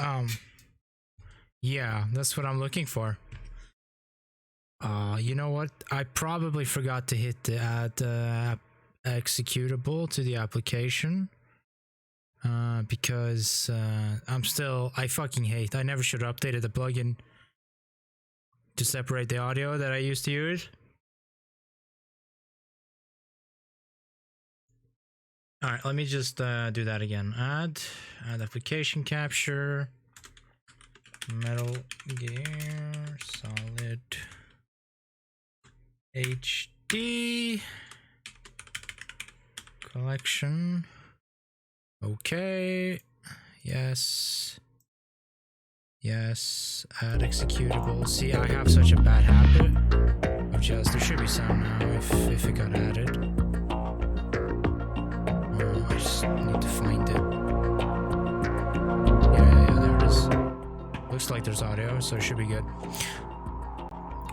Um, yeah, that's what I'm looking for. You know what? I probably forgot to hit the add executable to the application. Because I fucking hate. I never should have updated the plugin to separate the audio that I used to use. All right, let me just do that again. Add application capture, Metal Gear Solid HD collection. Okay. Yes. Yes. Add executable. See, I have such a bad habit of just, there should be sound now if it got added. I just need to find it. Yeah, there it is. Looks like there's audio, so it should be good.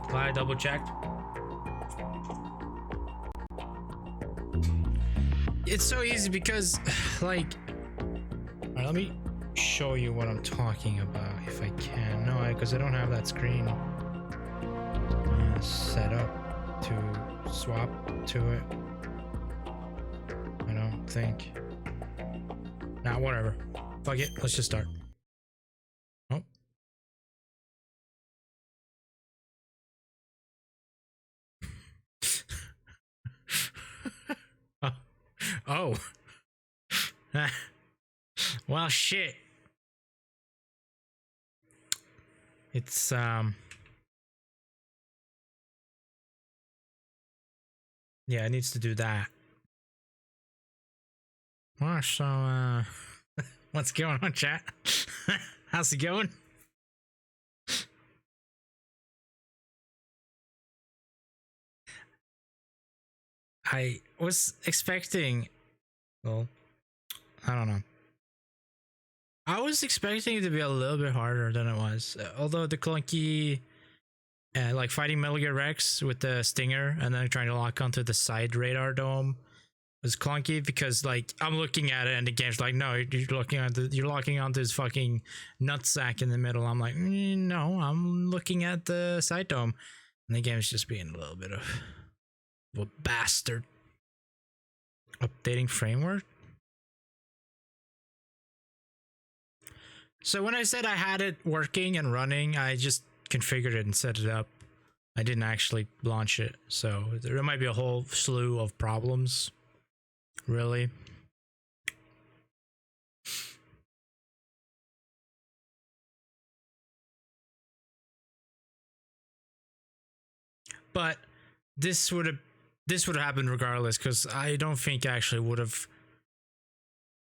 Glad I double checked. It's so easy because, like, alright, let me show you what I'm talking about if I can. No, because I don't have that screen set up to swap to it. I don't think. Nah, whatever. Fuck it. Let's just start. Oh. Oh. Well, shit. It's yeah, it needs to do that. Well, so what's going on, chat? How's it going? I was expecting, well, I don't know. I was expecting it to be a little bit harder than it was. Although the clunky, like fighting Metal Gear Rex with the stinger and then trying to lock onto the side radar dome was clunky because, like, I'm looking at it and the game's like, no, you're locking onto this fucking nutsack in the middle. I'm like, no, I'm looking at the side dome, and the game's just being a little bit of a bastard. Updating framework. So when I said I had it working and running, I just configured it and set it up. I didn't actually launch it, so there might be a whole slew of problems. Really. But this would have happened regardless, because I don't think I actually would have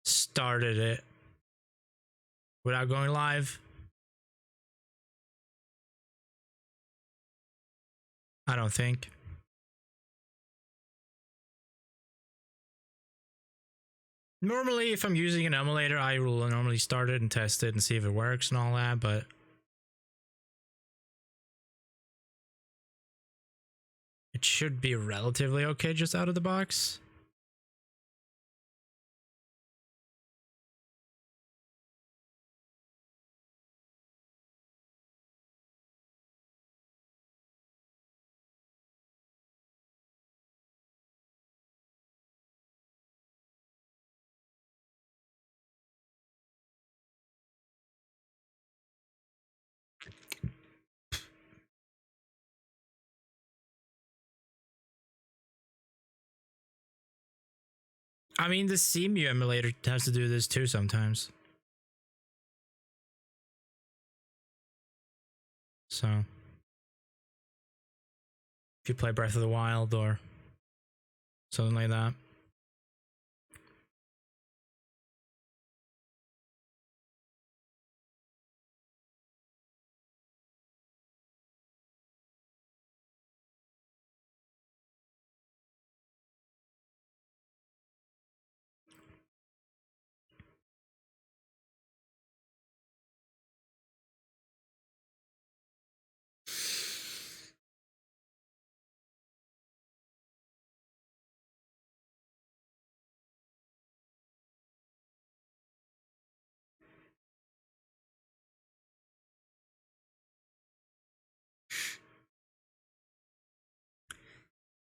started it without going live. I don't think. Normally, if I'm using an emulator, I will normally start it and test it and see if it works and all that, but it should be relatively okay just out of the box. I mean, the CMU emulator has to do this too sometimes. So, if you play Breath of the Wild or something like that.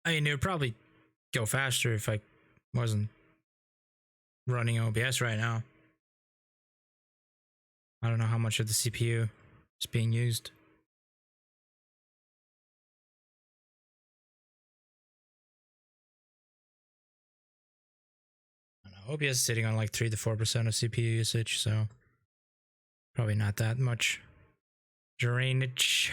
I mean, it would probably go faster if I wasn't running OBS right now. I don't know how much of the CPU is being used. I don't know, OBS is sitting on like 3 to 4% of CPU usage, so probably not that much drainage.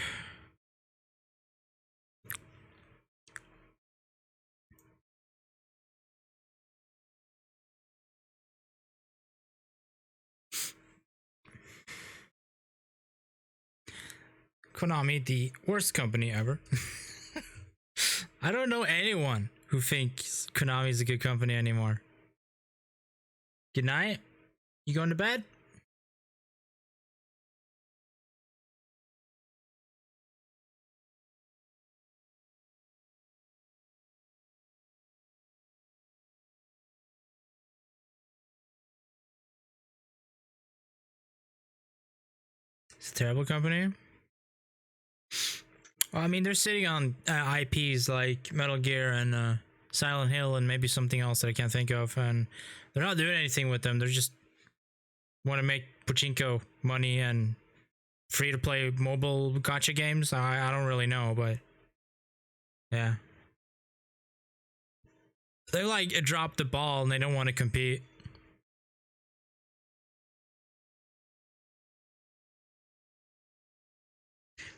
Konami, the worst company ever. I don't know anyone who thinks Konami is a good company anymore. Good night. You going to bed? It's a terrible company. Well, I mean, they're sitting on IPs like Metal Gear and Silent Hill and maybe something else that I can't think of, and they're not doing anything with them. They're just want to make pachinko money and free to play mobile gacha games. I don't really know, but yeah, they're like drop the ball and they don't want to compete.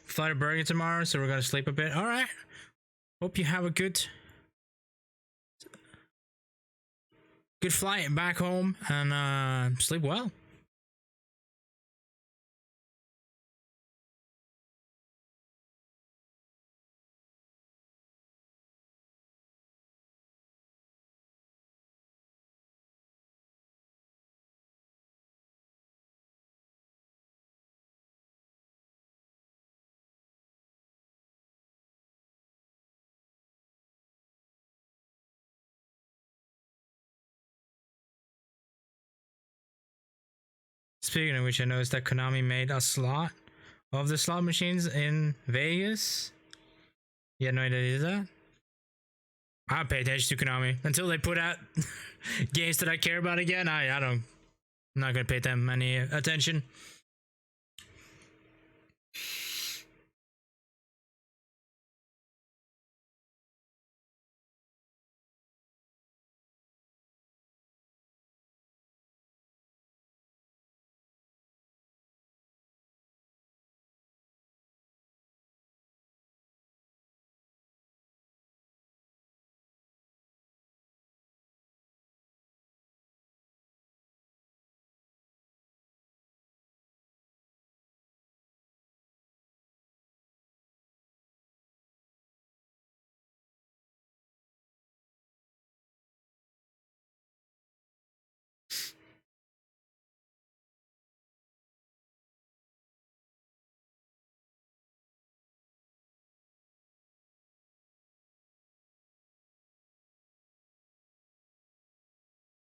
Fly to Bergen tomorrow, so we're gonna sleep a bit. All right. Hope you have a good flight back home and sleep well. Speaking of which, I noticed that Konami made a slot of the slot machines in Vegas. You had no idea they did that? I don't pay attention to Konami until they put out games that I care about again. I don't. I'm not gonna pay them any attention.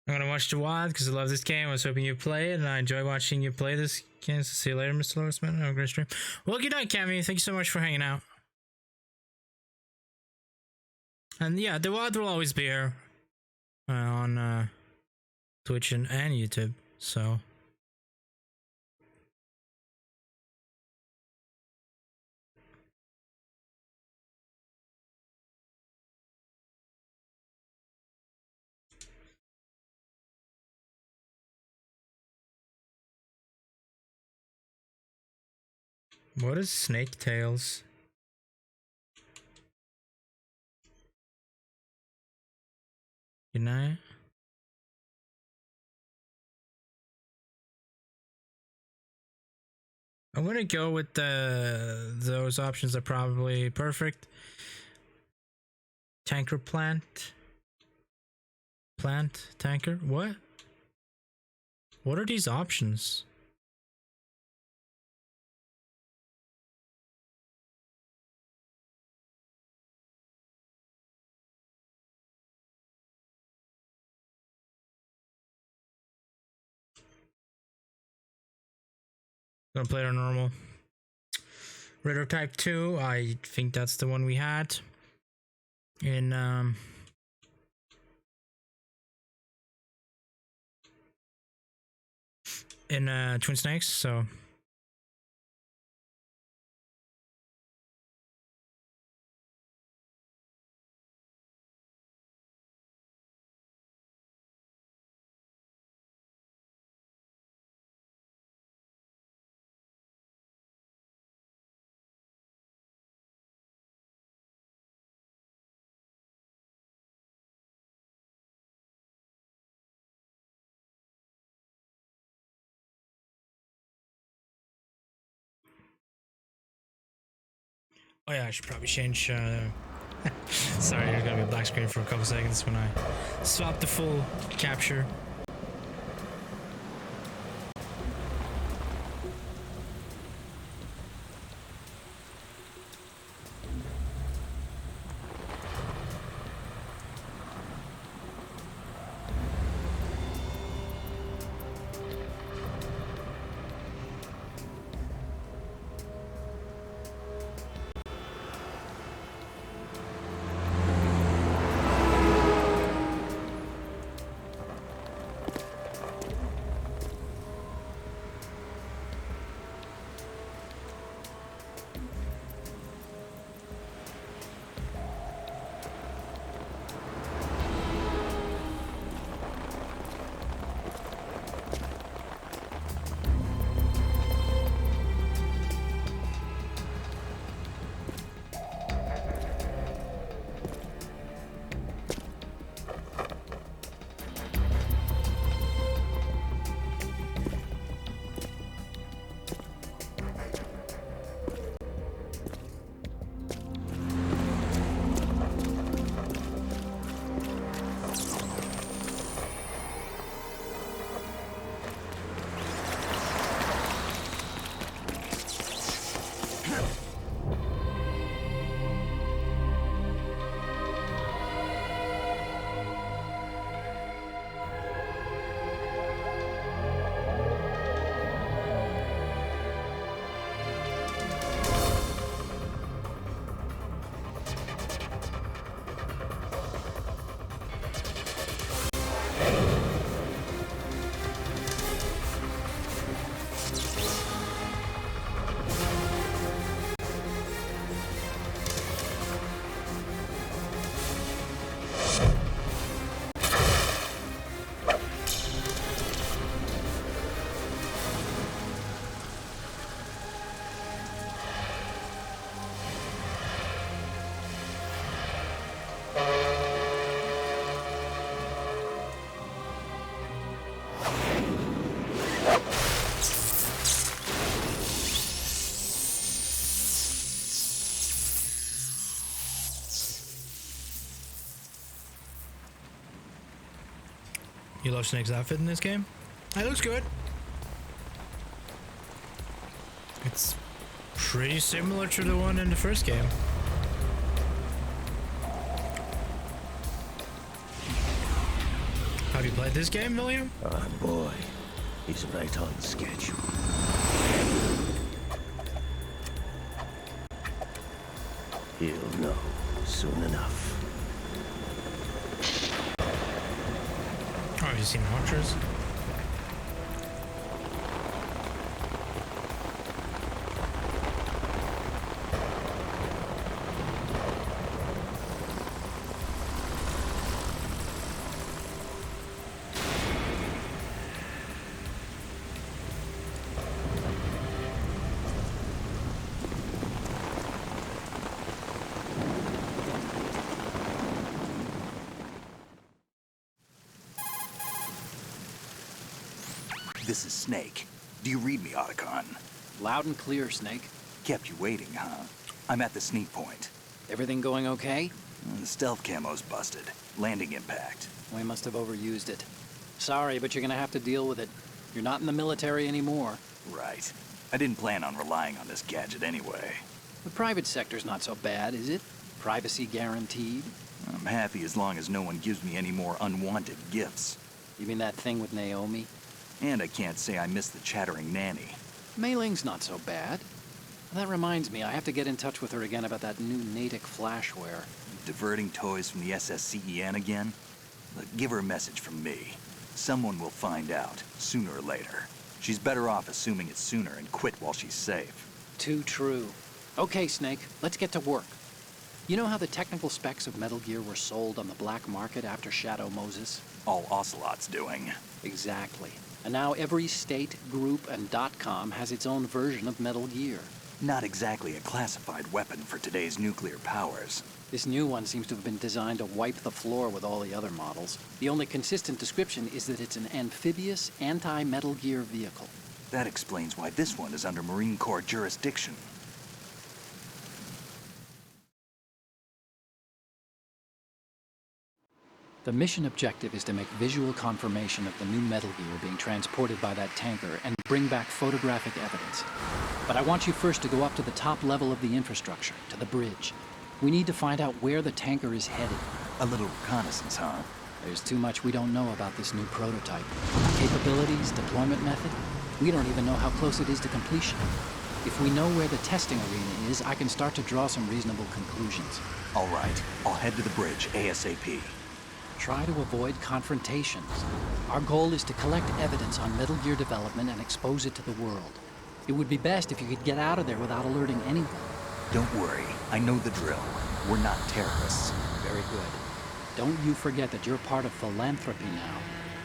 I'm gonna watch the WAD because I love this game. I was hoping you'd play it, and I enjoy watching you play this game. So see you later, Mr. Lewis. Have a great stream. Well, good night, Cammy. Thank you so much for hanging out. And yeah, the WAD will always be here on Twitch and YouTube. So. What is Snake Tails? Good night. I'm gonna go with those options are probably perfect. Tanker plant. Plant tanker? What? What are these options? Gonna play it on normal. Ritter type 2, I think that's the one we had. in Twin Snakes, so oh yeah, I should probably change. Sorry, there's gonna be a black screen for a couple seconds when I swap the full capture. You love Snake's outfit in this game? It looks good. It's pretty similar to the one in the first game. Have you played this game, William? Oh boy, he's right on schedule. He'll know soon enough. Oh, have you seen Archers? This is Snake. Do you read me, Otacon? Loud and clear, Snake. Kept you waiting, huh? I'm at the sneak point. Everything going okay? The stealth camo's busted. Landing impact. We must have overused it. Sorry, but you're gonna have to deal with it. You're not in the military anymore. Right. I didn't plan on relying on this gadget anyway. The private sector's not so bad, is it? Privacy guaranteed? I'm happy as long as no one gives me any more unwanted gifts. You mean that thing with Naomi? And I can't say I miss the chattering nanny. Mei Ling's not so bad. That reminds me, I have to get in touch with her again about that new Natick flashware. diverting toys from the SSCEN again? Look, give her a message from me. Someone will find out, sooner or later. She's better off assuming it sooner and quit while she's safe. Too true. Okay, Snake, let's get to work. You know how the technical specs of Metal Gear were sold on the black market after Shadow Moses? All Ocelot's doing. Exactly. And now every state, group, and .com has its own version of Metal Gear. Not exactly a classified weapon for today's nuclear powers. This new one seems to have been designed to wipe the floor with all the other models. The only consistent description is that it's an amphibious, anti-Metal Gear vehicle. That explains why this one is under Marine Corps jurisdiction. The mission objective is to make visual confirmation of the new Metal Gear being transported by that tanker and bring back photographic evidence. But I want you first to go up to the top level of the infrastructure, to the bridge. We need to find out where the tanker is headed. A little reconnaissance, huh? There's too much we don't know about this new prototype. Capabilities, deployment method. We don't even know how close it is to completion. If we know where the testing arena is, I can start to draw some reasonable conclusions. All right, I'll head to the bridge ASAP. Try to avoid confrontations. Our goal is to collect evidence on Metal Gear development and expose it to the world. It would be best if you could get out of there without alerting anyone. Don't worry, I know the drill. We're not terrorists. Very good. Don't you forget that you're part of Philanthropy now,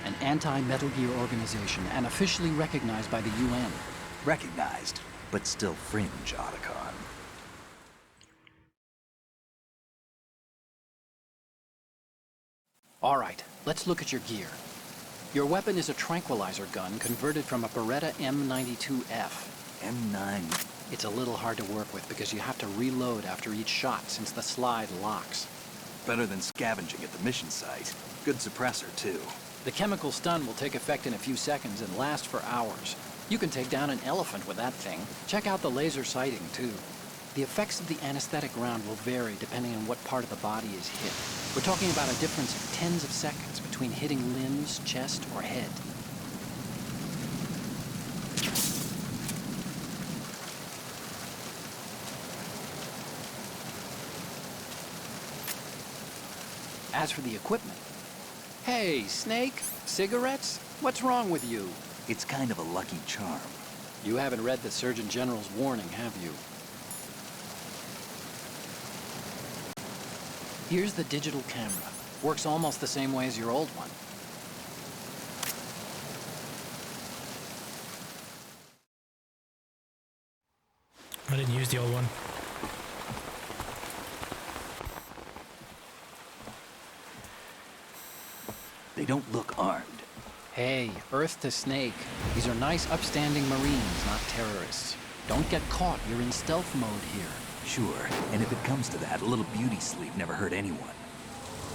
an anti-Metal Gear organization and officially recognized by the UN. Recognized, but still fringe, Otacon. All right, let's look at your gear. Your weapon is a tranquilizer gun converted from a Beretta M92F. M9. It's a little hard to work with because you have to reload after each shot since the slide locks. Better than scavenging at the mission site. Good suppressor, too. The chemical stun will take effect in a few seconds and last for hours. You can take down an elephant with that thing. Check out the laser sighting, too. The effects of the anesthetic round will vary depending on what part of the body is hit. We're talking about a difference of tens of seconds between hitting limbs, chest, or head. As for the equipment... Hey, Snake, cigarettes? What's wrong with you? It's kind of a lucky charm. You haven't read the Surgeon General's warning, have you? Here's the digital camera. Works almost the same way as your old one. I didn't use the old one. They don't look armed. Hey, Earth to Snake. These are nice, upstanding Marines, not terrorists. Don't get caught. You're in stealth mode here. Sure, and if it comes to that, a little beauty sleep never hurt anyone.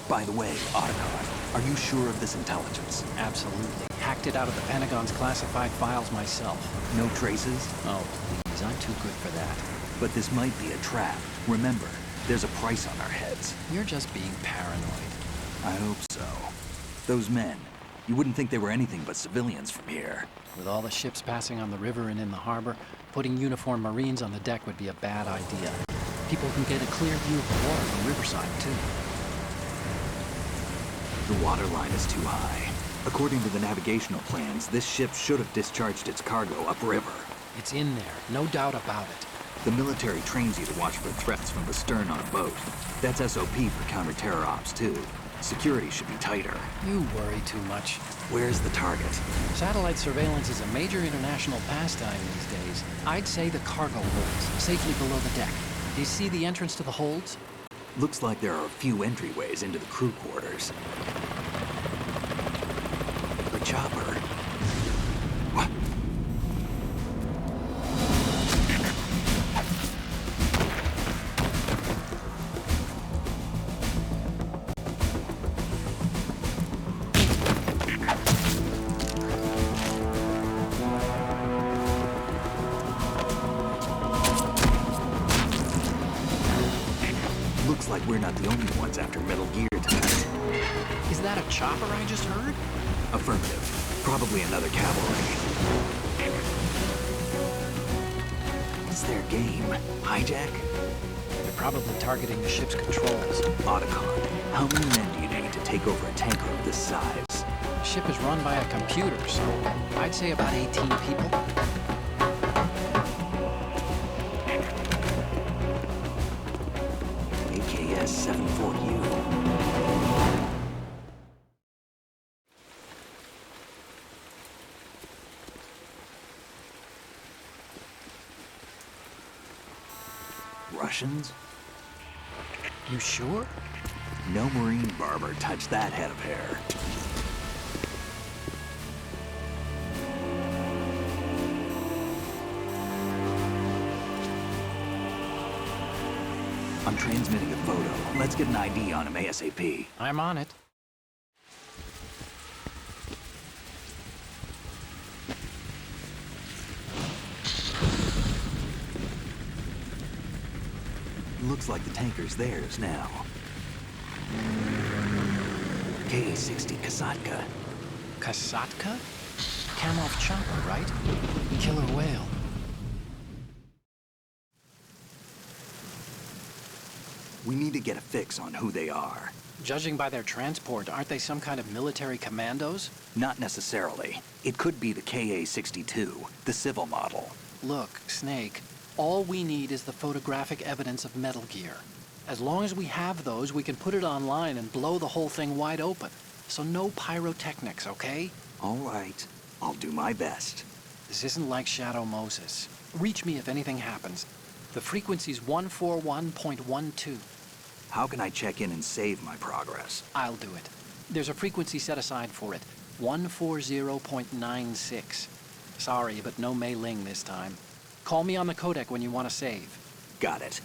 By the way, Otacon, are you sure of this intelligence? Absolutely. Hacked it out of the Pentagon's classified files myself. No traces? Oh, please, I'm too good for that. But this might be a trap. Remember, there's a price on our heads. You're just being paranoid. I hope so. Those men, you wouldn't think they were anything but civilians from here. With all the ships passing on the river and in the harbor, putting uniformed Marines on the deck would be a bad idea. People can get a clear view of the water from Riverside, too. The water line is too high. According to the navigational plans, this ship should have discharged its cargo upriver. It's in there, no doubt about it. The military trains you to watch for threats from the stern on a boat. That's SOP for counter-terror ops, too. Security should be tighter. You worry too much. Where's the target? Satellite surveillance is a major international pastime these days. I'd say the cargo holds, safely below the deck. Do you see the entrance to the holds? Looks like there are a few entryways into the crew quarters. The chopper. What? Looks like we're not the only ones after Metal Gear tonight. Is that a chopper I just heard? Affirmative. Probably another cavalry. It's their game. Hijack? They're probably targeting the ship's controls. Otacon, how many men do you need to take over a tanker of this size? The ship is run by a computer, so I'd say about 18 people. AKS-74U. Russians? You sure? No Marine barber touched that head of hair. I'm transmitting a photo. Let's get an ID on him ASAP. I'm on it. Looks like the tanker's theirs now. Ka-60 Kasatka. Kasatka? Kamov chopper, right? Killer whale. We need to get a fix on who they are. Judging by their transport, aren't they some kind of military commandos? Not necessarily. It could be the Ka-62, the civil model. Look, Snake, all we need is the photographic evidence of Metal Gear. As long as we have those, we can put it online and blow the whole thing wide open. So no pyrotechnics, okay? All right. I'll do my best. This isn't like Shadow Moses. Reach me if anything happens. The frequency's 141.12. How can I check in and save my progress? I'll do it. There's a frequency set aside for it. 140.96. Sorry, but no Mei Ling this time. Call me on the codec when you want to save. Got it.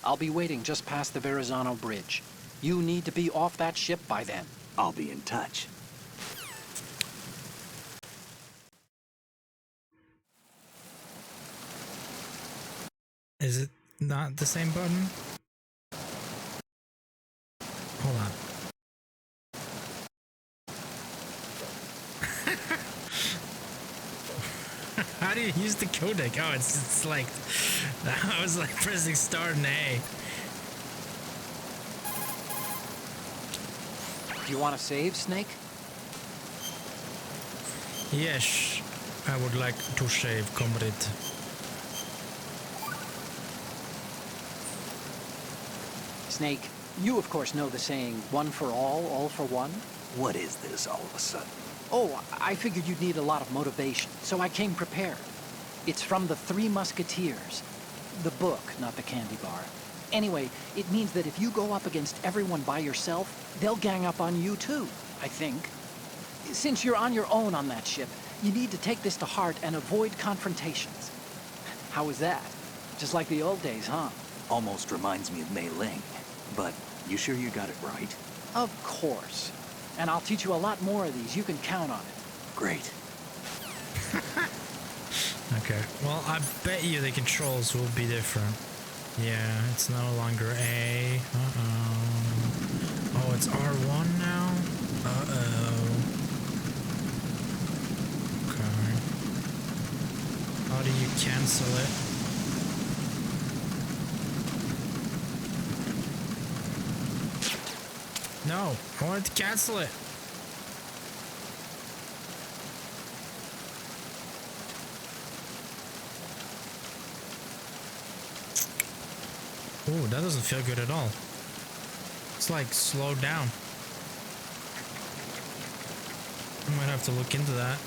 I'll be waiting just past the Verrazano Bridge. You need to be off that ship by then. I'll be in touch. Is it not the same button? Hold on. How do you use the codec? Oh, it's like I was like pressing start and A. Do you want to save, Snake? Yes, I would like to save, comrade. Snake, you of course know the saying, one for all for one? What is this all of a sudden? Oh, I figured you'd need a lot of motivation, so I came prepared. It's from the Three Musketeers. The book, not the candy bar. Anyway, it means that if you go up against everyone by yourself, they'll gang up on you too, I think. Since you're on your own on that ship, you need to take this to heart and avoid confrontations. How was that? Just like the old days, huh? Almost reminds me of Mei Ling. But you sure you got it right? Of course. And I'll teach you a lot more of these. You can count on it. Great. Okay. Well, I bet you the controls will be different. Yeah, it's no longer A. Oh, it's R1 now? Okay. How do you cancel it? No, I wanted to cancel it. Ooh, that doesn't feel good at all. It's like slowed down. I might have to look into that.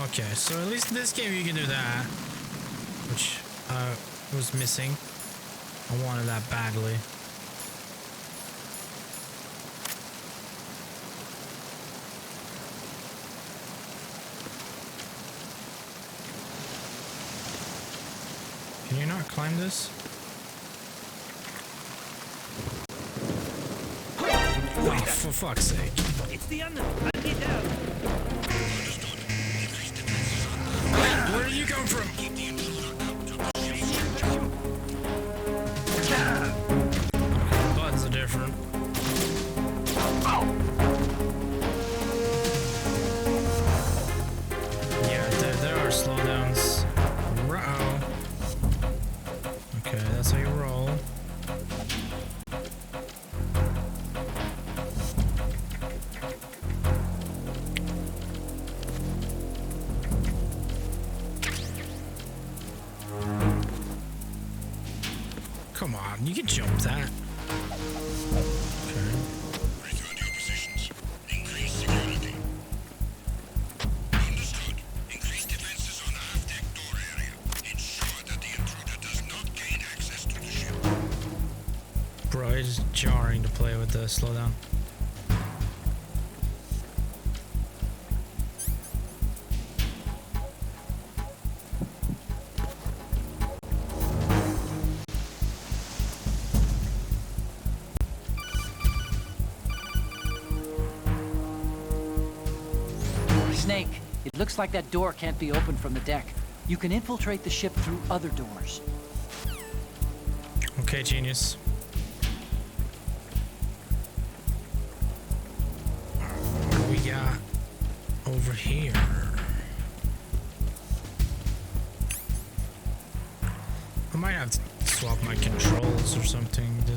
Okay, so at least in this game you can do that, which was missing. I wanted that badly. Can you not climb this? Oh, for fuck's sake. It's the end. I'll get down. Where did you come from? You can jump that. Okay. Return to your positions. Increase security. Understood. Increase defenses on the half-deck door area. Ensure that the intruder does not gain access to the ship. Bro, it's jarring to play with the slowdown. Snake, it looks like that door can't be opened from the deck. You can infiltrate the ship through other doors. Okay, genius. What do we got over here? I might have to swap my controls or something. I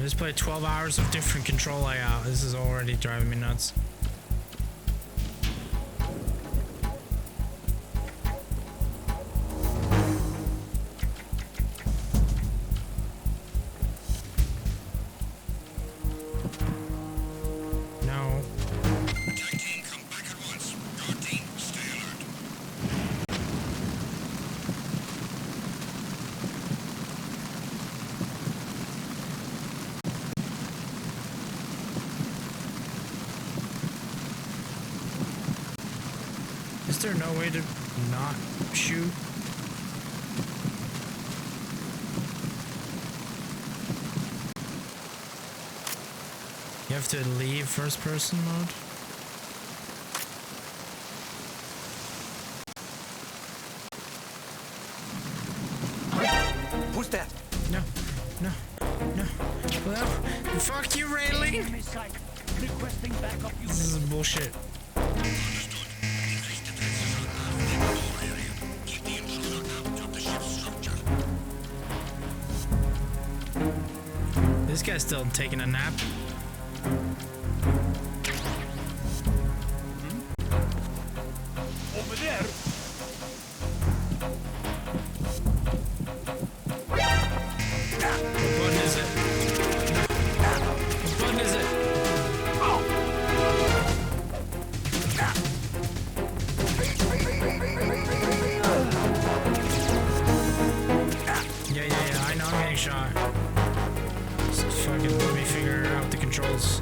just played 12 hours of different control layout. This is already driving me nuts. No. Attack team, come back at once. Guard team, stay alert. Is there no way to not shoot? You have to leave first person mode? Who's that? No, no, no. Well, fuck you, Rayleigh! Enemy sight. Requesting backup This is bullshit. Understood. Increase defenses on the half-deck door area. Keep the intruder out of the ship's structure. This guy's still taking a nap. over there. What button is it? What button is it? Yeah, I know I'm getting shot. Just fucking let me figure out the controls.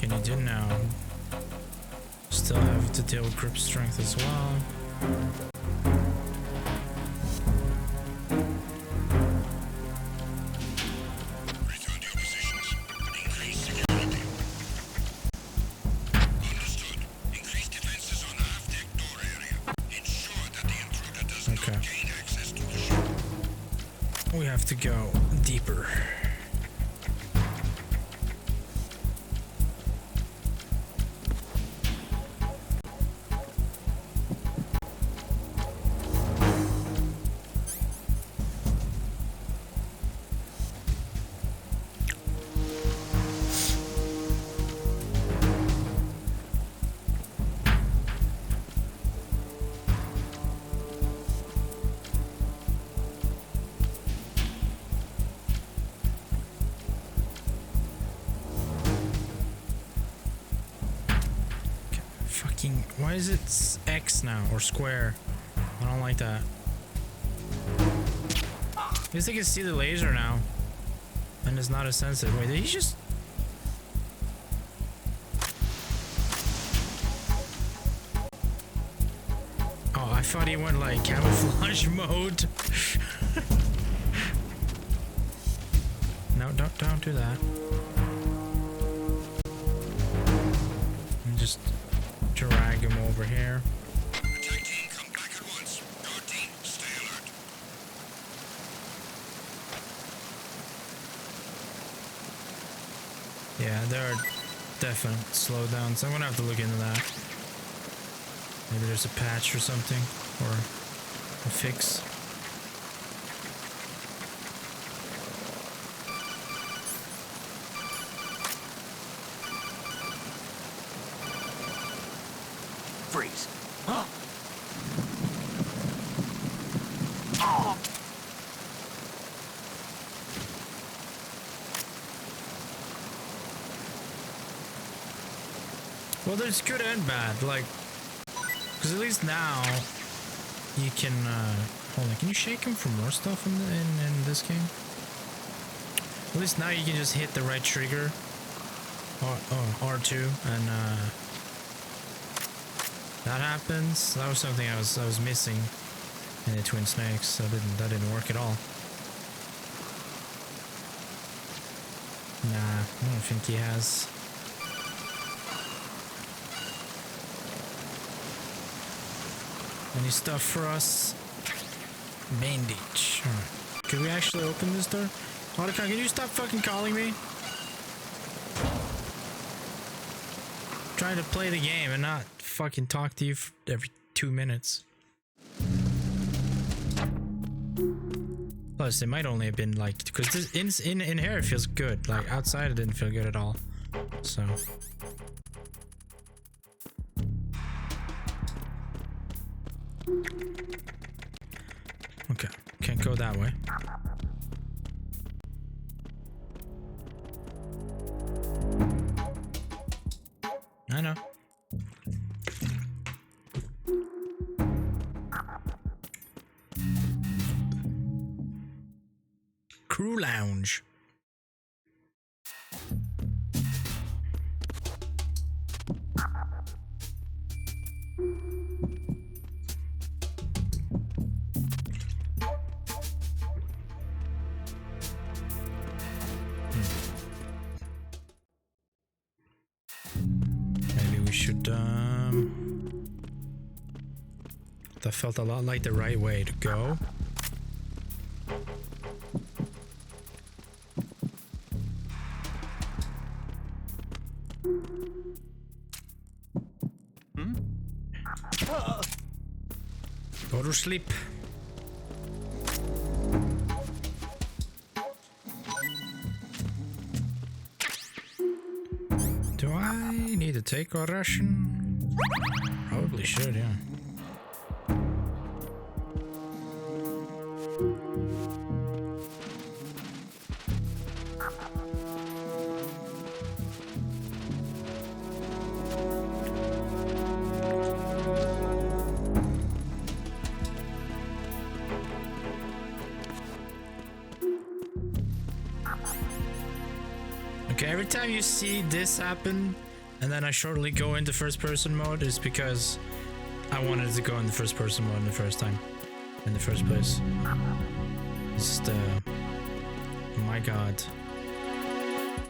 Can you do now? Still have to deal with grip strength as well. Return to your positions. Increase security. Understood. Increase defenses on the half-deck door area. Ensure that the intruder does Okay. not gain access to the ship. We have to go deeper. Fucking, why is it X now or square? I don't like that. At least I can see the laser now. And it's not as sensitive. Wait, did he just... Oh, I thought he went like camouflage mode. No, don't do that. And just drag him over here. Attack team, come back at once. Guard team, stay alert. Yeah, there are definite slowdowns. I'm gonna have to look into that. Maybe there's a patch or something, or a fix. Freeze. Well, there's good and bad, like, because at least now you can, hold on, can you shake him for more stuff in this game? At least now you can just hit the right trigger, R2, and, that happens. That was something I was missing in the Twin Snakes. That didn't work at all. Nah, I don't think he has. Any stuff for us? Bandage. Alright. Can we actually open this door? Otacon, can you stop fucking calling me? I'm trying to play the game and not fucking talk to you every 2 minutes. Plus, it might only have been like, because this in here it feels good. Like outside it didn't feel good at all. So. Okay, can't go that way. I know. Crew lounge. Maybe we should, that felt a lot like the right way to go. Go to sleep. Do I need to take a ration? Probably should, yeah. Okay, every time you see this happen, and then I shortly go into first person mode, is because I wanted to go in the first person mode in the first place. It's just, oh my god.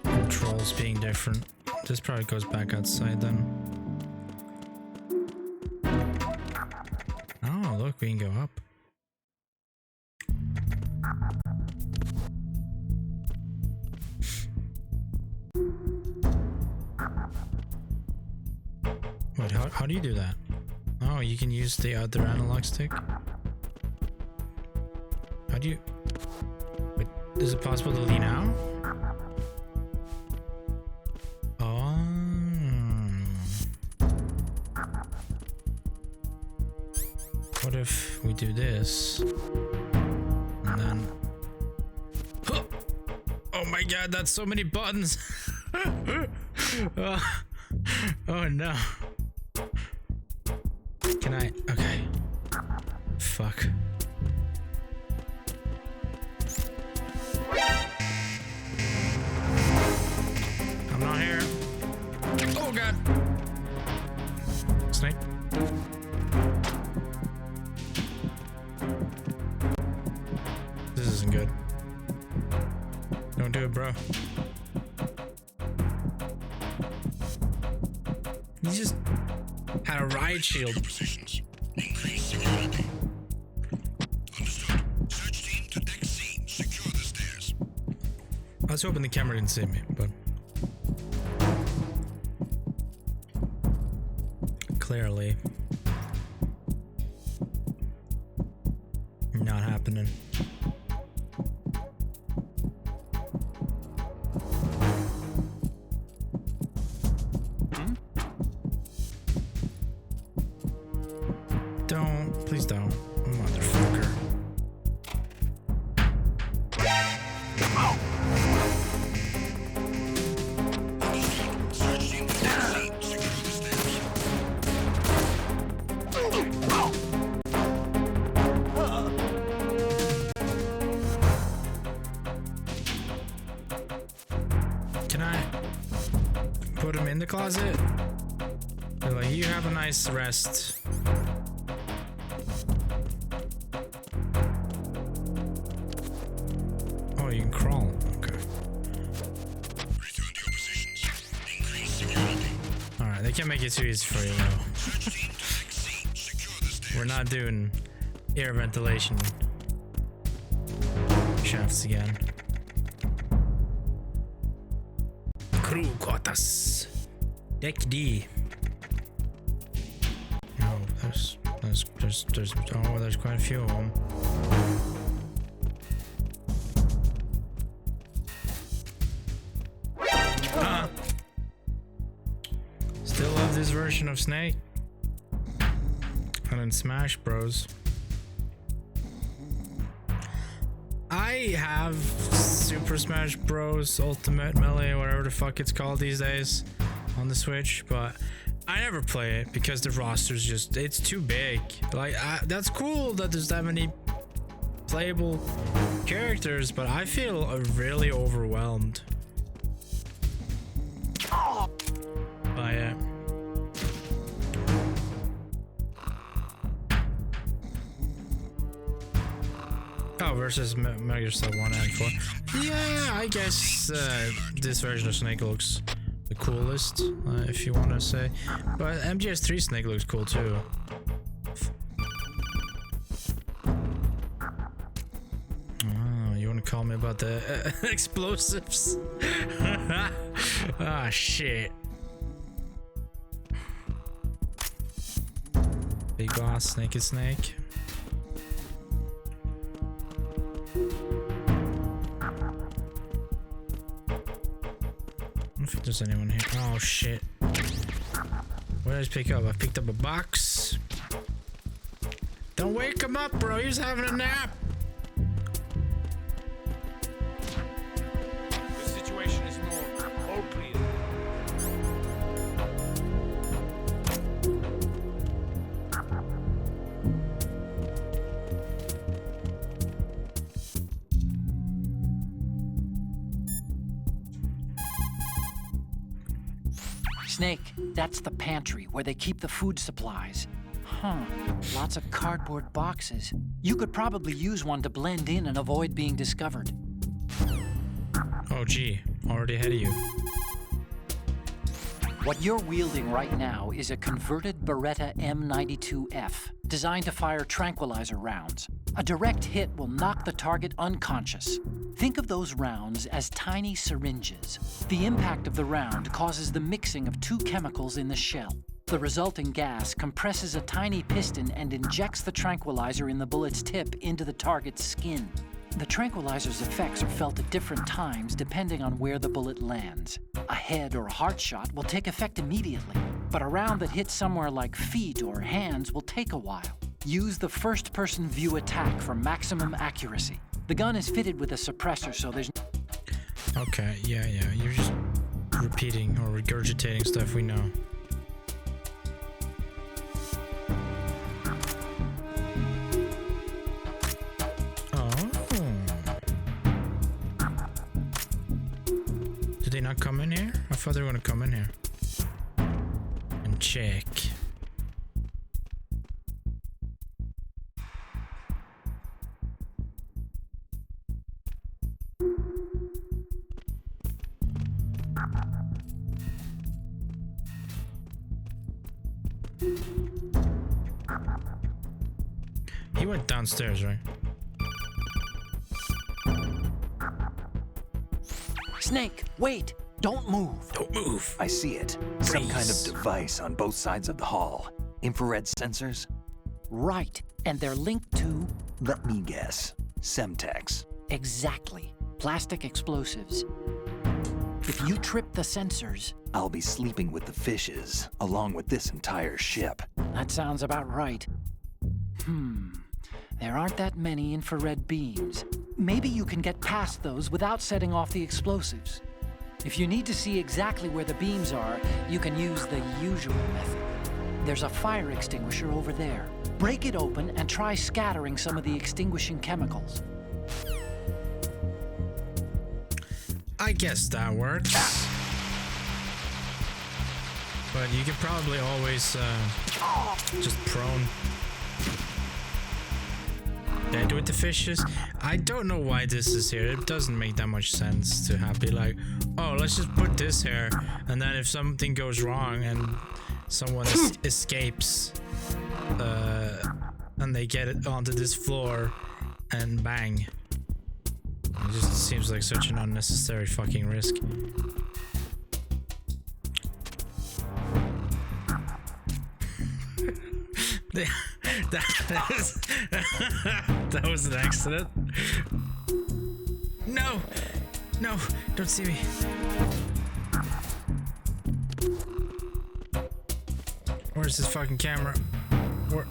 Controls being different. This probably goes back outside then. Oh, look, we can go up. Wait, how do you do that? Oh, you can use the other analog stick? How do you... Wait, is it possible to lean out? Oh. What if we do this? And then... Oh my god, that's so many buttons! Oh no. Can I? Okay. Fuck. I'm not here. Oh god. Snake. This isn't good. Don't do it, bro. You just had a riot shield. Positions. Increase security. Understood. Search team to deck C. Secure the stairs. I was hoping the camera didn't see me, but clearly not happening. Don't. Please don't. Motherfucker. Search the entire scene. Secure the stairs. Can I put him in the closet? Be like, you have a nice rest. Oh, you can crawl. Okay. Return to your positions. Increase security. Alright, they can't make it too easy for you though. Search the entire scene. Secure the stairs. We're not doing air ventilation shafts again. Crew quarters. Deck D. Oh, there's quite a few of them. Still love this version of Snake. And in Smash Bros. I have Super Smash Bros. Ultimate Melee, whatever the fuck it's called these days, on the Switch, but I never play it because the roster's just, it's too big. Like, that's cool that there's that many playable characters, but I feel really overwhelmed by it. Oh, versus Metal Gear 1 and 4. Yeah, I guess this version of Snake looks the coolest, if you want to say. But MGS3 Snake looks cool too. Oh, you want to call me about the explosives? Ah, shit. Big boss, Snake is Snake. I don't think there's anyone here. Oh shit. What did I just pick up? I picked up a box. Don't wake him up, bro. He's having a nap. The situation is normal. All clear. Snake, that's the pantry where they keep the food supplies. Huh, lots of cardboard boxes. You could probably use one to blend in and avoid being discovered. Oh gee, already ahead of you. What you're wielding right now is a converted Beretta M92F, designed to fire tranquilizer rounds. A direct hit will knock the target unconscious. Think of those rounds as tiny syringes. The impact of the round causes the mixing of two chemicals in the shell. The resulting gas compresses a tiny piston and injects the tranquilizer in the bullet's tip into the target's skin. The tranquilizer's effects are felt at different times depending on where the bullet lands. A head or heart shot will take effect immediately, but a round that hits somewhere like feet or hands will take a while. Use the first-person view attack for maximum accuracy. The gun is fitted with a suppressor, so there's... Okay, yeah, you're just repeating or regurgitating stuff we know. Did they not come in here? I thought they were gonna come in here and check. He went downstairs, right? Snake, wait! Don't move! Don't move. I see it. Some kind of Freeze. device on both sides of the hall. Infrared sensors? Right, and they're linked to... Let me guess. Semtex. Exactly. Plastic explosives. If you trip the sensors... I'll be sleeping with the fishes, along with this entire ship. That sounds about right. There aren't that many infrared beams. Maybe you can get past those without setting off the explosives. If you need to see exactly where the beams are, you can use the usual method. There's a fire extinguisher over there. Break it open and try scattering some of the extinguishing chemicals. I guess that works. But you can probably always just prone. Did I do with the fishes? I don't know why this is here. It doesn't make that much sense to have be like, oh, let's just put this here, and then if something goes wrong and someone escapes, and they get it onto this floor, and bang. It just seems like such an unnecessary fucking risk. That was an accident. No! No! Don't see me. Where's this fucking camera? Where?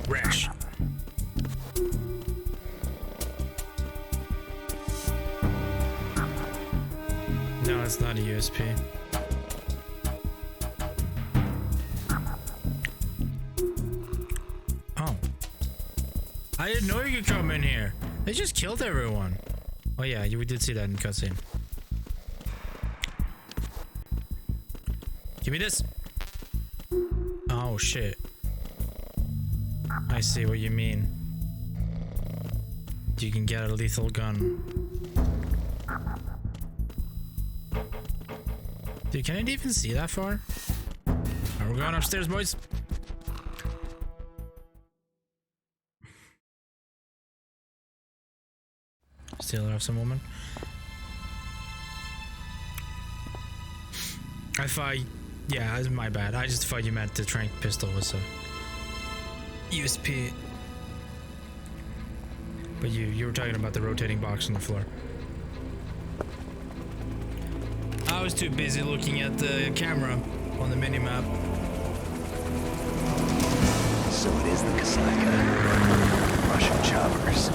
Rash. No, it's not a USP. Oh. I didn't know you could come in here. They just killed everyone. Oh yeah, we did see that in cutscene. Give me this. Oh shit. I see what you mean. You can get a lethal gun. Dude, can it even see that far? Alright, we're going upstairs, boys. Still have some woman. I thought, yeah, that's my bad. I just thought you meant the tranq pistol was a USP. But you were talking about the rotating box on the floor. I was too busy looking at the camera on the minimap. So it is the Kasaka. Russian choppers.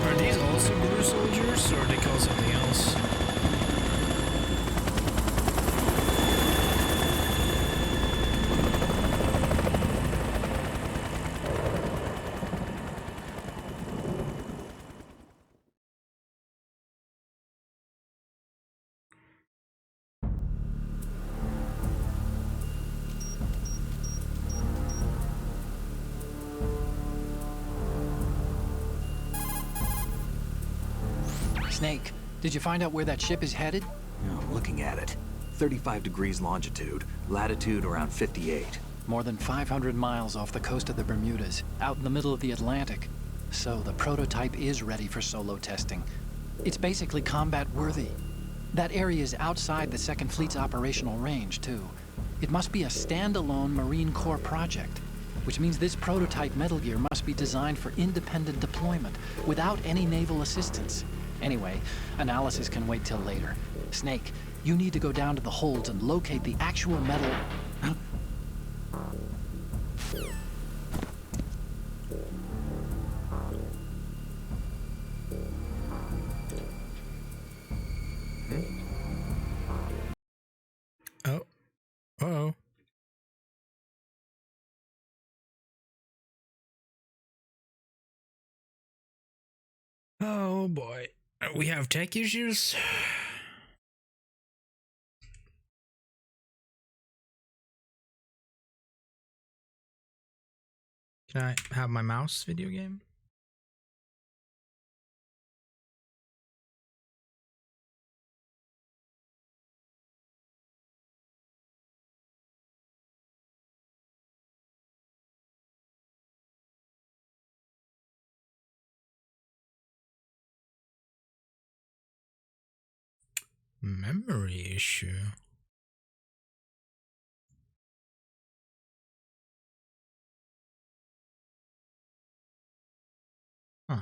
Are these also blue soldiers, or are they called something else? Snake, did you find out where that ship is headed? I'm looking at it. 35 degrees longitude, latitude around 58. More than 500 miles off the coast of the Bermudas, out in the middle of the Atlantic. So the prototype is ready for solo testing. It's basically combat-worthy. That area is outside the Second Fleet's operational range, too. It must be a standalone Marine Corps project, which means this prototype Metal Gear must be designed for independent deployment, without any naval assistance. Anyway, analysis can wait till later. Snake, you need to go down to the holds and locate the actual metal... Huh? Oh. Uh-oh. Oh boy. We have tech issues? Can I have my mouse video game? Memory issue. Huh.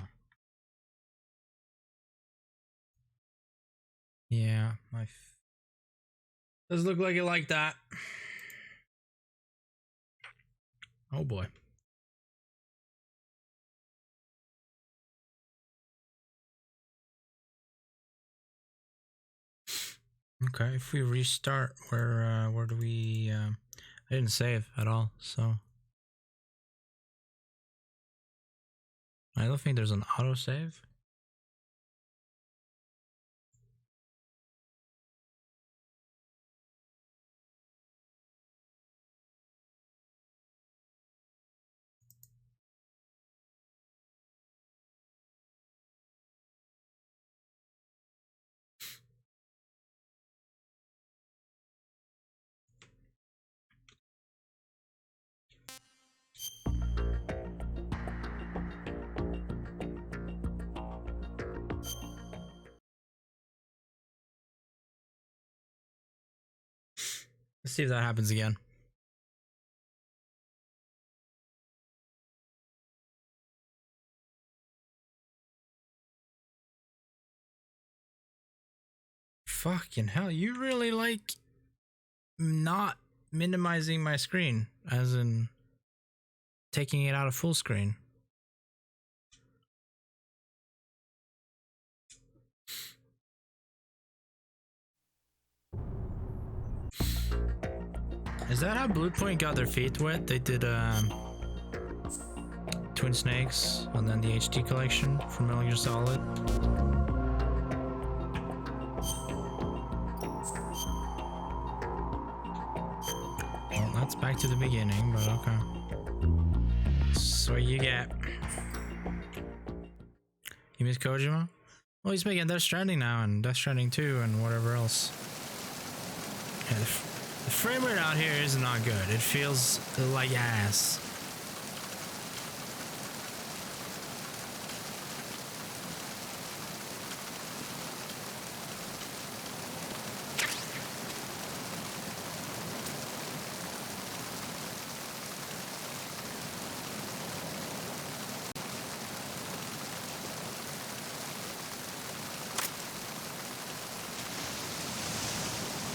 Yeah, does look like it like that. Oh boy. Okay, if we restart, where do we? I didn't save at all, so I don't think there's an autosave. Let's see if that happens again. Fucking hell, you really like not minimizing my screen, as in taking it out of full screen. Is that how Bluepoint got their feet wet? They did Twin Snakes and then the HD collection for Metal Gear Solid. Well, that's back to the beginning, but okay. So what you get? You miss Kojima? Well, he's making Death Stranding now, and Death Stranding 2, and whatever else. Yeah, the frame rate out here is not good. It feels like ass.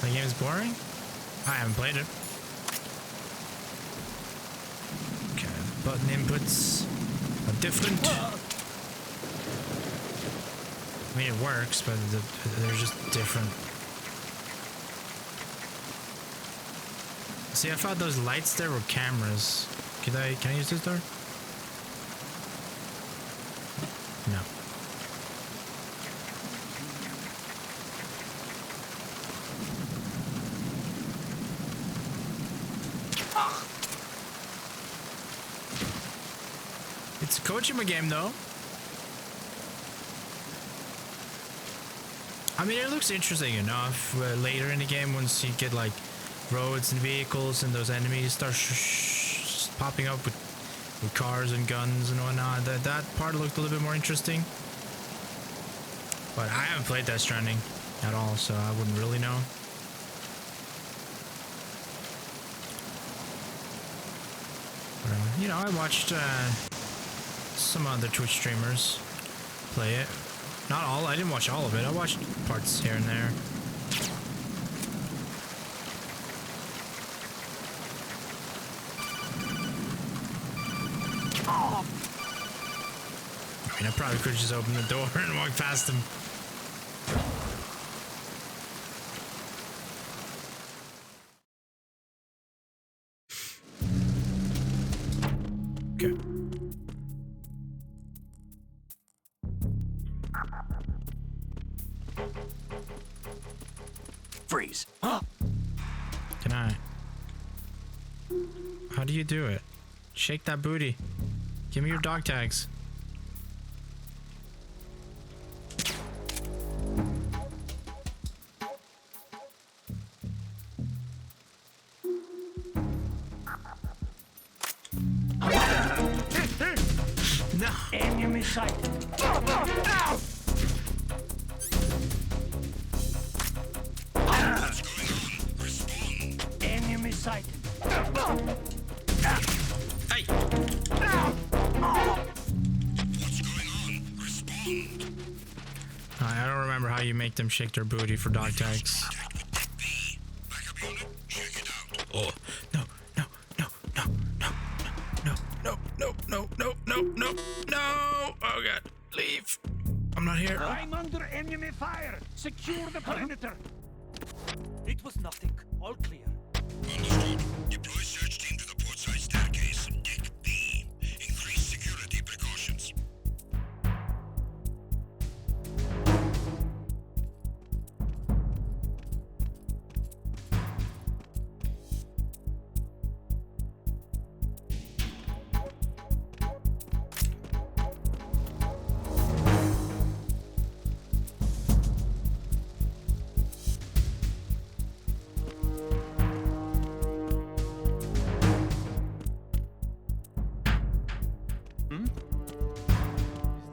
The game's boring? I haven't played it. Okay, button inputs are different. I mean, it works, but they're just different. See, I thought those lights there were cameras. Can I use this door? No. It's a Kojima game, though. I mean, it looks interesting enough. Later in the game, once you get like roads and vehicles, and those enemies start popping up with cars and guns and whatnot, that part looked a little bit more interesting. But I haven't played Death Stranding at all, so I wouldn't really know. But, you know, I watched some other Twitch streamers play it. Not all, I didn't watch all of it. I watched parts here and there. I mean, I probably could just open the door and walk past him. Okay. Freeze. Can I? How do you do it? Shake that booty. Give me your dog tags. No. Enemy sight. Enemy sighted. Hey. I don't remember how you make them shake their booty for dog tags. Oh, no, no, no, no, no, no, no, no, no, no, no, no, no. Oh, God. Leave. I'm not here. I'm under enemy fire. Secure the perimeter. It was nothing. All clear. Understood. Deploy search team to the portside staircase. Deck B. Increase security precautions.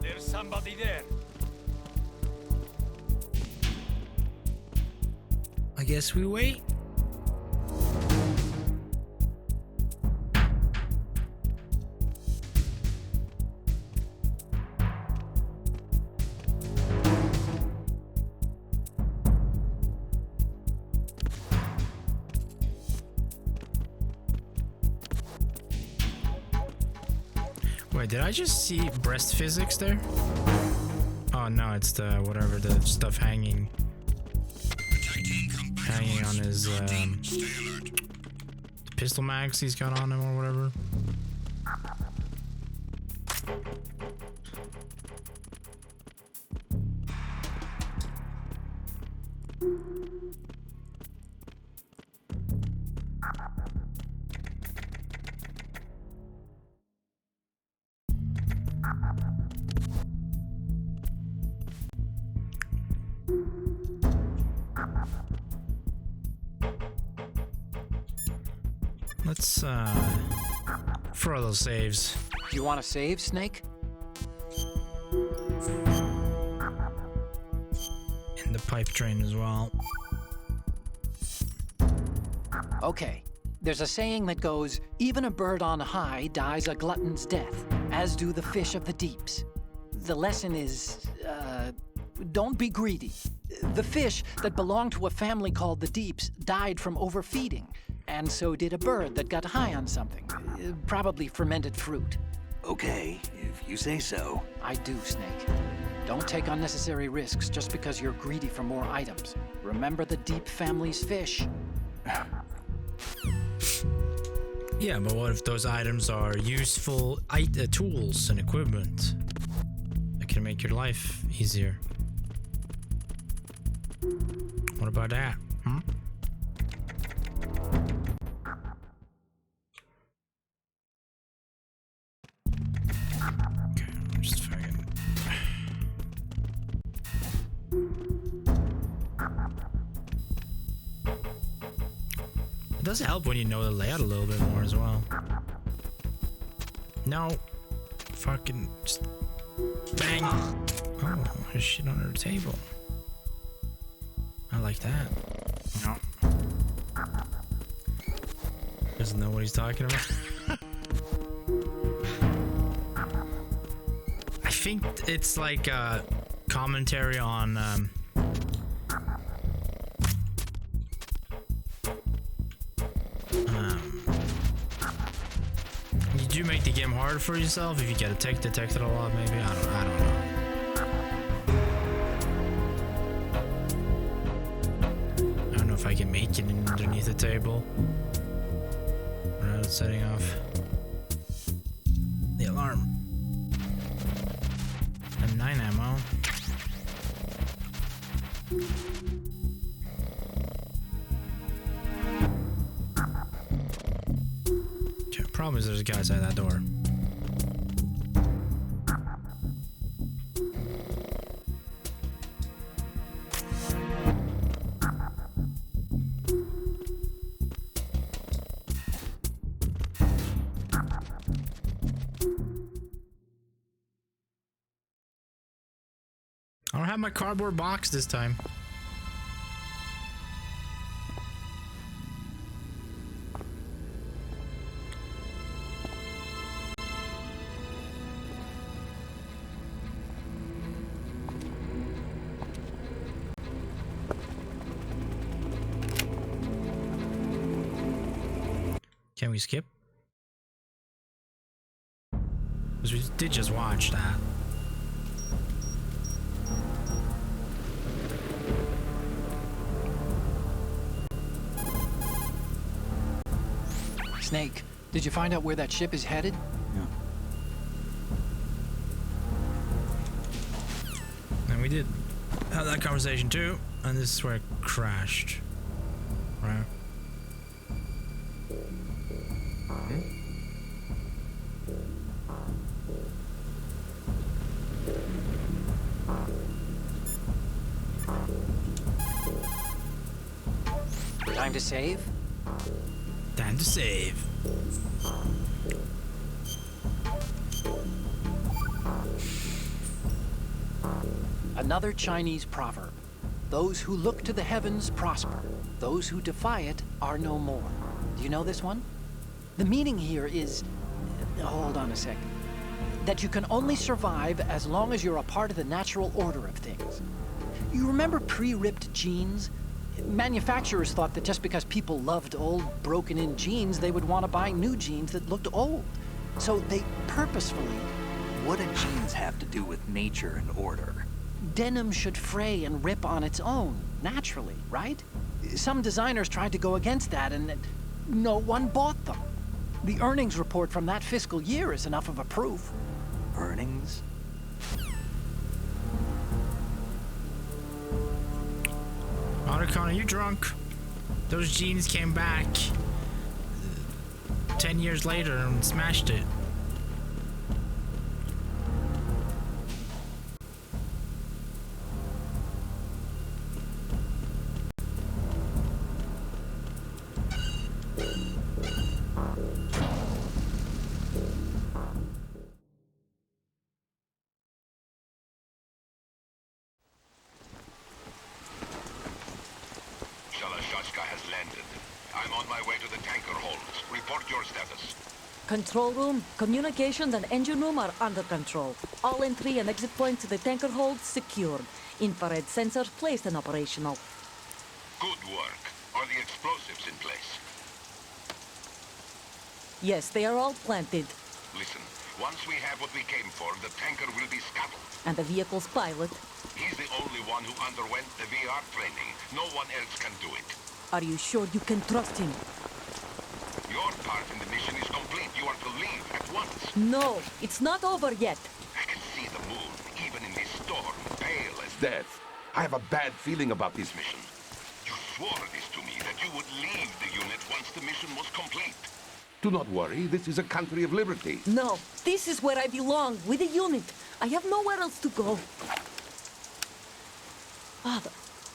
There's somebody there. I guess we wait. Wait, did I just see breast physics there? Oh no, it's the whatever the stuff hanging on his pistol mags he's got on him or whatever. Let's throw those saves. You want to save, Snake? In the pipe train as well. Okay. There's a saying that goes, even a bird on high dies a glutton's death, as do the fish of the deeps. The lesson is, don't be greedy. The fish that belonged to a family called the Deeps died from overfeeding, and so did a bird that got high on something, probably fermented fruit. Okay, if you say so. I do, Snake. Don't take unnecessary risks just because you're greedy for more items. Remember the Deep family's fish. Yeah, but what if those items are useful tools and equipment that can make your life easier? What about that? Okay, just fucking. It does help when you know the layout a little bit more as well. No. Fucking just bang. Oh, there's shit under the table. I like that. No. Doesn't know what he's talking about. I think it's like a commentary on you do make the game harder for yourself if you get detected a lot, maybe. I don't know. I don't know if I can make it underneath the table without setting off the alarm. M9 ammo. Okay, Problem is there's a guy outside that door. I don't have my cardboard box this time. Can we skip? Because we did just watch that. Snake, did you find out where that ship is headed? And we did have that conversation too, and this is where it crashed. Right? Time to save? Time to save. Another Chinese proverb. Those who look to the heavens prosper. Those who defy it are no more. Do you know this one? The meaning here is... hold on a second. That you can only survive as long as you're a part of the natural order of things. You remember pre-ripped jeans? Manufacturers thought that just because people loved old, broken-in jeans, they would want to buy new jeans that looked old. So they purposefully... What do jeans have to do with nature and order? Denim should fray and rip on its own, naturally, right? Some designers tried to go against that, and no one bought them. The earnings report from that fiscal year is enough of a proof. Earnings? Otacon, are you drunk? Those jeans came back 10 years later and smashed it. Shalashaska has landed. I'm on my way to the tanker holds. Report your status. Control room, communications and engine room are under control. All entry and exit points to the tanker hold secured. Infrared sensors placed and operational. Good work. Are the explosives in place? Yes, they are all planted. Listen, once we have what we came for, the tanker will be scuttled. And the vehicle's pilot. He's the only one who underwent the VR training. No one else can do it. Are you sure you can trust him? Your part in the mission is complete. You are to leave at once. No, it's not over yet. I can see the moon, even in this storm, pale as Death. I have a bad feeling about this mission. You swore this to me, that you would leave the unit once the mission was complete. Do not worry, this is a country of liberty. No, this is where I belong, with the unit. I have nowhere else to go. Father,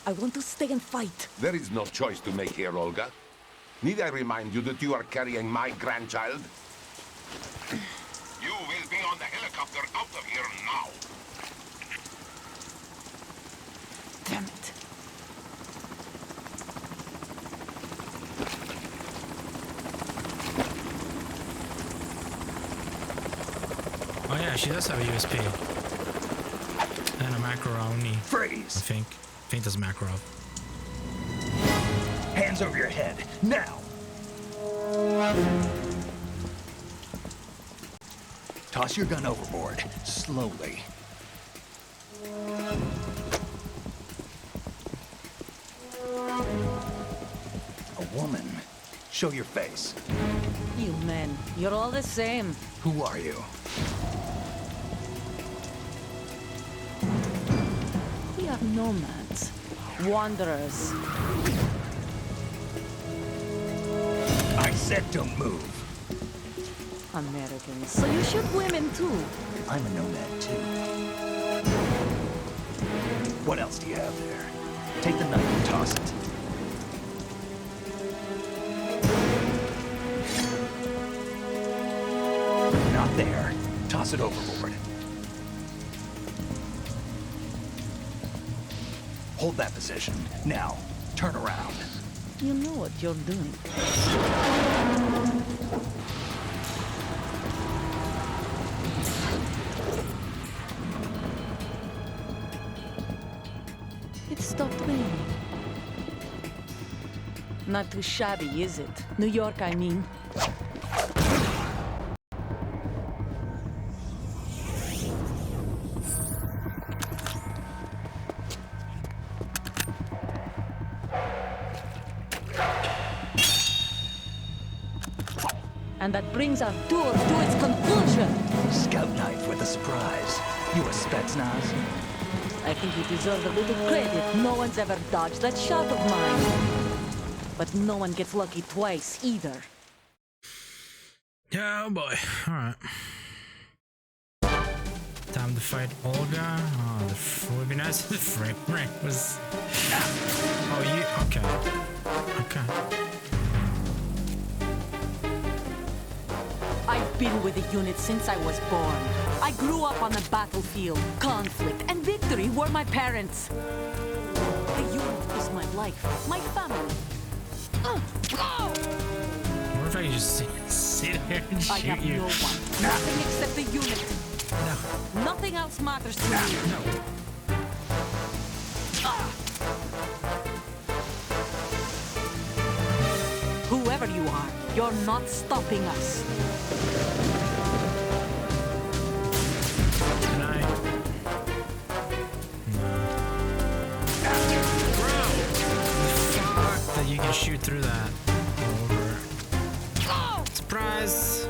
I want to stay and fight. There is no choice to make here, Olga. Need I remind you that you are carrying my grandchild? You will be on the helicopter out of here now. Damn it. Oh yeah, she does have a USB. And a macro only. I Freeze! think. I think that's macro. Hands over your head, now! Toss your gun overboard, slowly. A woman. Show your face. You men, you're all the same. Who are you? We are nomads. Wanderers. I said don't move. Americans, so you shoot women too. I'm a nomad too. What else do you have there? Take the knife and toss it. Not there. Toss it overboard. Hold that position. Now, turn around. You know what you're doing. It stopped raining. Not too shabby, is it? New York, I mean. And that brings our tour to its conclusion. Scout knife with a surprise. You a Spetsnaz? I think you deserve a little credit. No one's ever dodged that shot of mine. But no one gets lucky twice, either. Oh boy. Alright. Time to fight Olga. Oh, it would be nice if the frame rate was... Oh, you... Okay. Okay. I've been with the unit since I was born. I grew up on the battlefield. Conflict and victory were my parents. The unit is my life, my family. What if I could just sit here and shoot I have you? no one. Nothing except the unit. No. Nothing else matters to me. No. Whoever you are, you're not stopping us. Can I? No. Bro! Fuck that you can shoot through that. Over. Surprise!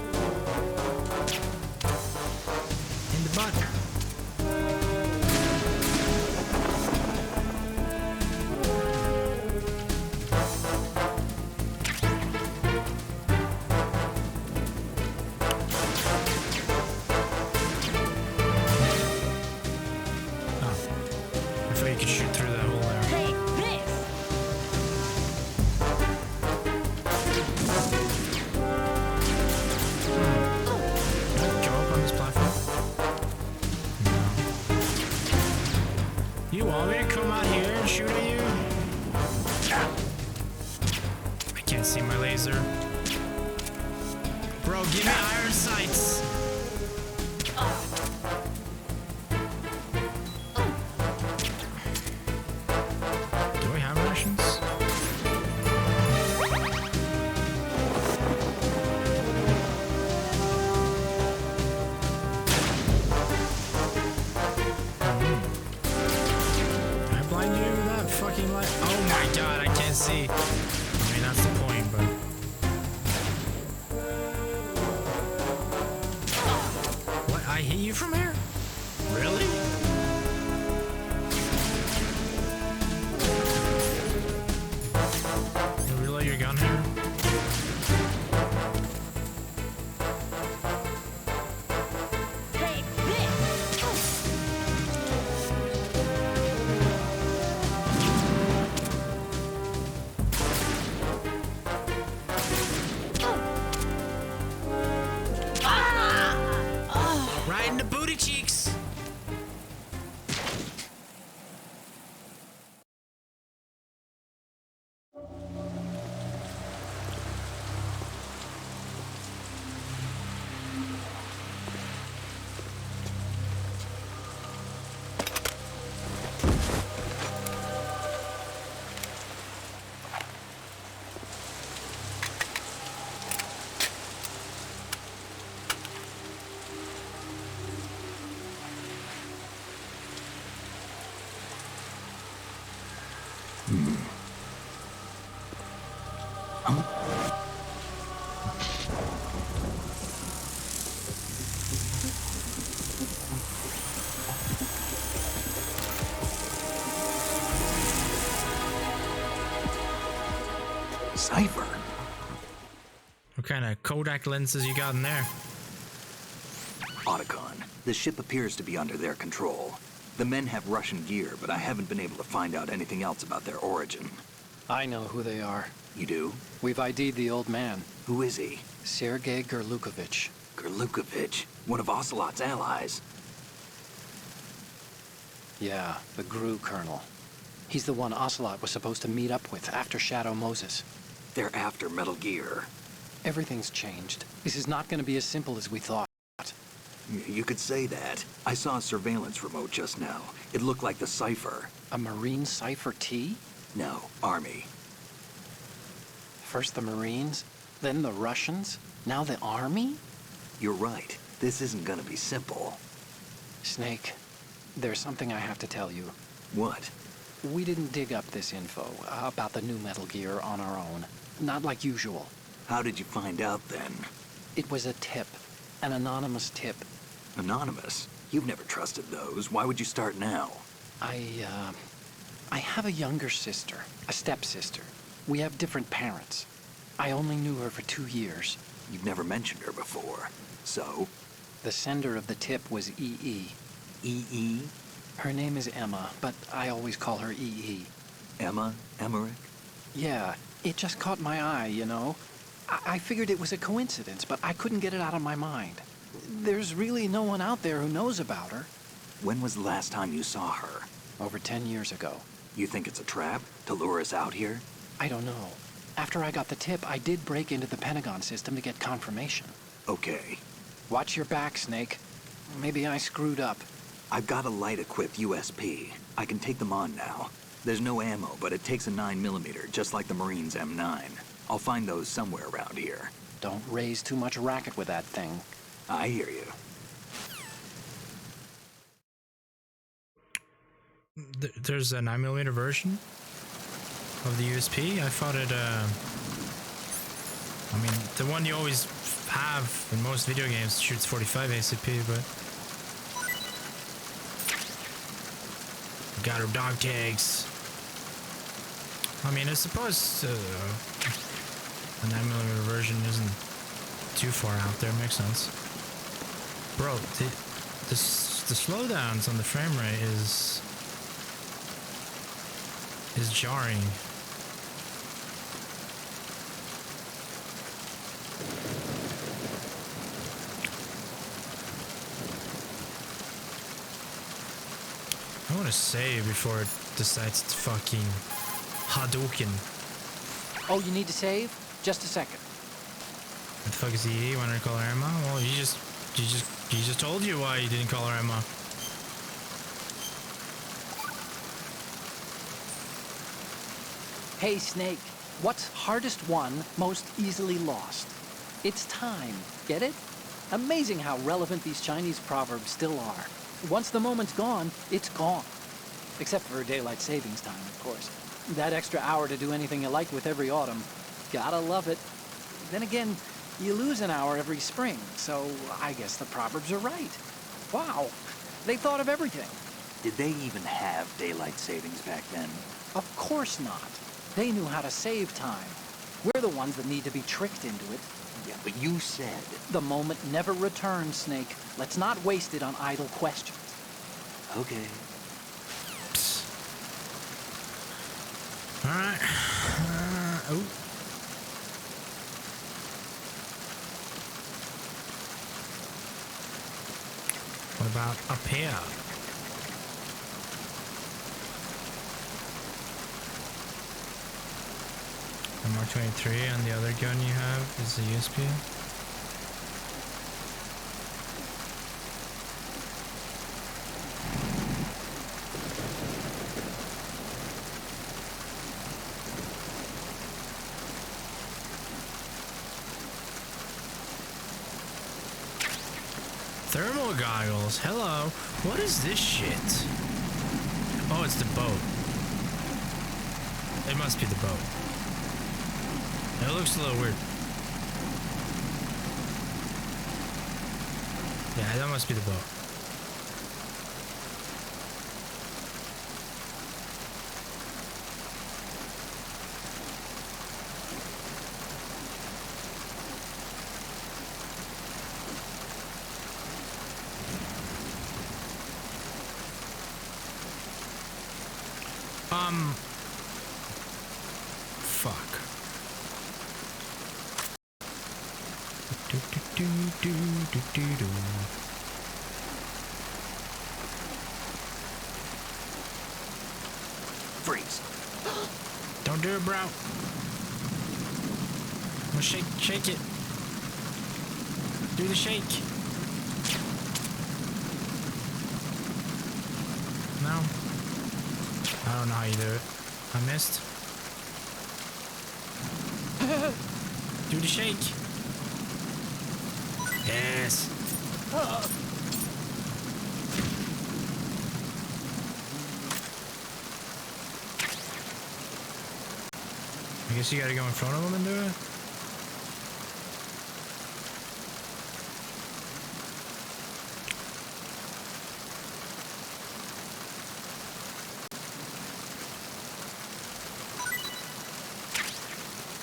In the butt. You could shoot through that hole there. Take this! Can I go up on this platform? No. You want me to come out here and shoot at you? I can't see my laser. Bro, give me iron sights! See, I mean, that's the point, but what? I hit you from here? Really? You reload your gun here? Cypher. What kind of Kodak lenses you got in there? Otacon. The ship appears to be under their control. The men have Russian gear, but I haven't been able to find out anything else about their origin. I know who they are. You do? We've ID'd the old man, Who is he? Sergei Gerlukovich. Gerlukovich, one of Ocelot's allies. Yeah, the GRU colonel. He's the one Ocelot was supposed to meet up with after Shadow Moses. They're after Metal Gear. Everything's changed. This is not going to be as simple as we thought. You could say that. I saw a surveillance remote just now. It looked like the Cypher. A Marine Cypher T? No, Army. First the Marines, then the Russians, now the Army? You're right. This isn't gonna be simple. Snake, there's something I have to tell you. What? We didn't dig up this info about the new Metal Gear on our own. Not like usual. How did you find out then? It was a tip. An anonymous tip. Anonymous? You've never trusted those. Why would you start now? I have a younger sister, a stepsister. We have different parents. I only knew her for 2 years. You've never mentioned her before. So? The sender of the tip was EE. EE? Her name is Emma, but I always call her EE. Emma? Emmerich? Yeah, it just caught my eye, you know? I figured it was a coincidence, but I couldn't get it out of my mind. There's really no one out there who knows about her. When was the last time you saw her? Over 10 years ago. You think it's a trap? To lure us out here? I don't know. After I got the tip, I did break into the Pentagon system to get confirmation. Okay. Watch your back, Snake. Maybe I screwed up. I've got a light-equipped USP. I can take them on now. There's no ammo, but it takes a 9mm, just like the Marines' M9. I'll find those somewhere around here. Don't raise too much racket with that thing. I hear you. There's a 9mm version of the USP. I thought it, I mean, the one you always have in most video games shoots 45 ACP, but got our dog tags. I mean, I suppose the 9mm version isn't too far out there. Makes sense. Bro, the slowdowns on the frame rate is jarring. I want to save before it decides to fucking Hadouken. Oh, you need to save? Just a second. What the fuck is EE? Why didn't call her Emma? Well, he just told you why you didn't call her Emma. Hey, Snake. What's hardest won, most easily lost? It's time. Get it? Amazing how relevant these Chinese proverbs still are. Once the moment's gone, it's gone. Except for daylight savings time, of course. That extra hour to do anything you like with every autumn. Gotta love it. Then again, you lose an hour every spring, so I guess the proverbs are right. Wow, they thought of everything. Did they even have daylight savings back then? Of course not. They knew how to save time. We're the ones that need to be tricked into it. Yeah, but you said... The moment never returns, Snake. Let's not waste it on idle questions. Okay. Alright. Oh. What about up here? The Mark 23 and the other gun you have is the USP. Thermal goggles. Hello. What is this shit? Oh, it's the boat. It must be the boat. It looks a little weird. Yeah, that must be the boat. fuck. Freeze. Don't do it, bro. Well, shake it. Do the shake. No. I don't know how you do it. I missed. Do the shake. Yes. I guess you gotta go in front of them and do it.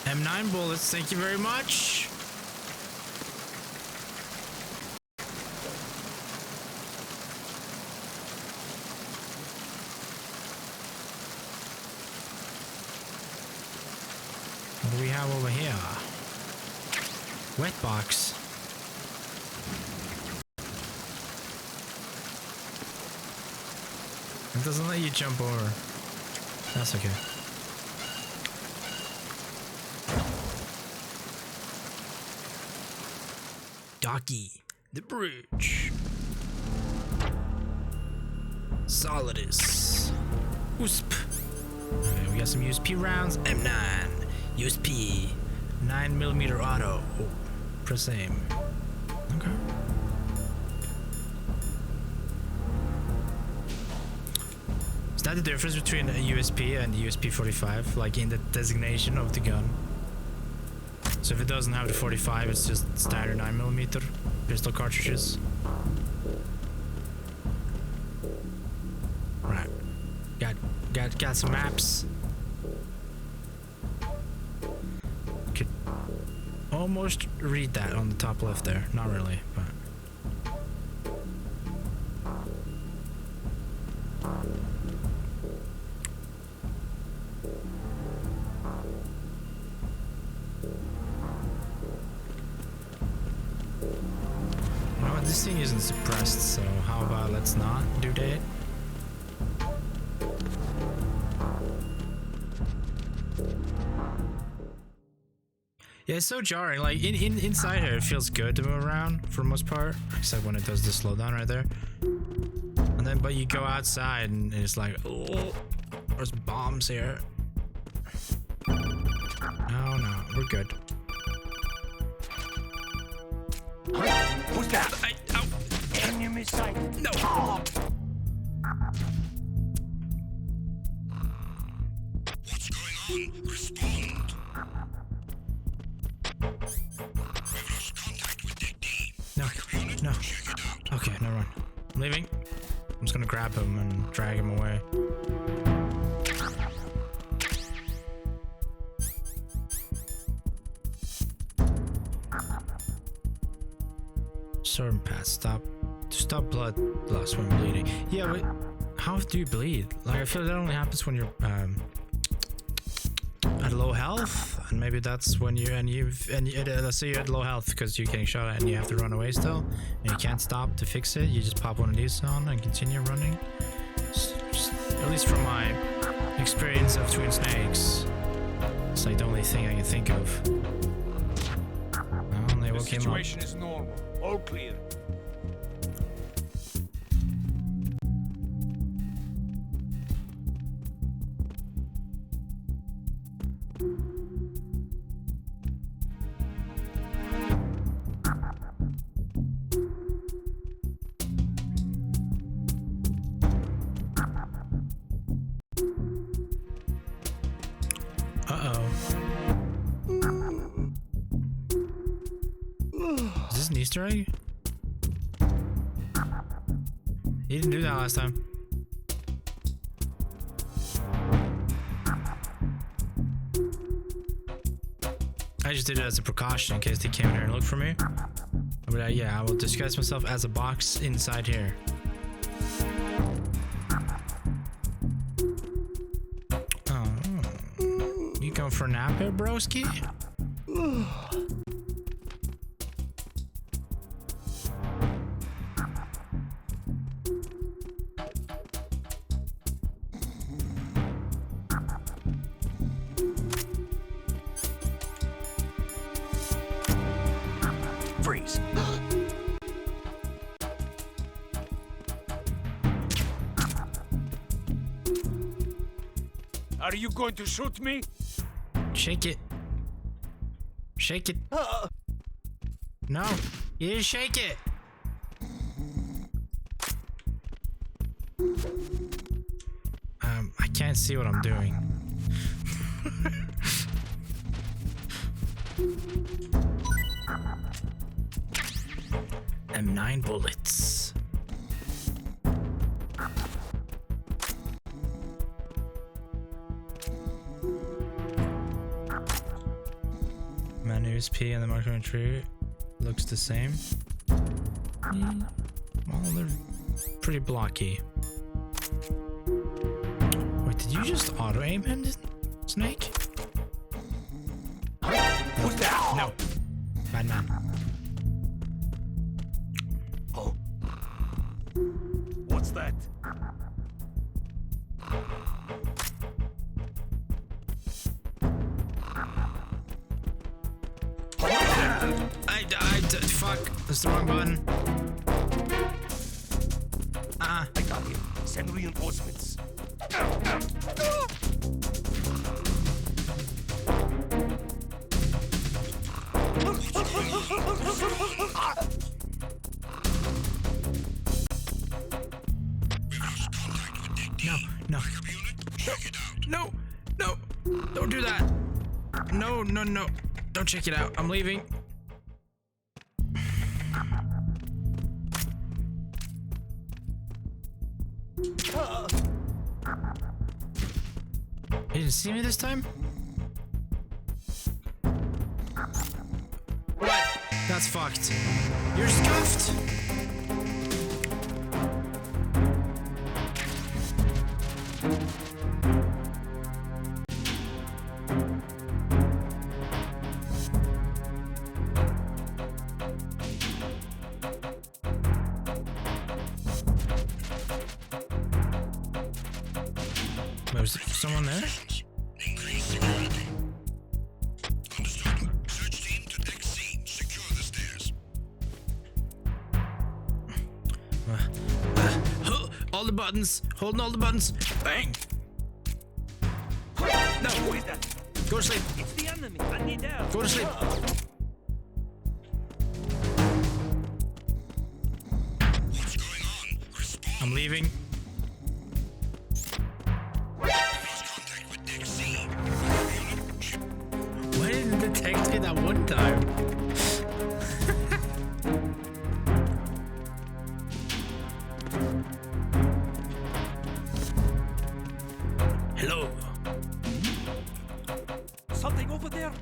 M9 bullets, thank you very much. What do we have over here? Wet box. It doesn't let you jump over. That's okay. Docky, the bridge. Solidus. USP. Okay, we got some USP rounds. M9. USP. 9mm auto. Oh, press aim. Okay. Is that the difference between a USP and the USP 45? Like in the designation of the gun? So if it doesn't have the 45, it's just standard 9mm pistol cartridges. Right. Got some maps. Could almost read that on the top left there. Not really, but. This thing isn't suppressed, so how about let's not do that? Yeah, it's so jarring. Like inside here, it feels good to move around for the most part, except when it does the slowdown right there. And then, but you go outside and it's like, oh, there's bombs here. No, we're good. Who's that? Ow. Enemy sight. No. What's going on? Respond. I've lost contact with Deck D. No. Check it out. Okay, never mind. I'm leaving. I'm just gonna grab him and drag him away. Certain path. Stop blood loss when bleeding. Yeah, but how do you bleed? Like, I feel that only happens when you're at low health, and maybe that's when let's say you're at low health because you're getting shot at and you have to run away still, and you can't stop to fix it. You just pop one of these on and continue running. At least from my experience of Twin Snakes, it's like the only thing I can think of. Oh, they woke him up. Situation is normal. All clear. Is this an Easter egg? You didn't do that last time. I just did it as a precaution in case they came in here and looked for me. But yeah, I will disguise myself as a box inside here. Oh, you going for a nap here, broski? Freeze. Are you going to shoot me? Shake it. Shake it. No, you didn't shake it. I can't see what I'm doing. M9 bullets. Manu's P and the marker tree looks the same. Well, they're pretty blocky. Wait, did you just auto aim him, Snake? Who's that? No. Bad man. Oh. What's that? I died. Fuck. That's the wrong button. I got him. Send reinforcements. No. No. No. Don't do that. No. Don't check it out. I'm leaving. You didn't see me this time? What? That's fucked. You're scuffed! Was someone there? Increase security. Understood. Search team to deck C. Secure the stairs. All the buttons. Holding all the buttons. Bang! No, who is that? Go to sleep. It's the enemy. I need help. Go to sleep. What's going on? Respond. I'm leaving. Lost contact with deck C. Why didn't it detect me that one time? Hello. Something over there.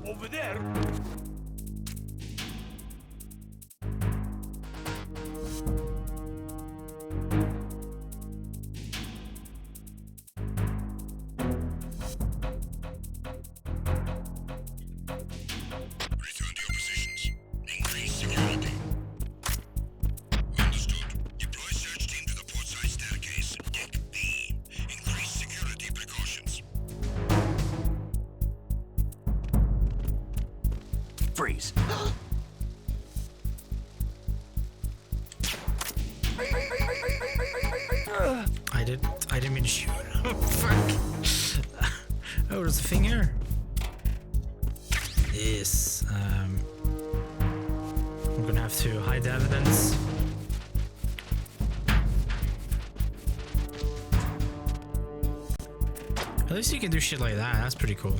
Over there. Return to your positions. Increase security. Understood. Deploy search team to the port side staircase. Deck B. Increase security precautions. Freeze. I didn't mean to shoot. Oh, fuck. Oh, there's a thing here. Yes. I'm gonna have to hide the evidence. At least you can do shit like that. That's pretty cool.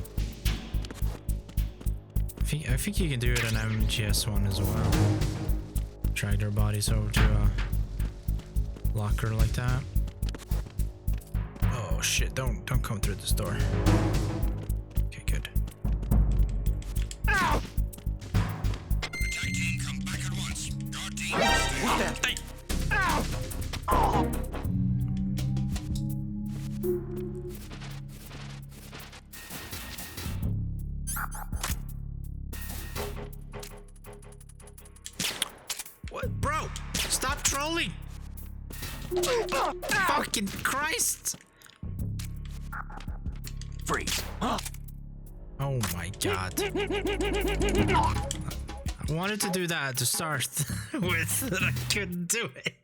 I think you can do it in MGS1 as well. Drag their bodies over to a locker like that. Oh shit! Don't come through this door. Okay, good. controlling? Fucking Christ! Freeze. Oh my god. I wanted to do that to start with, but I couldn't do it.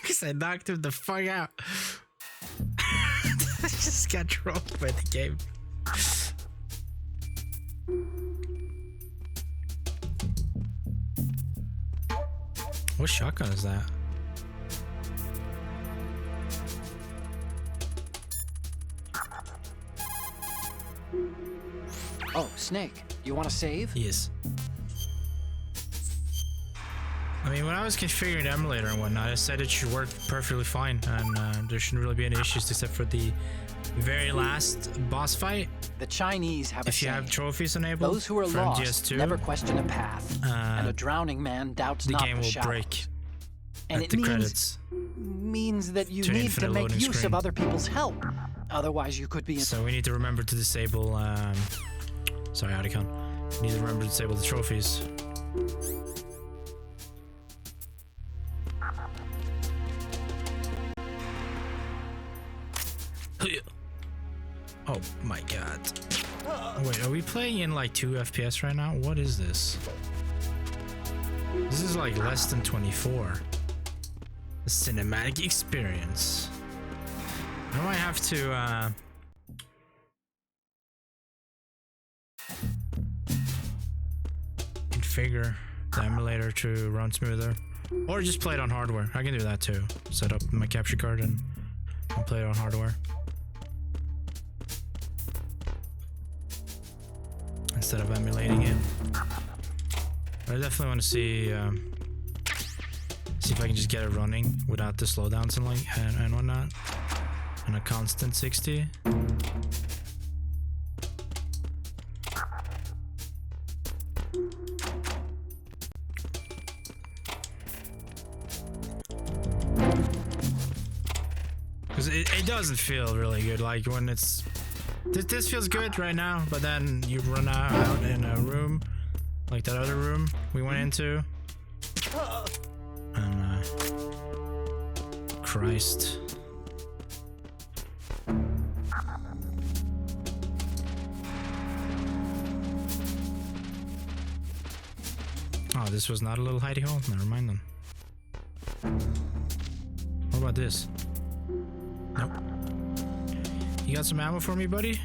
Because I knocked him the fuck out. I just got dropped by the game. What shotgun is that? Oh, Snake, you want to save? Yes. I mean, when I was configuring the emulator and whatnot, I said it should work perfectly fine, and there shouldn't really be any issues except for the very last boss fight. The Chinese have a If you have saying, trophies enabled those who are from lost GS2, never question a path, and a drowning man doubts the not game the will shallows. break And at it the means, credits. means that you to an need to infinite make loading use screen. of other people's help. Otherwise, you could be in So we need to remember to disable, sorry, Audicon. We need to remember to disable the trophies. Oh my god. Wait, are we playing in like 2 FPS right now? What is this? This is like less than 24. The cinematic experience. I might have to, configure the emulator to run smoother. Or just play it on hardware. I can do that too. Set up my capture card and play it on hardware. Instead of emulating it. But I definitely want to see if I can just get it running without the slowdowns and like and whatnot. On a constant 60. Because it doesn't feel really good. Like when it's this feels good right now, but then you run out in a room like that other room we went into, and Christ. Oh, this was not a little hidey hole? Never mind then. What about this? Nope. You got some ammo for me, buddy?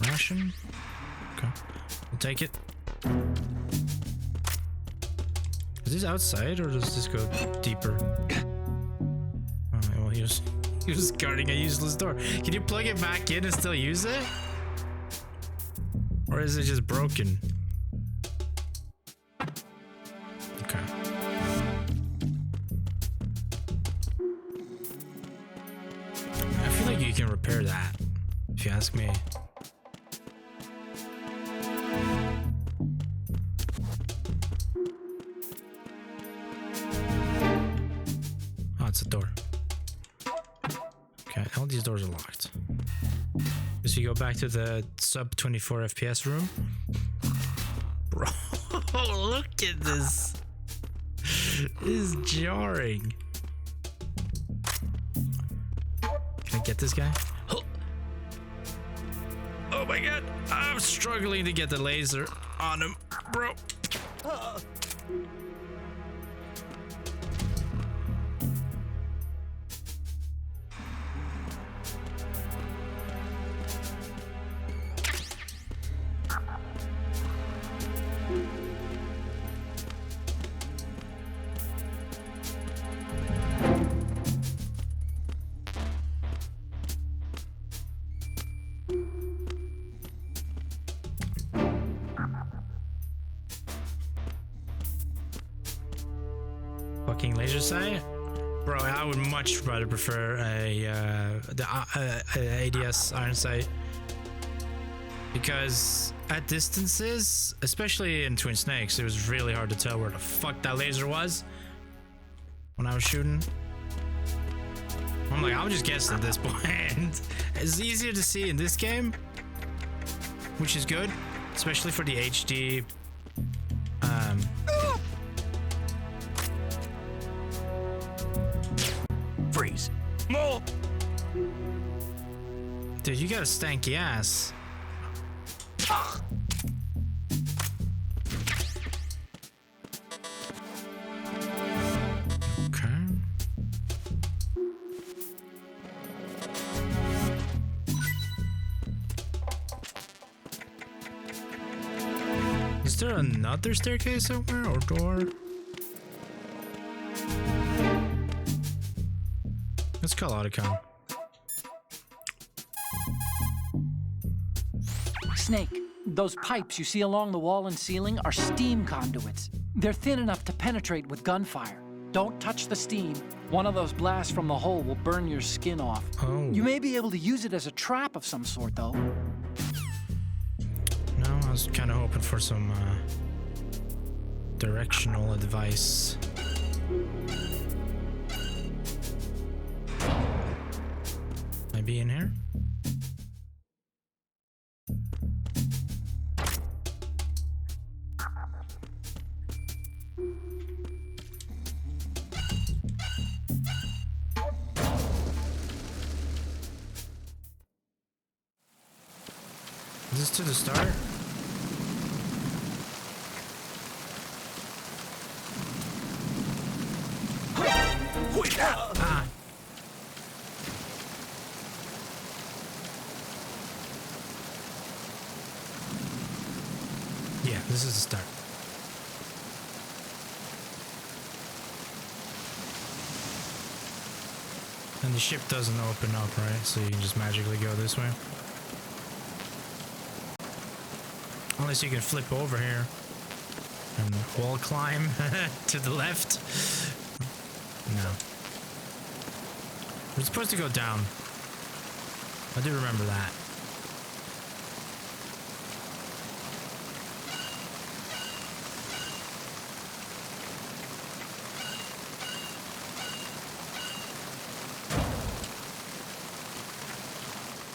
Ration? Okay. We'll take it. Is this outside or does this go deeper? Oh, well, he was guarding a useless door. Can you plug it back in and still use it? Or is it just broken? Okay. I feel like you can repair that, if you ask me. Oh, it's a door. Okay, all these doors are locked. So you go back to the sub 24 FPS room. Bro, look at this. This is jarring. Can I get this guy? Oh my god, I'm struggling to get the laser on him, bro. Fucking laser sight, bro. I would much rather prefer a ADS iron sight, because at distances, especially in Twin Snakes, it was really hard to tell where the fuck that laser was when I was shooting. I'm like, I'm just guessing at this point. It's easier to see in this game, which is good, especially for the More! Dude, you got a stanky ass. Okay. Is there another staircase somewhere or door? Let's call Otacon. Snake, those pipes you see along the wall and ceiling are steam conduits. They're thin enough to penetrate with gunfire. Don't touch the steam. One of those blasts from the hole will burn your skin off. Oh. You may be able to use it as a trap of some sort, though. No, I was kind of hoping for some directional advice. Maybe in here? Is this to the start? Ah. Yeah, this is the start. And the ship doesn't open up, right? So you can just magically go this way. Unless you can flip over here and wall climb to the left. No. We're supposed to go down. I do remember that.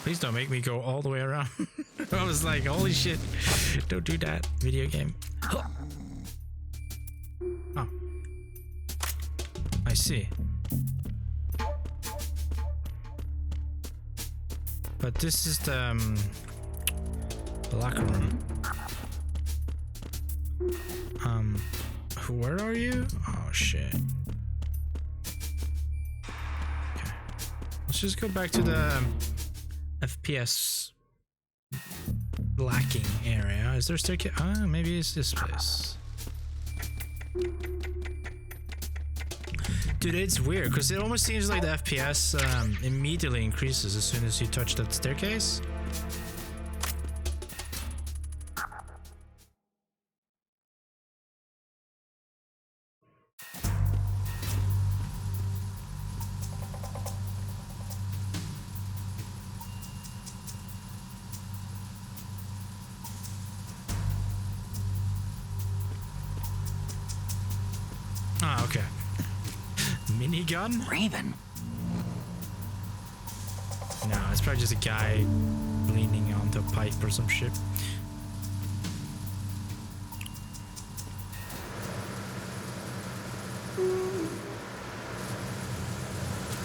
Please don't make me go all the way around. I was like, holy shit. Don't do that, video game. Oh. I see. But this is the locker room. Where are you? Oh shit. Okay. Let's just go back to the FPS lacking area. Is there a staircase? Maybe it's this place. Dude, it's weird because it almost seems like the FPS immediately increases as soon as you touch that staircase. Ah, okay. Minigun? Raven. No, it's probably just a guy leaning onto a pipe or some shit.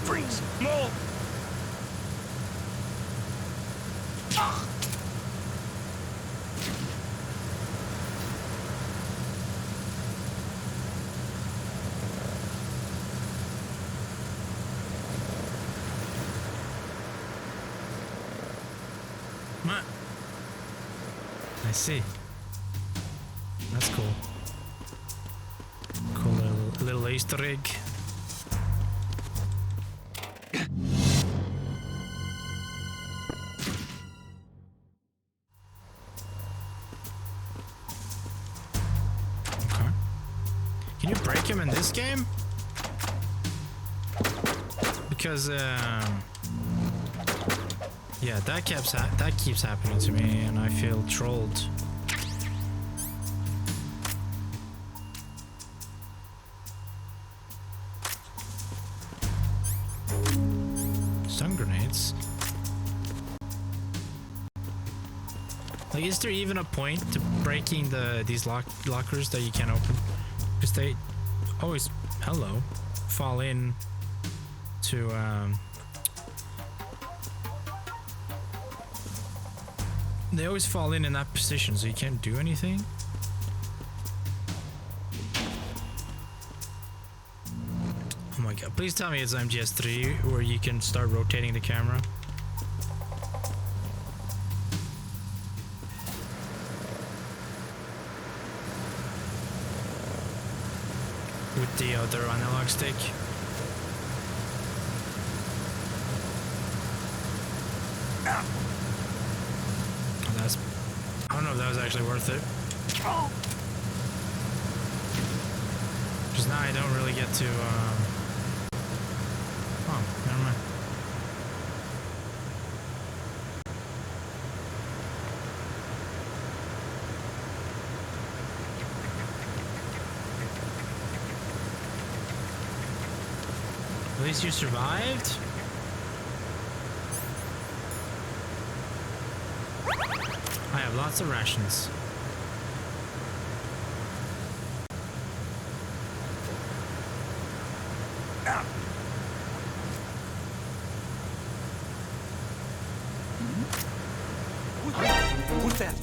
Freeze! More! I see. That's cool. Cool little Easter egg. Okay. Can you break him in this game? Because yeah, that keeps happening to me, and I feel trolled. Stun grenades. Like, is there even a point to breaking these lockers that you can't open? Because they always fall in to They always fall in that position, so you can't do anything. Oh my god, please tell me it's MGS3 where you can start rotating the camera. With the other analog stick. Oh, that's... I don't know if that was actually worth it. Because now I don't really get to... Oh, never mind. At least you survived? I have lots of rations. Who's that?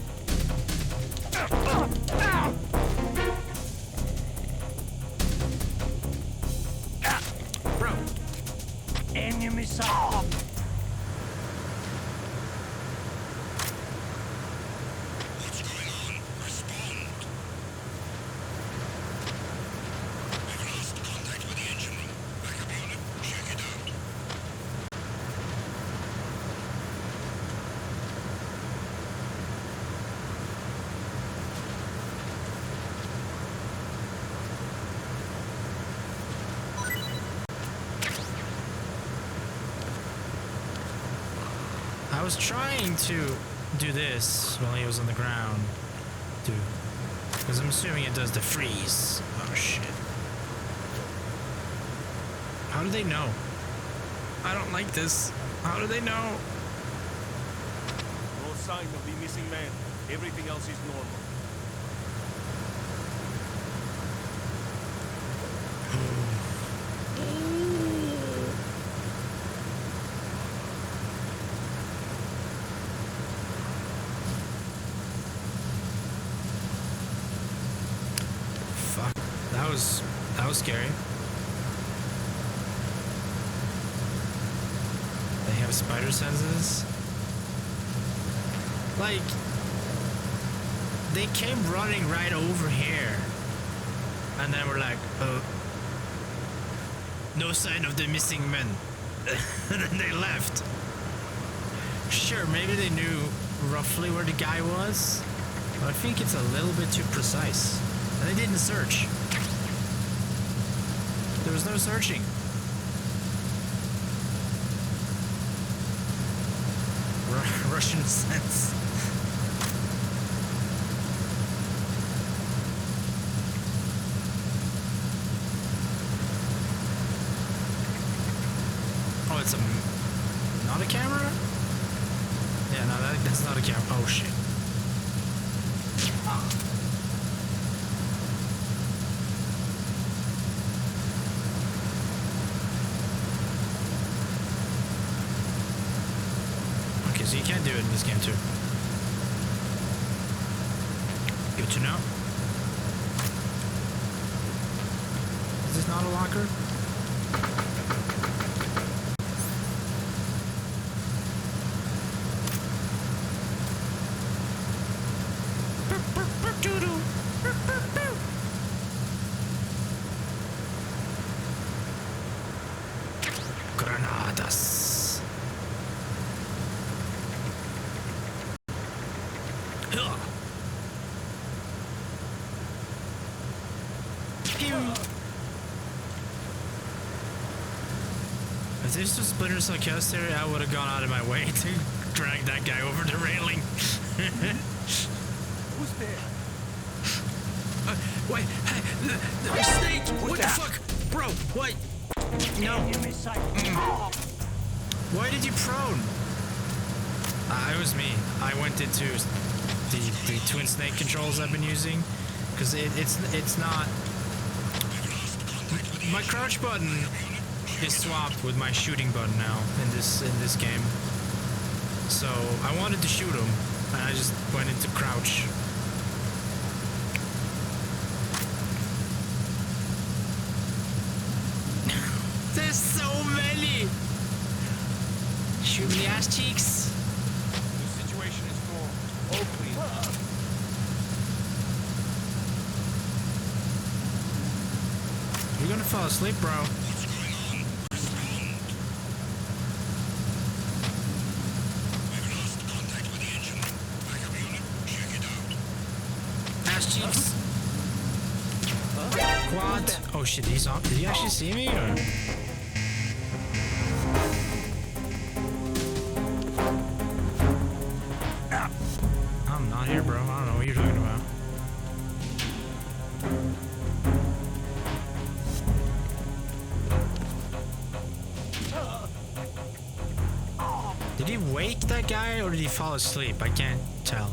Bro! Enemy sight. What's going on? Respond. We've lost contact with the engine room. Backup unit, check it out. I was trying to do this while he was on the ground. Because I'm assuming it does the freeze. Oh shit. How do they know? I don't like this. How do they know? No sign of the missing man. Everything else is normal. Fuck. That was scary. They have spider senses. Like, they came running right over here. And then we're like, no sign of the missing men. And then they left. Sure, maybe they knew roughly where the guy was, but I think it's a little bit too precise. And they didn't search. There was no searching. Russian sense. Oh, it's not a camera? Yeah, no, that's not a camera. Oh shit. Okay, so you can't do it in this game too. Good to know. Is this not a locker? Granadas. Huh. Pew. If this was Splinter Cell Chaos Theory, I would have gone out of my way to drag that guy over the railing. Who's there? Wait, hey, snake! What the fuck? Bro, what? No. Enemy sight. Why did you prone? It was me. I went into the twin snake controls I've been using, because it's not. My crouch button is swapped with my shooting button now in this game. So I wanted to shoot him, And I just went into crouch. There's so many! Shoot me ass cheeks! The situation is more open. You're gonna fall asleep, bro. Ass cheeks. Quad. Oh shit, he's on. Did he actually see me or? I'm not here, bro. I don't know what you're talking about. Did he wake that guy or did he fall asleep? I can't tell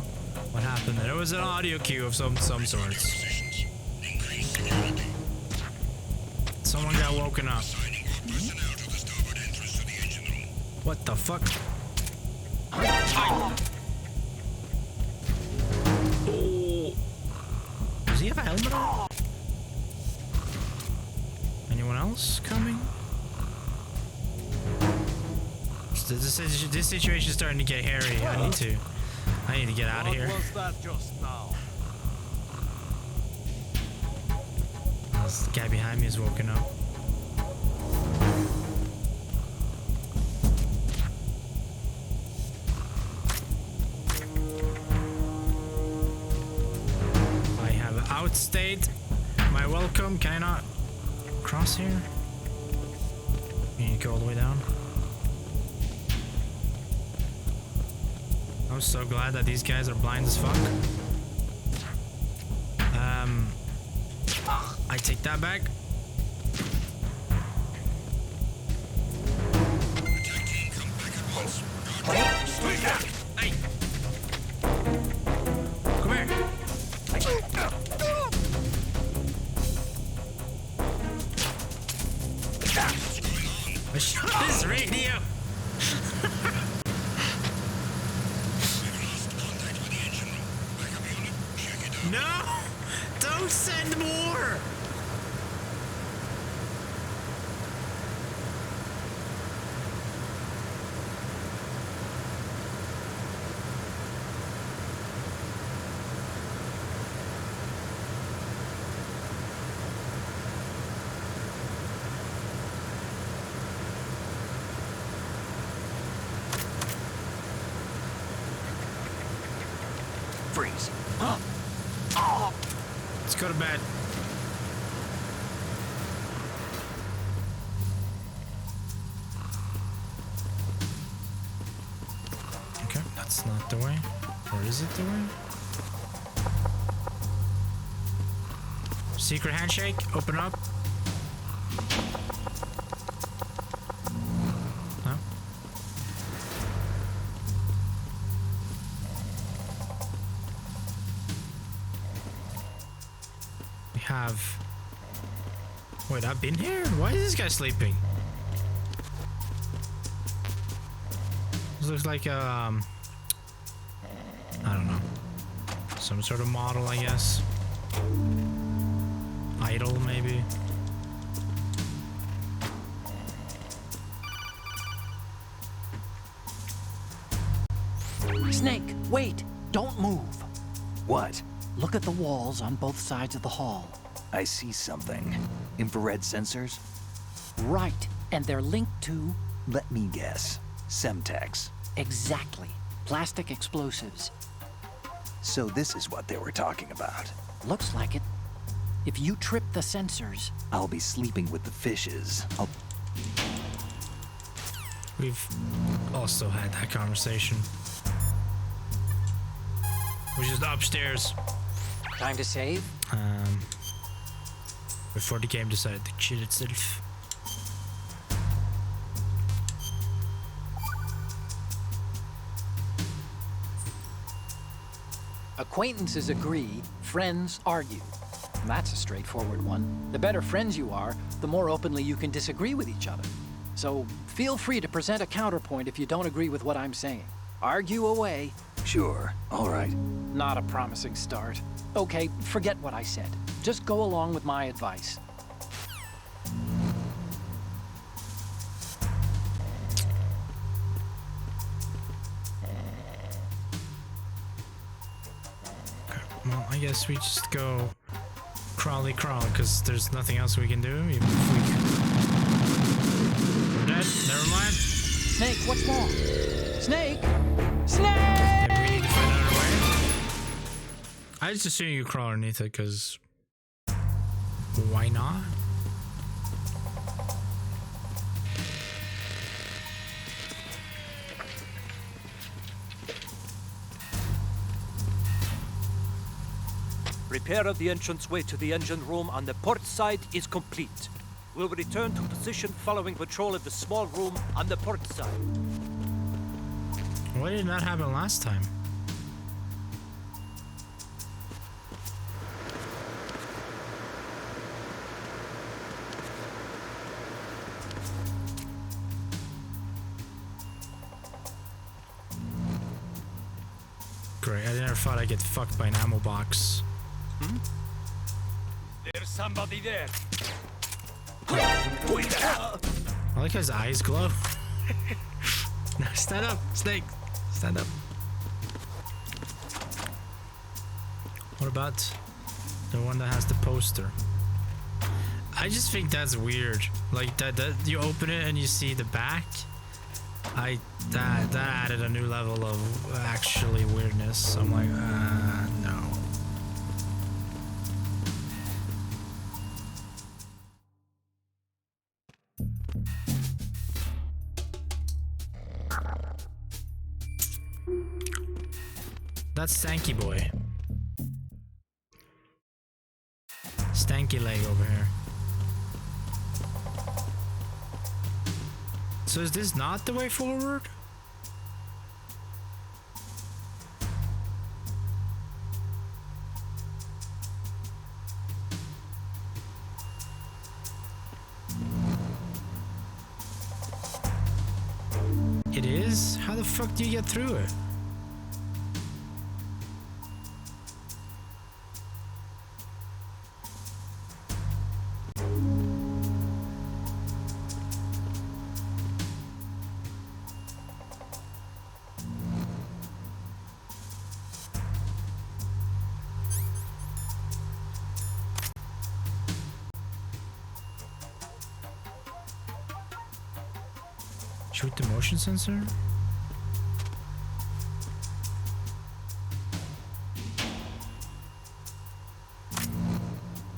what happened there. It was an audio cue of some sorts. Someone got woken up. What the fuck? Oh. Does he have a helmet on? Anyone else coming? This situation is starting to get hairy. I need to get out of here. What was that just now? The guy behind me is woken up. I have outstayed my welcome. Can I not cross here? You need to go all the way down. I'm so glad that these guys are blind as fuck. I take that back. Hey! Come here! I shot his radio! No! Don't send more! Freeze. Let's go to bed. Okay, that's not the way. Or is it the way? Secret handshake, open up. No? We have... Wait, I've been here? Why is this guy sleeping? This looks like I don't know. Some sort of model, I guess. Idol, maybe. Snake, wait! Don't move! What? Look at the walls on both sides of the hall. I see something. Infrared sensors? Right, and they're linked to... Let me guess. Semtex. Exactly. Plastic explosives. So this is what they were talking about. Looks like it. If you trip the sensors... I'll be sleeping with the fishes. We've also had that conversation. We're just upstairs. Time to save? Before the game decided to cheat itself. Acquaintances agree, friends argue. That's a straightforward one. The better friends you are, the more openly you can disagree with each other. So feel free to present a counterpoint if you don't agree with what I'm saying. Argue away. Sure, all right. Not a promising start. Okay, forget what I said. Just go along with my advice. Well, I guess we just go crawly crawl, because there's nothing else we can do, even if we can. We're dead, never mind. Snake, what's wrong? Snake! Snake! Maybe we need to find another way. I just assume you crawl underneath it, because why not? Repair of the entranceway to the engine room on the port side is complete. We'll return to position following patrol of the small room on the port side. Why did that happen last time? Great, I never thought I'd get fucked by an ammo box. There's somebody there. I like how his eyes glow. No, stand up, Snake. Stand up. What about the one that has the poster? I just think that's weird. Like that you open it and you see the back. That added a new level of actually weirdness. I'm like, no. That's Stanky Boy. Stanky leg over here. So is this not the way forward? It is? How the fuck do you get through it? Shoot the motion sensor?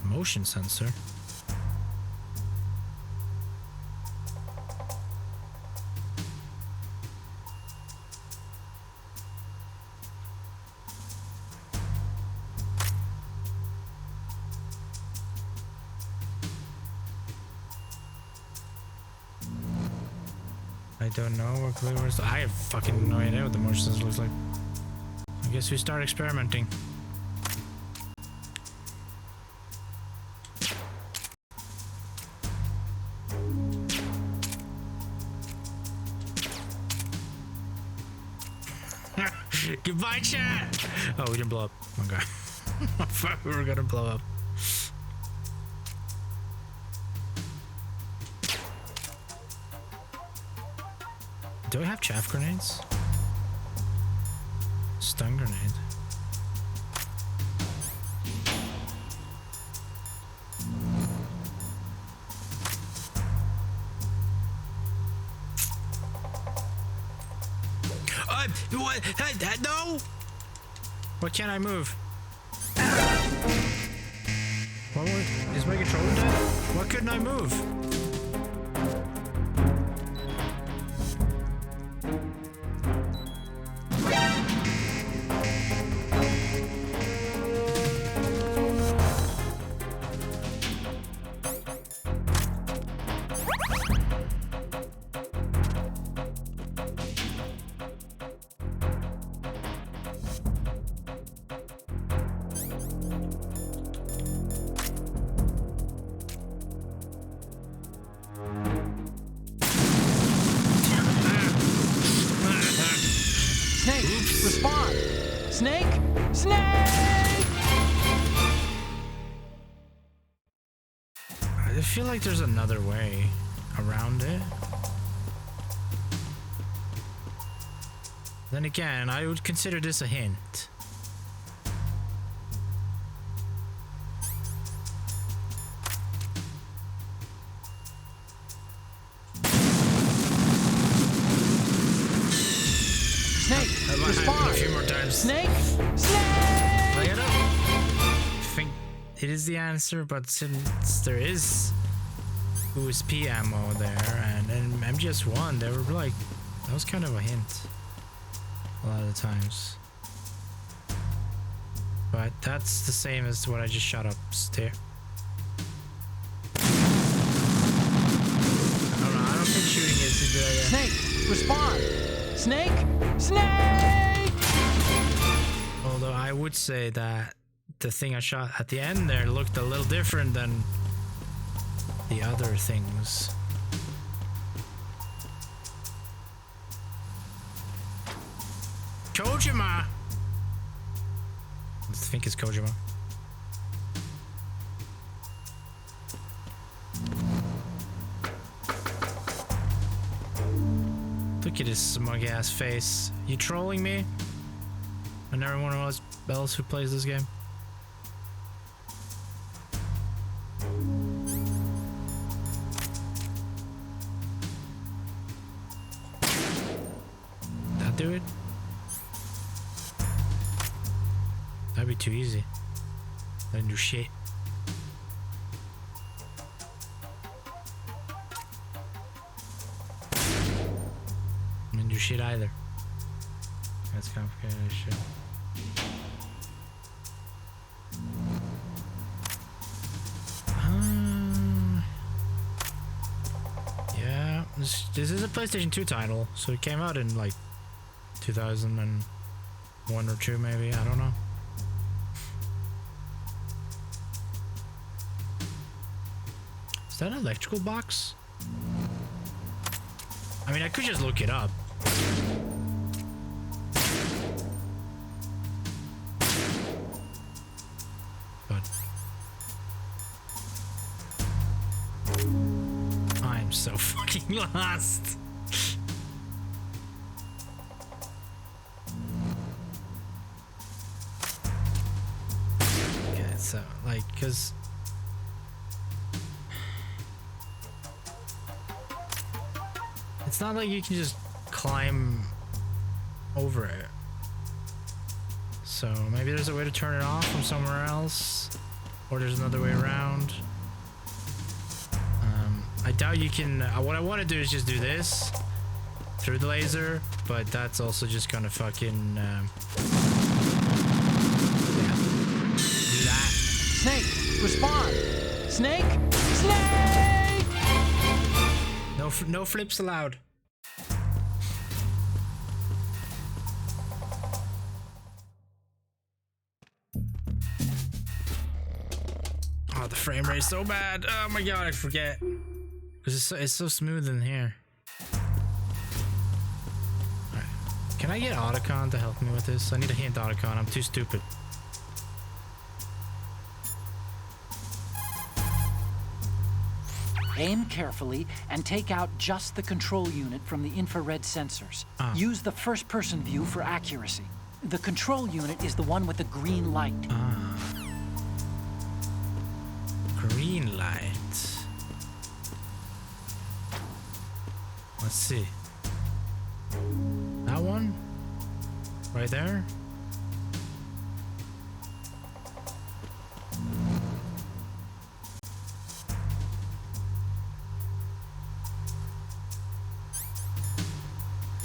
Motion sensor? I don't know what clue was. I have fucking no idea what the motion sensor looks like. I guess we start experimenting. Goodbye, chat! Oh, we didn't blow up. Okay. I thought we were gonna blow up. Do I have chaff grenades? Stun grenade. What? No! Why can't I move? Is my controller dead? Why couldn't I move? Snake! Snake! I feel like there's another way around it. Then again, I would consider this a hint. Snake! That might happen Respond! a few more times. Snake! Snake! I think it is the answer, but since there is USP ammo there and MGS1, they were like, that was kind of a hint a lot of the times. But that's the same as what I just shot upstairs. I don't think shooting is a good idea. Snake! Respond! Snake! Snake! Although I would say that the thing I shot at the end there looked a little different than the other things. Kojima! I think it's Kojima. Look at his smug ass face. You trolling me? And everyone else who plays this game? That do it? That'd be too easy. I didn't do shit. I didn't do shit either. That's complicated as shit. Yeah, this is a PlayStation 2 title, so it came out in like 2001 or 2 maybe, I don't know. Is that an electrical box? I mean, I could just look it up. But I'm so fucking lost. Okay, so like, cause it's not like you can just climb over it. So maybe there's a way to turn it off from somewhere else, or there's another way around. I doubt you can. What I want to do is just do this through the laser, but that's also just gonna fucking yeah, do that. Snake! Respond! Snake! Snake! No flips allowed. Oh, the frame rate is so bad. Oh my god, I forget. Because it's so smooth in here. Alright. Can I get Otacon to help me with this? I need a hint, Otacon. I'm too stupid. Aim carefully and take out just the control unit from the infrared sensors. Use the first-person view for accuracy. The control unit is the one with the green light. Green light. Let's see. That one? Right there?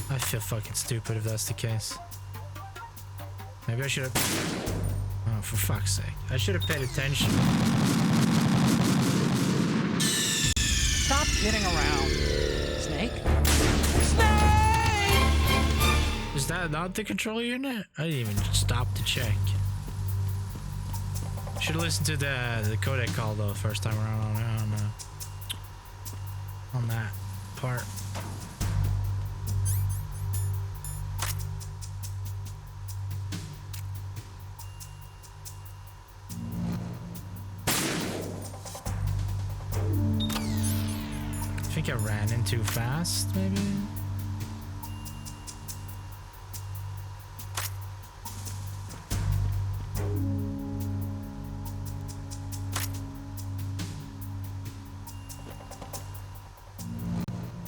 I feel fucking stupid if that's the case. Maybe I should have... Oh, for fuck's sake. I should have paid attention. Stop kidding around. Snake? Snake! Is that not the control unit? I didn't even stop to check. Should have listened to the codec call though first time around on that part. think I ran in too fast, maybe?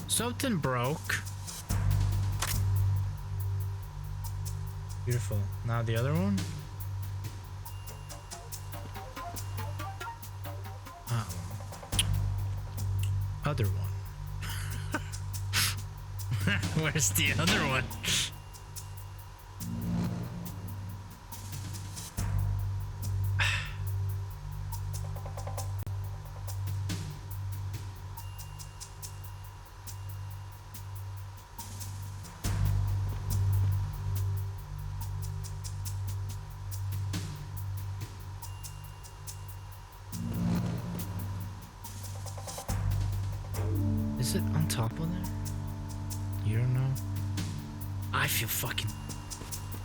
Something broke. Beautiful. Now the other one? Other one. Where's the other one? Is it on top of there? You don't know? I feel fucking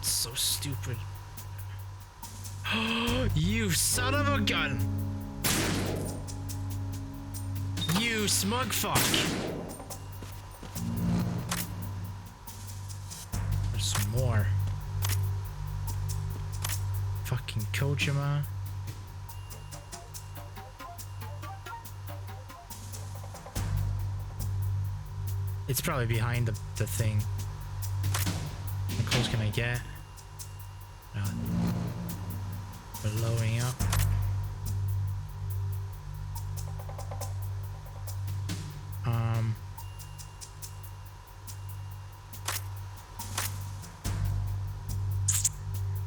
so stupid. You son of a gun! You smug fuck! There's some more. Fucking Kojima. It's probably behind the thing. How close can I get? No. Blowing up.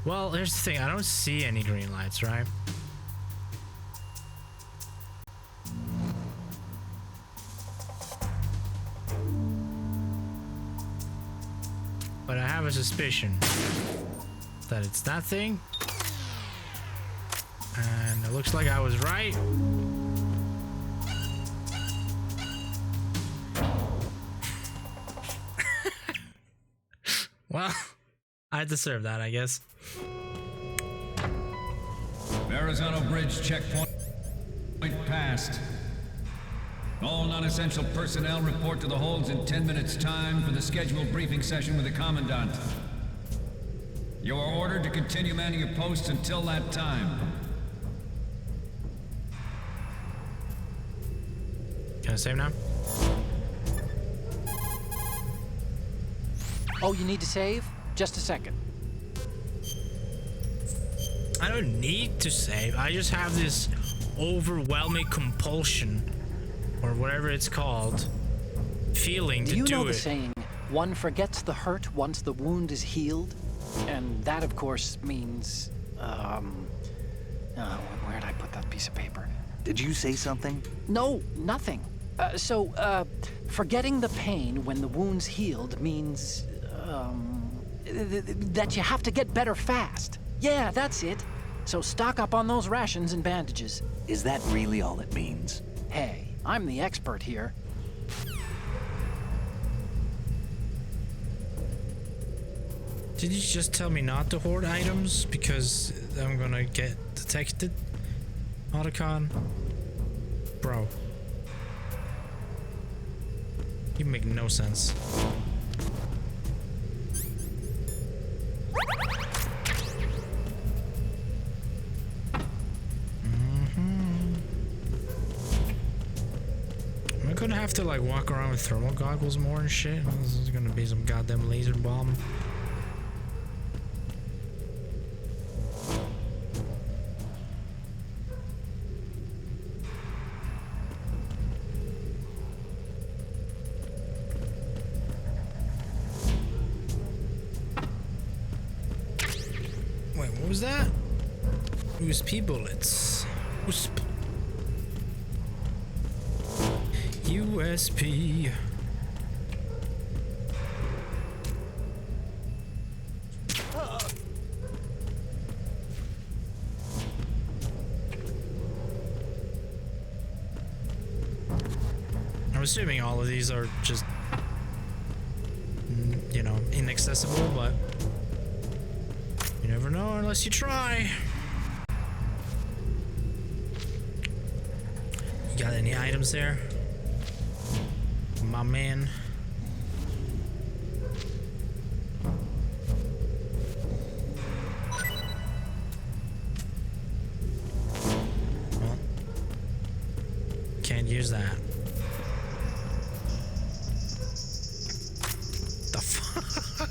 Well, here's the thing. I don't see any green lights, right? But I have a suspicion that it's that thing. And it looks like I was right. Well, I deserve that, I guess. Verrazano Bridge checkpoint passed. All non-essential personnel report to the holds in 10 minutes' time for the scheduled briefing session with the Commandant. You are ordered to continue manning your posts until that time. Can I save now? Oh, you need to save? Just a second. I don't need to save. I just have this overwhelming compulsion, or whatever it's called, feeling to do it. Do you know the saying, one forgets the hurt once the wound is healed? And that, of course, means, where'd I put that piece of paper? Did you say something? No, nothing. Forgetting the pain when the wound's healed means, that you have to get better fast. Yeah, that's it. So stock up on those rations and bandages. Is that really all it means? Hey, I'm the expert here. Did you just tell me not to hoard items because I'm gonna get detected? Otacon? Bro. You make no sense. Am I gonna have to like walk around with thermal goggles more and shit? This is gonna be some goddamn laser bomb. Wait, what was that? USP bullets. USP. I'm assuming all of these are just, you know, inaccessible, but you never know unless you try. You got any items there? my man. Well, can't use that. The fuck?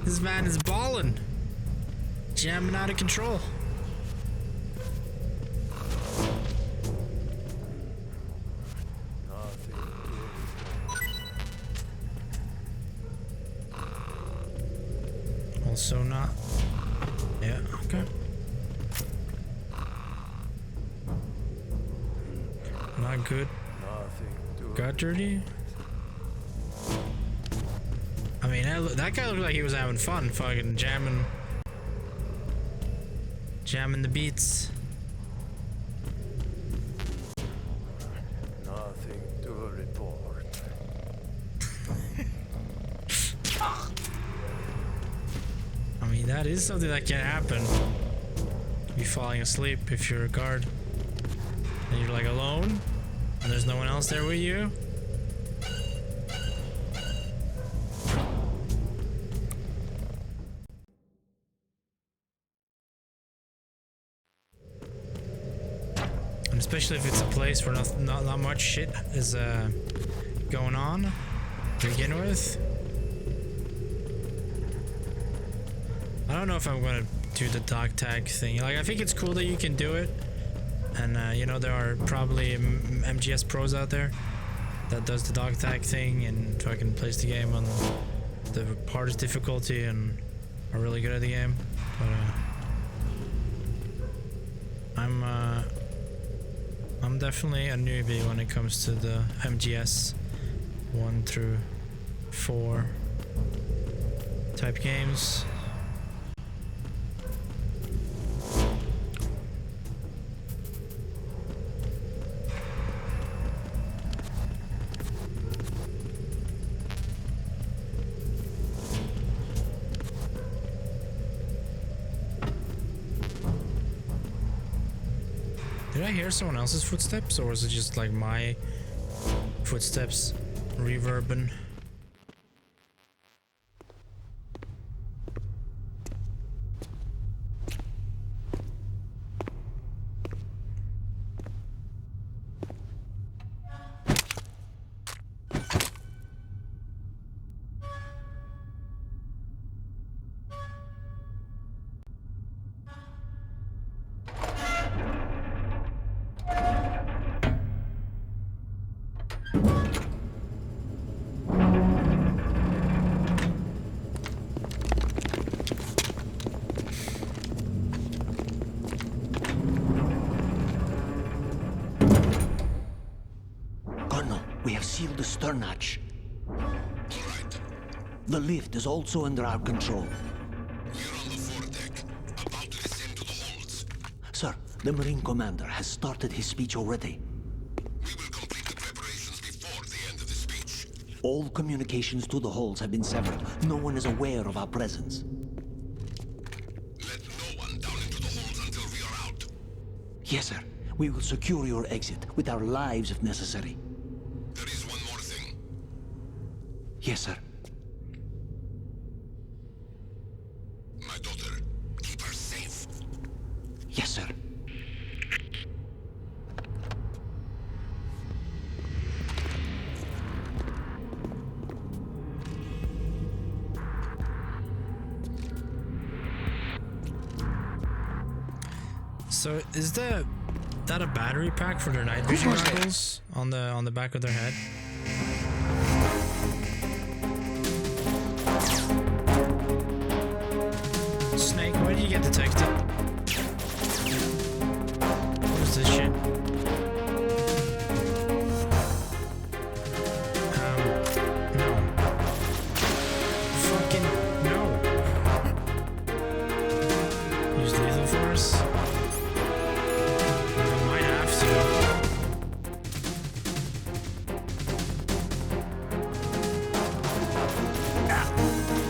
This man is balling. Jamming out of control. Also not. Yeah, okay. Not good. Got dirty. I mean, that guy looked like he was having fun, fucking jamming the beats. Nothing to report. I mean, that is something that can happen. You falling asleep if you're a guard. And you're like alone, and there's no one else there with you. And especially if it's a place where not much shit is going on to begin with. I don't know if I'm gonna do the dog tag thing. Like, I think it's cool that you can do it, and you know, there are probably MGS pros out there that does the dog tag thing and fucking plays the game on the hardest difficulty and are really good at the game. But I'm definitely a newbie when it comes to the MGS 1 through 4 type games. Did I hear someone else's footsteps, or was it just like my footsteps reverbing? Sealed the stern hatch. The lift is also under our control. We're on the foredeck, about to descend to the holds. Sir, the Marine Commander has started his speech already. We will complete the preparations before the end of the speech. All communications to the holds have been severed. No one is aware of our presence. Let no one down into the holds until we are out. Yes, sir. We will secure your exit with our lives if necessary. There is one more thing. Yes, sir. My daughter, keep her safe. Yes, sir. So is that a battery pack for their night vision goggles on the back of their head? Snake, why did you get detected? What is this shit? No. Fucking no. Use lethal force? I might have to.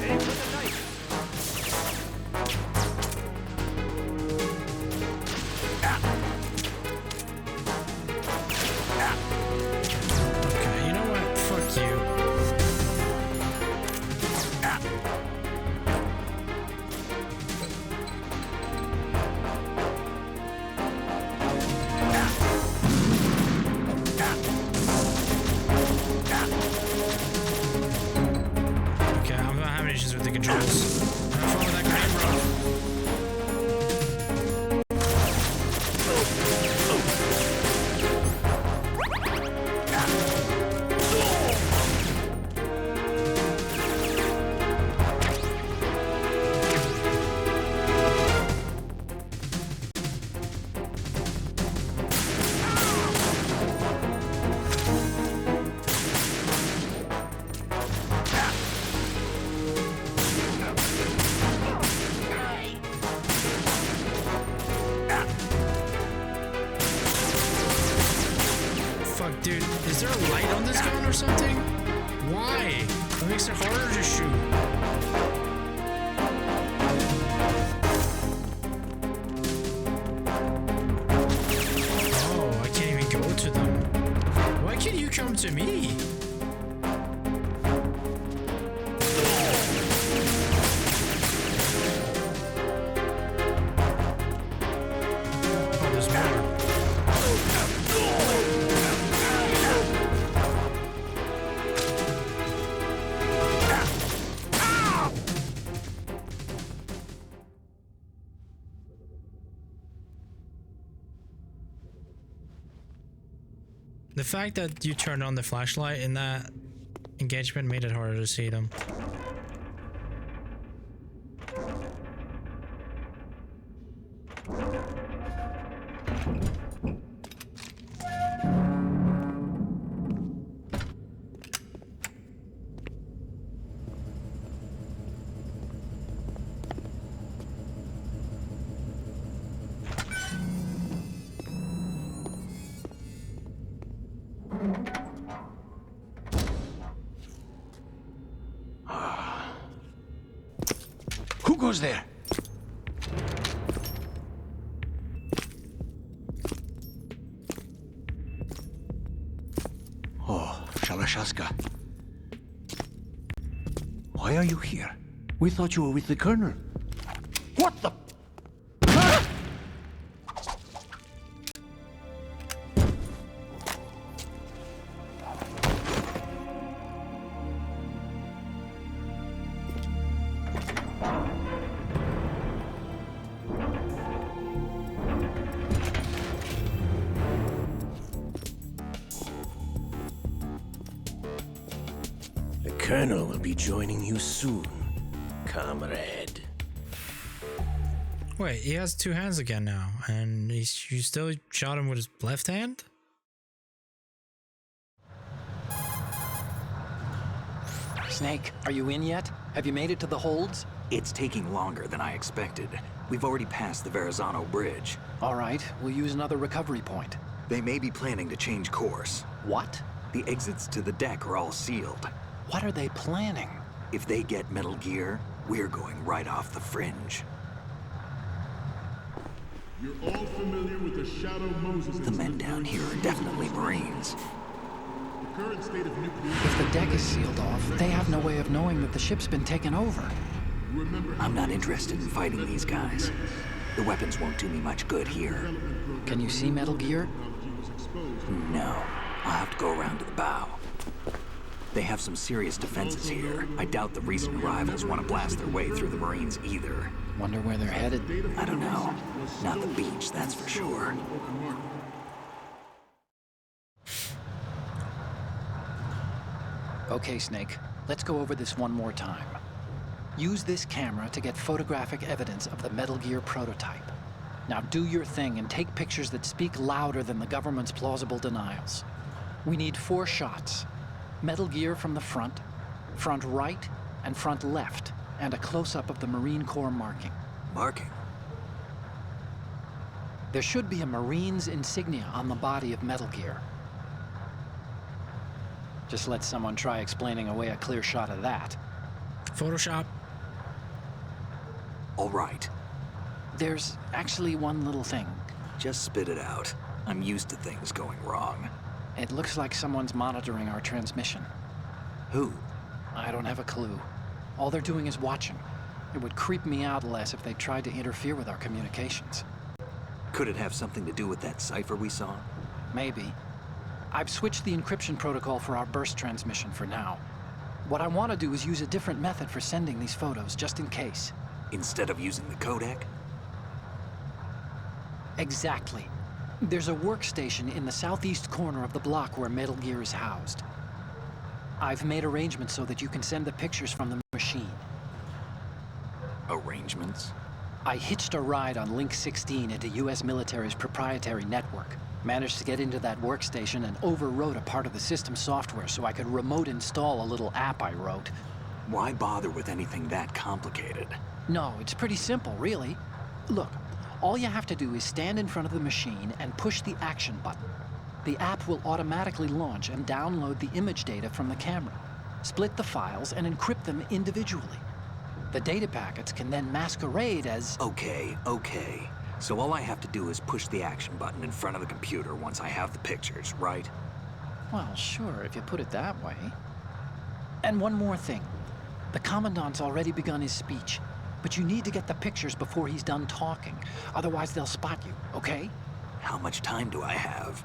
Aim for the knife. Yes. Have fun with that crane, bro. Fuck, dude. Is there a light on this gun or something? Why? It makes it harder to shoot. Oh, I can't even go to them. Why can't you come to me? Oh, there's more. The fact that you turned on the flashlight in that engagement made it harder to see them. Who goes there? Oh, Shalashaska. Why are you here? We thought you were with the Colonel. What the? The Colonel will be joining you soon, comrade. Wait, he has two hands again now, and you still shot him with his left hand? Snake, are you in yet? Have you made it to the holds? It's taking longer than I expected. We've already passed the Verrazano Bridge. All right, we'll use another recovery point. They may be planning to change course. What? The exits to the deck are all sealed. What are they planning? If they get Metal Gear, we're going right off the fringe. You're all familiar with the Shadow Moses. The men down here are definitely Marines. The current state of nuclear. If the deck is sealed off, they have no way of knowing that the ship's been taken over. I'm not interested in fighting these guys. The weapons won't do me much good here. Can you see Metal Gear? No. I'll have to go around to the bow. They have some serious defenses here. I doubt the recent arrivals want to blast their way through the Marines either. Wonder where they're headed? I don't know. Not the beach, that's for sure. Okay, Snake. Let's go over this one more time. Use this camera to get photographic evidence of the Metal Gear prototype. Now do your thing and take pictures that speak louder than the government's plausible denials. We need 4 shots. Metal Gear from the front right, and front left, and a close-up of the Marine Corps marking. Marking? There should be a Marine's insignia on the body of Metal Gear. Just let someone try explaining away a clear shot of that. Photoshop. All right. There's actually one little thing. Just spit it out. I'm used to things going wrong. It looks like someone's monitoring our transmission. Who? I don't have a clue. All they're doing is watching. It would creep me out less if they tried to interfere with our communications. Could it have something to do with that cipher we saw? Maybe. I've switched the encryption protocol for our burst transmission for now. What I want to do is use a different method for sending these photos, just in case. Instead of using the codec? Exactly. There's a workstation in the southeast corner of the block where Metal Gear is housed. I've made arrangements so that you can send the pictures from the machine. Arrangements? I hitched a ride on Link 16 into US military's proprietary network. Managed to get into that workstation and overwrote a part of the system software so I could remote install a little app I wrote. Why bother with anything that complicated? No, it's pretty simple, really. Look, all you have to do is stand in front of the machine and push the action button. The app will automatically launch and download the image data from the camera, split the files, and encrypt them individually. The data packets can then masquerade as... Okay. So all I have to do is push the action button in front of the computer once I have the pictures, right? Well, sure, if you put it that way. And one more thing. The Commandant's already begun his speech, but you need to get the pictures before he's done talking. Otherwise, they'll spot you, okay? How much time do I have?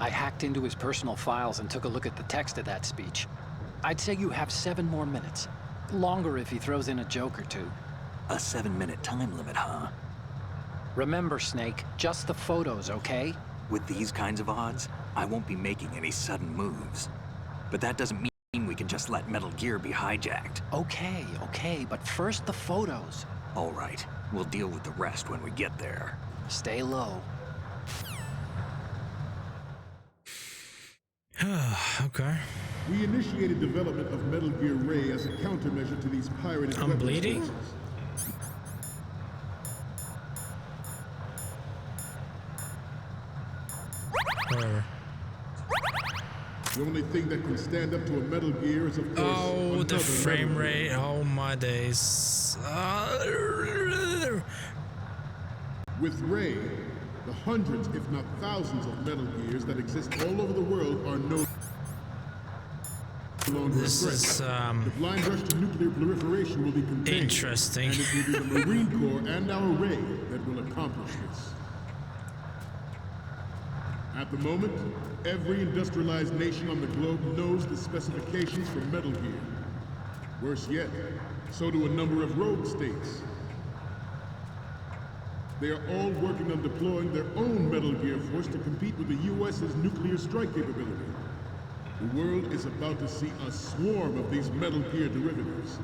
I hacked into his personal files and took a look at the text of that speech. I'd say you have 7 more minutes. Longer if he throws in a joke or two. A 7-minute time limit, huh? Remember, Snake, just the photos, okay? With these kinds of odds, I won't be making any sudden moves. But that doesn't mean we can just let Metal Gear be hijacked. Okay, but first the photos. All right, we'll deal with the rest when we get there. Stay low. Okay. We initiated development of Metal Gear Ray as a countermeasure to these pirated I'm weapons bleeding? forces. Whatever. The only thing that can stand up to a Metal Gear is, of course, Oh, the another frame Metal Gear. rate. Oh my days. With Ray, the hundreds, if not thousands, of Metal Gears that exist all over the world are no longer This a threat. is The blind rush to nuclear proliferation will be contained. interesting. And it will be the Marine Corps and our Ray that will accomplish this. At the moment, every industrialized nation on the globe knows the specifications for Metal Gear. Worse yet, so do a number of rogue states. They are all working on deploying their own Metal Gear force to compete with the US's nuclear strike capability. The world is about to see a swarm of these Metal Gear derivatives.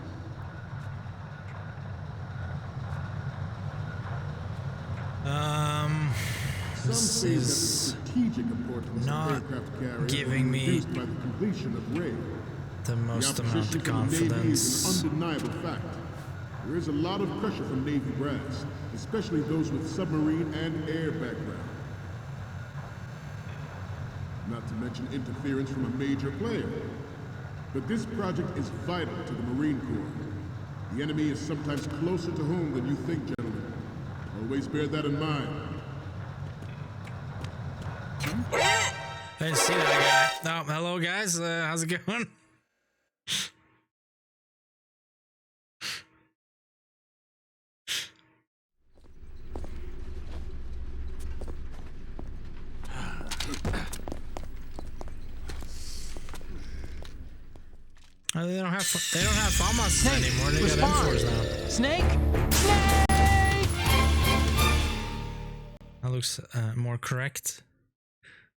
Some This say that the is strategic importance not of aircraft carriers giving will be me reduced by the completion of Ray. the most The amount opposition of from the Navy is confidence. an undeniable fact. There is a lot of pressure from Navy brass, especially those with submarine and air background. Not to mention interference from a major player. But this project is vital to the Marine Corps. The enemy is sometimes closer to home than you think, gentlemen. Always bear that in mind. I didn't see that guy. Oh, hello guys. How's it going? Oh, they don't have FAMAS anymore. They got M4s now. Snake! That looks more correct.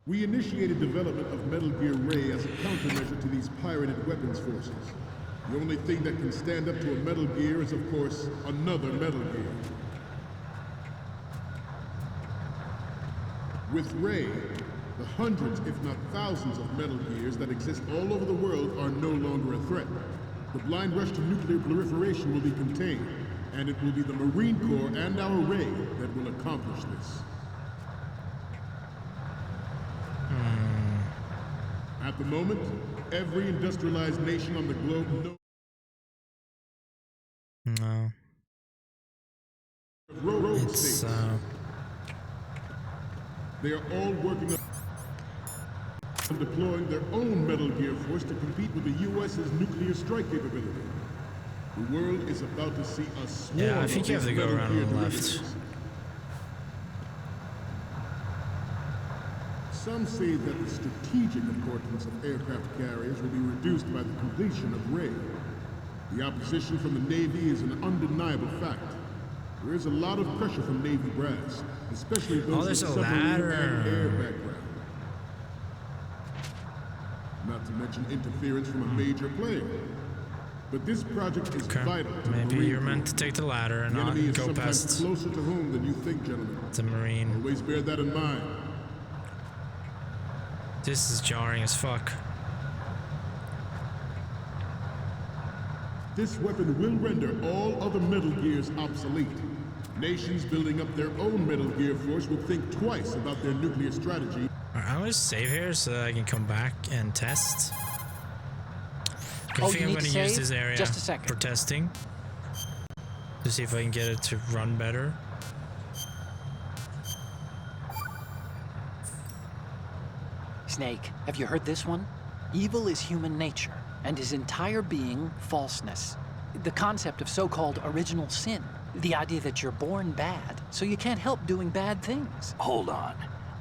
We initiated development of Metal Gear Ray as a countermeasure to these pirated weapons forces. The only thing that can stand up to a Metal Gear is, of course, another Metal Gear. With Ray, the hundreds, if not thousands, of Metal Gears that exist all over the world are no longer a threat. The blind rush to nuclear proliferation will be contained, and it will be the Marine Corps and our Ray that will accomplish this. At the moment, every industrialized nation on the globe knows No. rogue It's states. They are all working on deploying their own Metal Gear force to compete with the US's nuclear strike capability. The world is about to see a swarm Yeah, I think of you have these to go Metal around Gear on the left. derivatives. Some say that the strategic importance of aircraft carriers will be reduced by the completion of Ray. The opposition from the Navy is an undeniable fact. There is a lot of pressure from Navy brass, especially those there's with a submarine and ladder. air background. Not to mention interference from a major player. But this project is vital to the Maybe Marine you're meant Corps. to take the ladder and The not enemy is go sometimes past closer to home than you think, gentlemen. the Marine. Always bear that in mind. This is jarring as fuck. This weapon will render all other Metal Gears obsolete. Nations building up their own Metal Gear force will think twice about their nuclear strategy. Alright, I'm gonna save here so that I can come back and test. I Oh, think you I'm need gonna to use save? this area Just a second. for testing. To see if I can get it to run better. Snake, have you heard this one? Evil is human nature, and his entire being falseness. The concept of so-called original sin. The idea that you're born bad, so you can't help doing bad things. Hold on.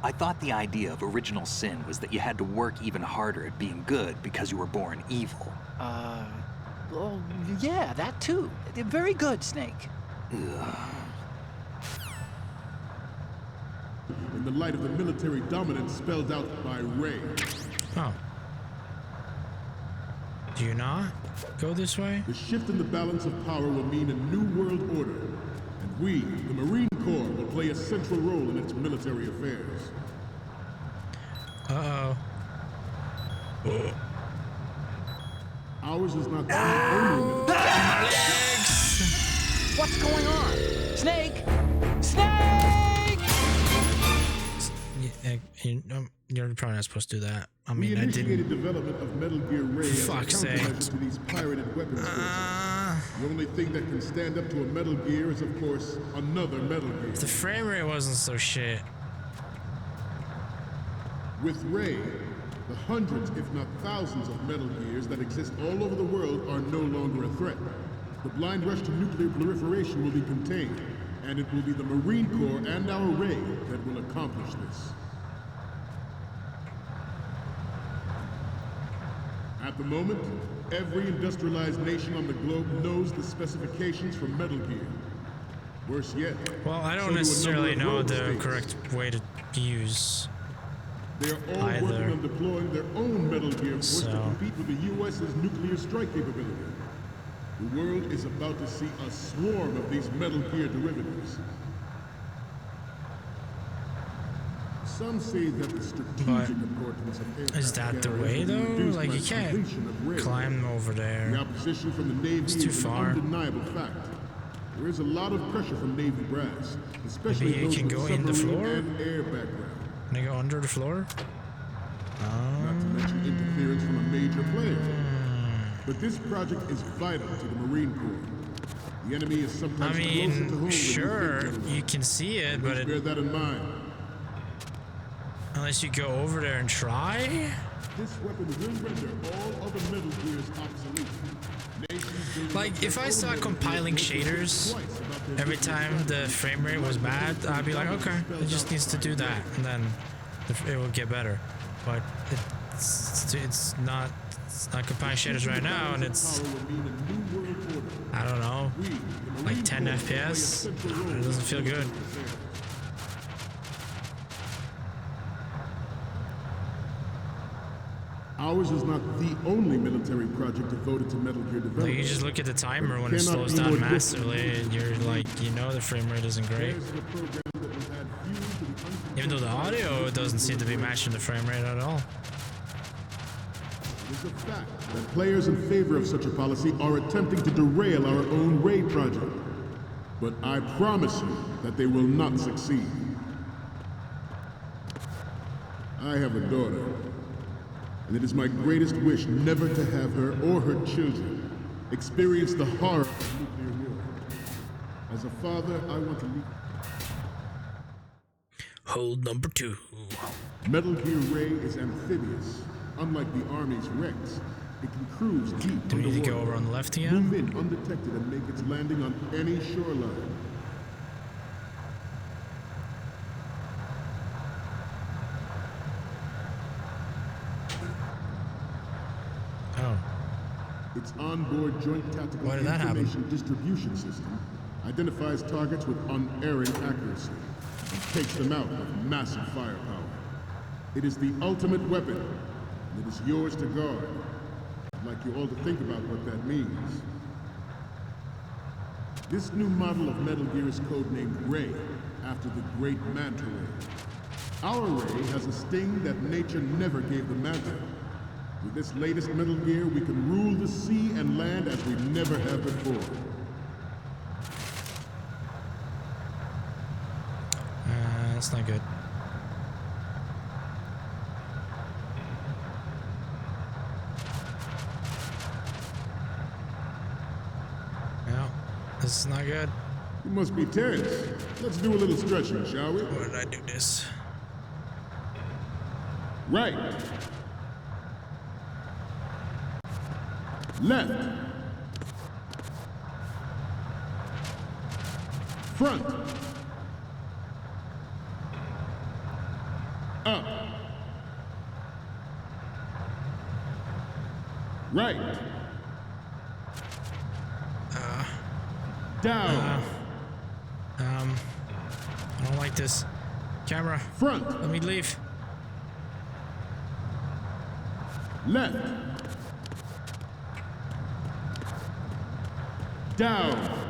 I thought the idea of original sin was that you had to work even harder at being good because you were born evil. Well, yeah, that too. Very good, Snake. In the light of the military dominance spelled out by Ray. Oh. Do you not go this way? The shift in the balance of power will mean a new world order. And we, the Marine Corps, will play a central role in its military affairs. Uh-oh. Ours is not the only military. What's going on? Snake! Snake! You're probably not supposed to do that. I We mean, I initiated didn't. development of Metal Gear Ray as a Fuck's countermeasure sake. to these pirated weapons sources. The only thing that can stand up to a Metal Gear is, of course, another Metal Gear. The frame rate wasn't so shit. With Ray, the hundreds, if not thousands, of Metal Gears that exist all over the world are no longer a threat. The blind rush to nuclear proliferation will be contained, and it will be the Marine Corps and our Ray that will accomplish this. At the moment, every industrialized nation on the globe knows the specifications for Metal Gear. Worse yet, Well, I so don't do a necessarily number of know rogue the states. correct way to use. They are all either. working on deploying their own Metal Gear force to So. compete with the U.S.'s nuclear strike capability. The world is about to see a swarm of these Metal Gear derivatives. Some say that the strategic But importance of aircraft is that the carriers way will be though? reduced Like by you the can't completion of Ray. climb over The there. opposition from the Navy It's too is far. an undeniable fact. There is a lot of pressure from Navy brass, especially Maybe you those can with go in the submarine floor? and air background. Can I go under the floor? Not to mention interference from a major player. But this project is vital to the Marine Corps. The enemy is I sometimes closer to home mean, than sure, you think, gentlemen. you can see it, but Bear that in mind. unless you go over there and try. This weapon will render all other Metal Gears obsolete. Nations building Like, up if their I own saw Metal Gear compiling force will think shaders twice about their every nuclear time the strategy. frame rate was bad, I'd be like, okay, it just needs to do that, and then it will get better. But it's not compiling shaders right now, and it's, I don't know, like 10 FPS. It doesn't feel good. Ours is not the only military project devoted to Metal Gear Like, development. you just look at the timer when it Cannot slows be down more massively, and you're like, you know the frame rate isn't great. Theirs is a program that will add fuel to the uncontrolled Even though the audio doesn't seem to be matching the frame rate at all. It is a fact that players in favor of such a policy are attempting to derail our own Ray project. But I promise you that they will not succeed. I have a daughter, and it is my greatest wish never to have her or her children experience the horror of nuclear war. As a father, I want to leave. Hold number 2. Metal Gear Ray is amphibious. Unlike the Army's Rex, it can cruise deep Do we need to go underwater, over on the left again? move in undetected, and make its landing on any shoreline. Its onboard joint tactical Why did that happen? information distribution system identifies targets with unerring accuracy and takes them out with massive firepower. It is the ultimate weapon, and it is yours to guard. I'd like you all to think about what that means. This new model of Metal Gear is codenamed Ray, after the great Manta Ray. Our Ray has a sting that nature never gave the Manta. With this latest Metal Gear, we can rule the sea and land as we never have before. That's not good. No, this is not good. You must be tense. Let's do a little stretching, shall we? Why did I do this? Right. Left. Front. Up. Right. Down. I don't like this. Camera. Front. Let me leave. Left. Down.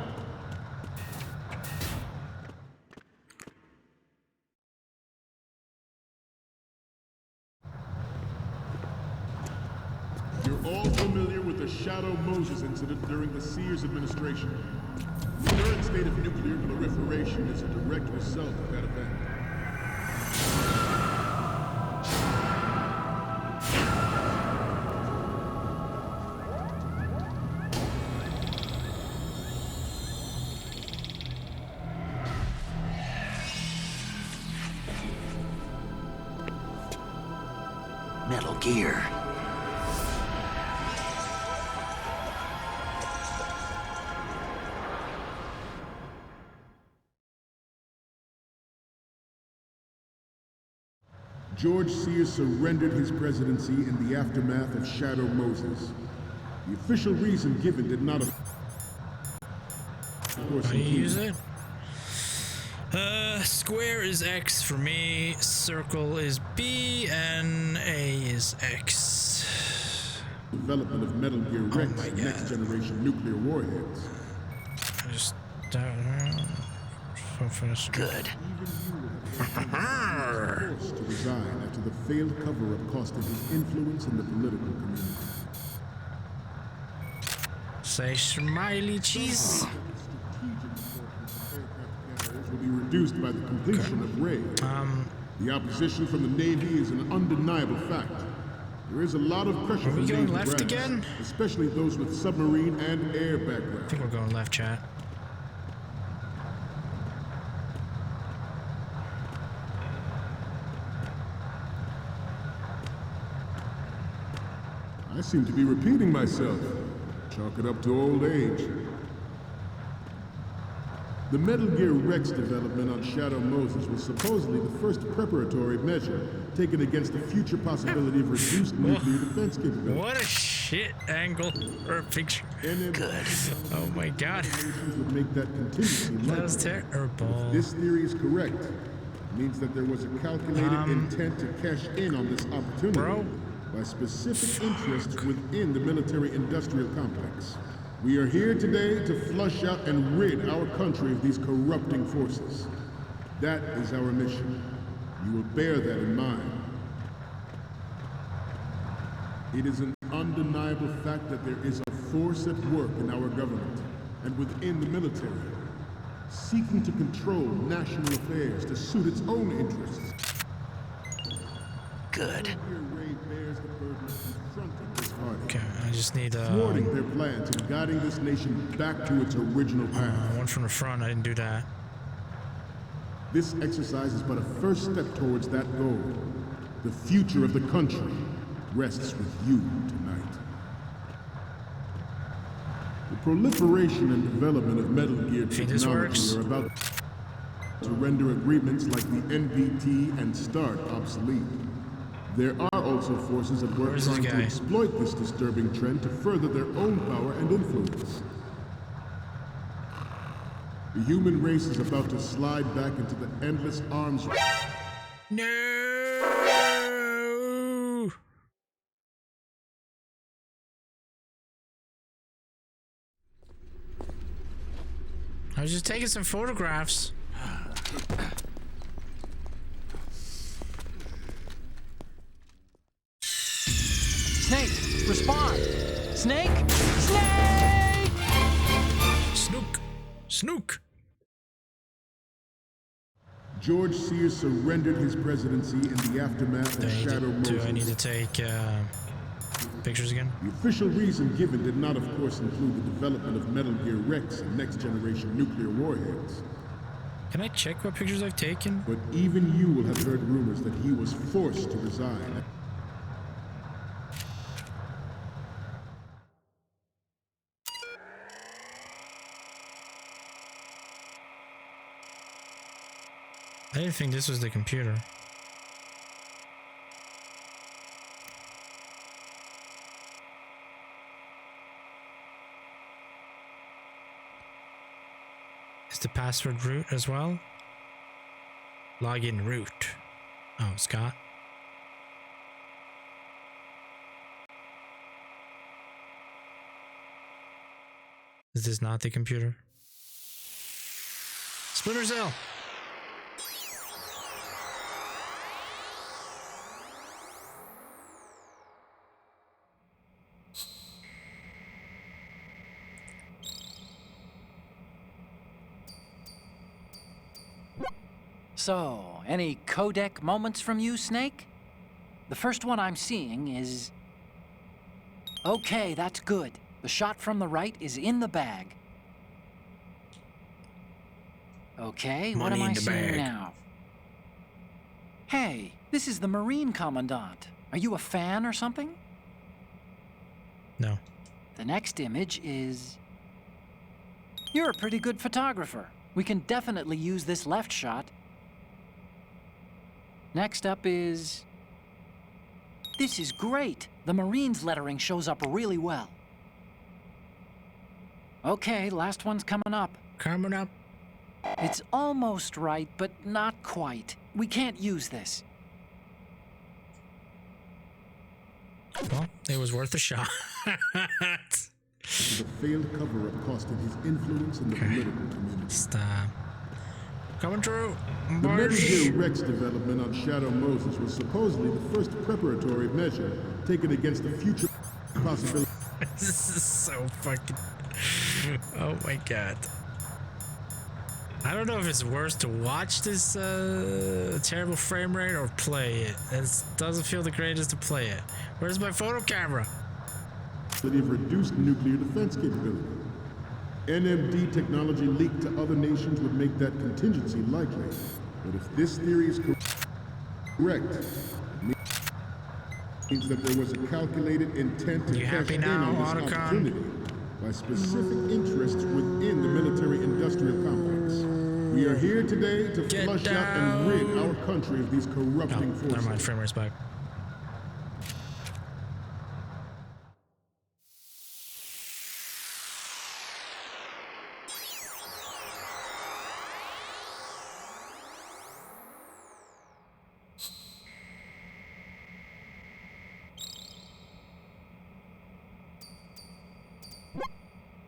You're all familiar with the Shadow Moses incident during the Sears administration. The current state of nuclear proliferation is a direct result of that event. Metal Gear. George Sears surrendered his presidency in the aftermath of Shadow Moses. The official reason given did not... How do you use it? Square is X for me, circle is B, and A is X. Development of Metal Gear Rex, next generation nuclear warheads. I just Good. Forced to resign after the failed cover-up costed his influence in the political community. Say smiley cheese. Will be reduced by the completion of Ray. The opposition from the Navy is an undeniable fact. There is a lot of pressure from going Navy left brass, again? especially those with submarine and air background. I think we're going left, chat. I seem to be repeating myself. Chalk it up to old age. The Metal Gear Rex development on Shadow Moses was supposedly the first preparatory measure taken against the future possibility of reduced nuclear defense capability. What a shit angle or a picture. Good. Oh my god. Would make that contingency That was likely. terrible. If this theory is correct, it means that there was a calculated intent to cash in on this opportunity by specific interests within the military-industrial complex. We are here today to flush out and rid our country of these corrupting forces. That is our mission. You will bear that in mind. It is an undeniable fact that there is a force at work in our government and within the military, seeking to control national affairs to suit its own interests. Good. Ray bears the burden of confronting this party, Okay, I just need thwarting their plans and guiding this nation back to its original path. one from the front. I didn't do that. This exercise is but a first step towards that goal. The future of the country rests with you tonight. The proliferation and development of Metal Gear this works. technology are about to render agreements like the NPT and START obsolete. There are also forces at work Where's this trying to guy? exploit this disturbing trend to further their own power and influence. The human race is about to slide back into the endless arms race. No. I was just taking some photographs. Snake, respond! Snake! Snake! Snook. Snook. George Sears surrendered his presidency in the aftermath of Shadow Do I need Moses. to take pictures again? The official reason given did not, of course, include the development of Metal Gear Rex and next-generation nuclear warheads. Can I check what pictures I've taken? But even you will have heard rumors that he was forced to resign. I didn't think this was the computer. Is the password root as well? Login root. Oh, Scott. Is this not the computer? Splinter Cell! So, any codec moments from you, Snake? The first one I'm seeing is... Okay, that's good. The shot from the right is in the bag. Okay, what am I seeing now? Hey, this is the Marine Commandant. Are you a fan or something? No. The next image is... You're a pretty good photographer. We can definitely use this left shot. Next up is... This is great. The Marines lettering shows up really well. Okay, last one's coming up. Coming up. It's almost right, but not quite. We can't use this. Well, it was worth a shot. The failed cover-up costed his influence in the political community. Stop. Coming through. The Metal Gear Rex development on Shadow Moses was supposedly the first preparatory measure taken against the future possibility. This is so fucking... Oh my god. I don't know if it's worse to watch this terrible frame rate or play it. It doesn't feel the greatest to play it. Where's my photo camera? Of reduced nuclear defense capability. NMD technology leaked to other nations would make that contingency likely. But if this theory is correct, it means that there was a calculated intent to cash in on this opportunity by specific interests within the military-industrial complex. We are here today to flush out and rid our country of these corrupting forces. Never mind, frame rate's back.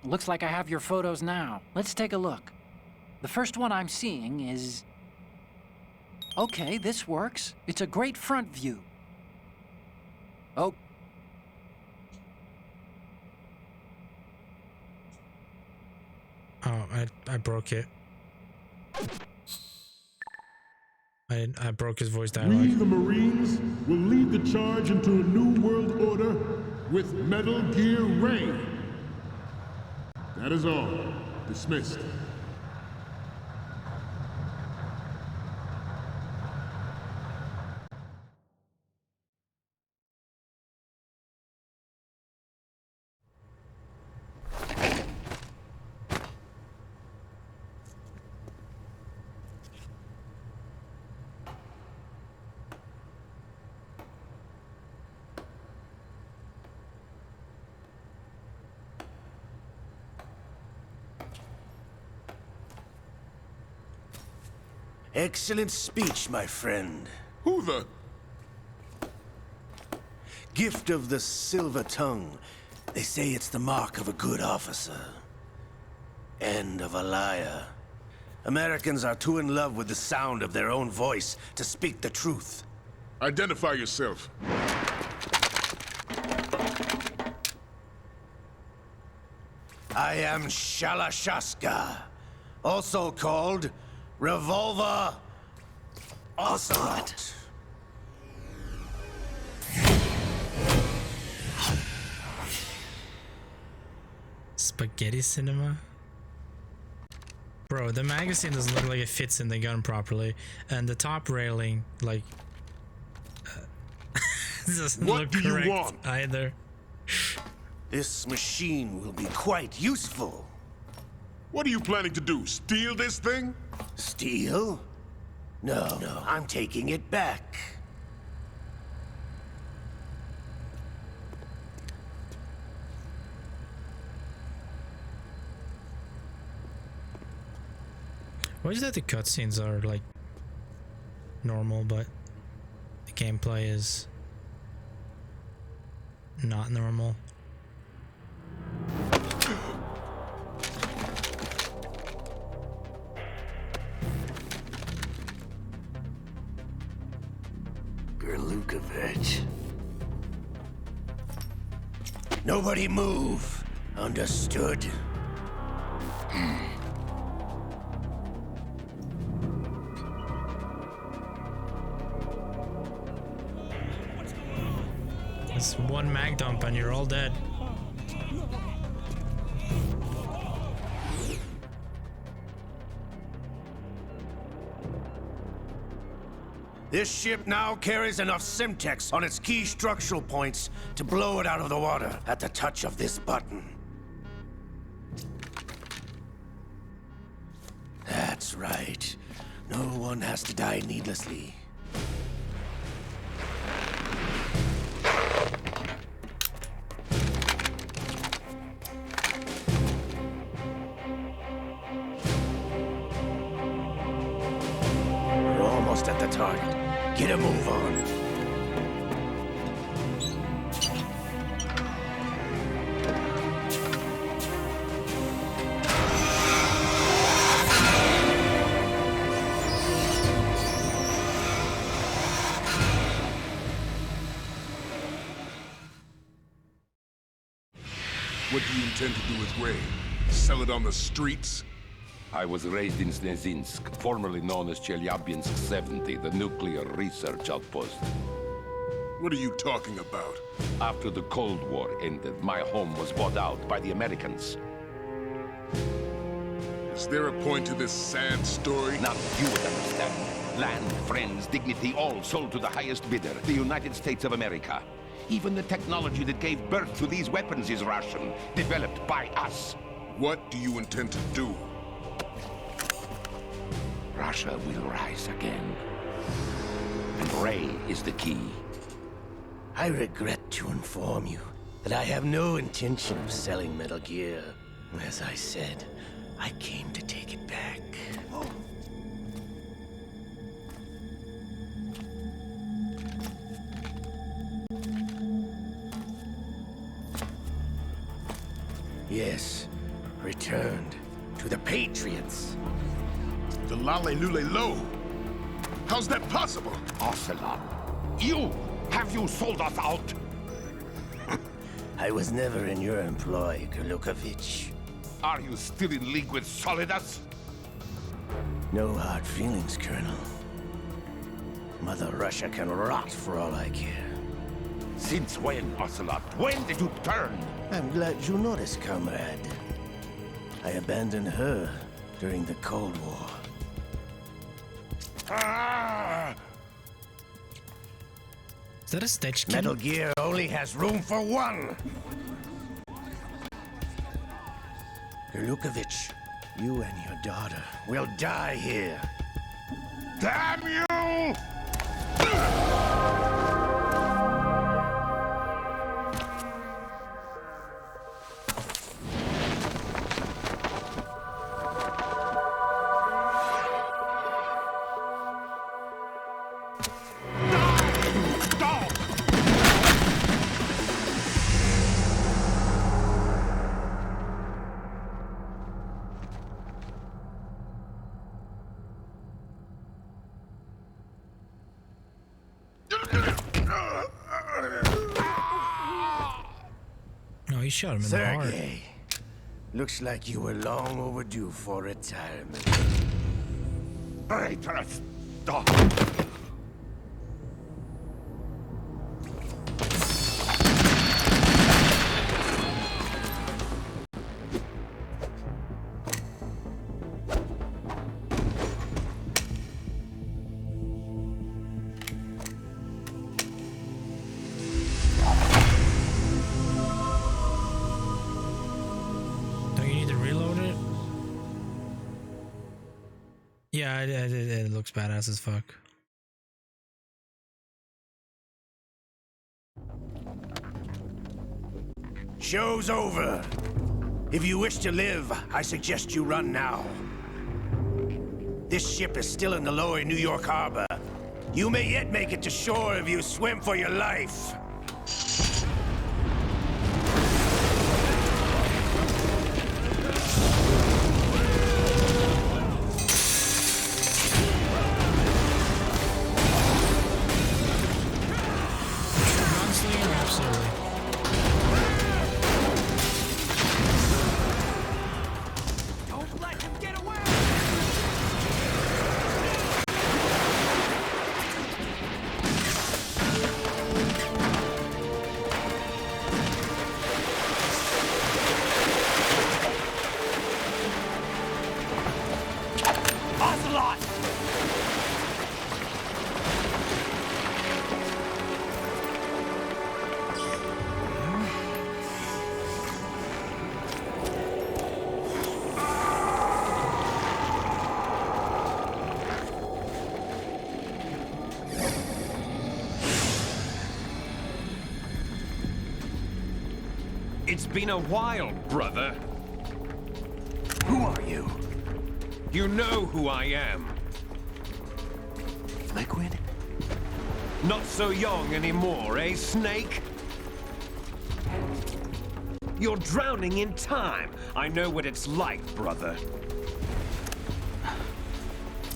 Looks like I have your photos now. Let's take a look. The first one I'm seeing is... Okay, this works. It's a great front view. Oh. Oh, I broke it. I broke his voice dialogue. We, the Marines, will lead the charge into a new world order with Metal Gear Reign. That is all. Dismissed. Excellent speech, my friend. Who the? Gift of the silver tongue. They say it's the mark of a good officer. And of a liar. Americans are too in love with the sound of their own voice to speak the truth. Identify yourself. I am Shalashaska, also called Revolver Ocelot. Spaghetti cinema? Bro, the magazine doesn't look like it fits in the gun properly, and the top railing, like, doesn't What look do you correct want? either. This machine will be quite useful. What are you planning to do? Steal this thing? Steal? No, I'm taking it back. Why is that the cutscenes are like normal, but the gameplay is not normal? Gerlukovich. Nobody move. Understood? It's one mag dump and you're all dead. This ship now carries enough Simtex on its key structural points to blow it out of the water at the touch of this button. That's right. No one has to die needlessly. We're almost at the target. Get a move on. What do you intend to do with Ray? Sell it on the streets? I was raised in Snezinsk, formerly known as Chelyabinsk 70, the nuclear research outpost. What are you talking about? After the Cold War ended, my home was bought out by the Americans. Is there a point to this sad story? Now you would understand. Land, friends, dignity, all sold to the highest bidder, the United States of America. Even the technology that gave birth to these weapons is Russian, developed by us. What do you intend to do? Russia will rise again. And Ray is the key. I regret to inform you that I have no intention of selling Metal Gear. As I said, I came to take it back. Yes, returned to the Patriots. The Lale Lule Lo? How's that possible? Ocelot, you! Have you sold us out? I was never in your employ, Gerlukovich. Are you still in league with Solidus? No hard feelings, Colonel. Mother Russia can rot for all I care. Since when, Ocelot? When did you turn? I'm glad you noticed, comrade. I abandoned her during the Cold War. Ah! Is that a stitch kid? Metal Gear only has room for one! Gerlukovich, you and your daughter will die here. Damn you! he shot him in the heart. Sergei, looks like you were long overdue for retirement. Traitors! Stop! Yeah, it looks badass as fuck. Show's over. If you wish to live, I suggest you run now. This ship is still in the lower New York harbor. You may yet make it to shore if you swim for your life. It's been a while, brother. Who are you? You know who I am. Liquid? Not so young anymore, eh, Snake? You're drowning in time. I know what it's like, brother.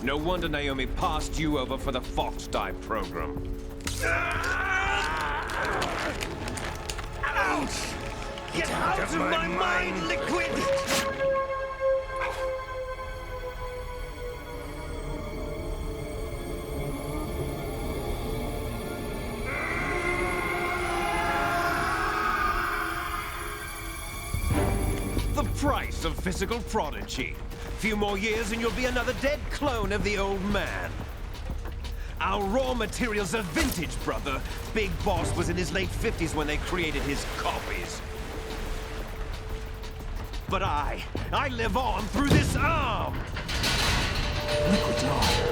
No wonder Naomi passed you over for the Fox Dive program. Ouch! Get out of my mind, Liquid! The price of physical prodigy. Few more years and you'll be another dead clone of the old man. Our raw materials are vintage, brother. Big Boss was in his late 50s when they created his copies. But I live on through this arm! Liquid's arm.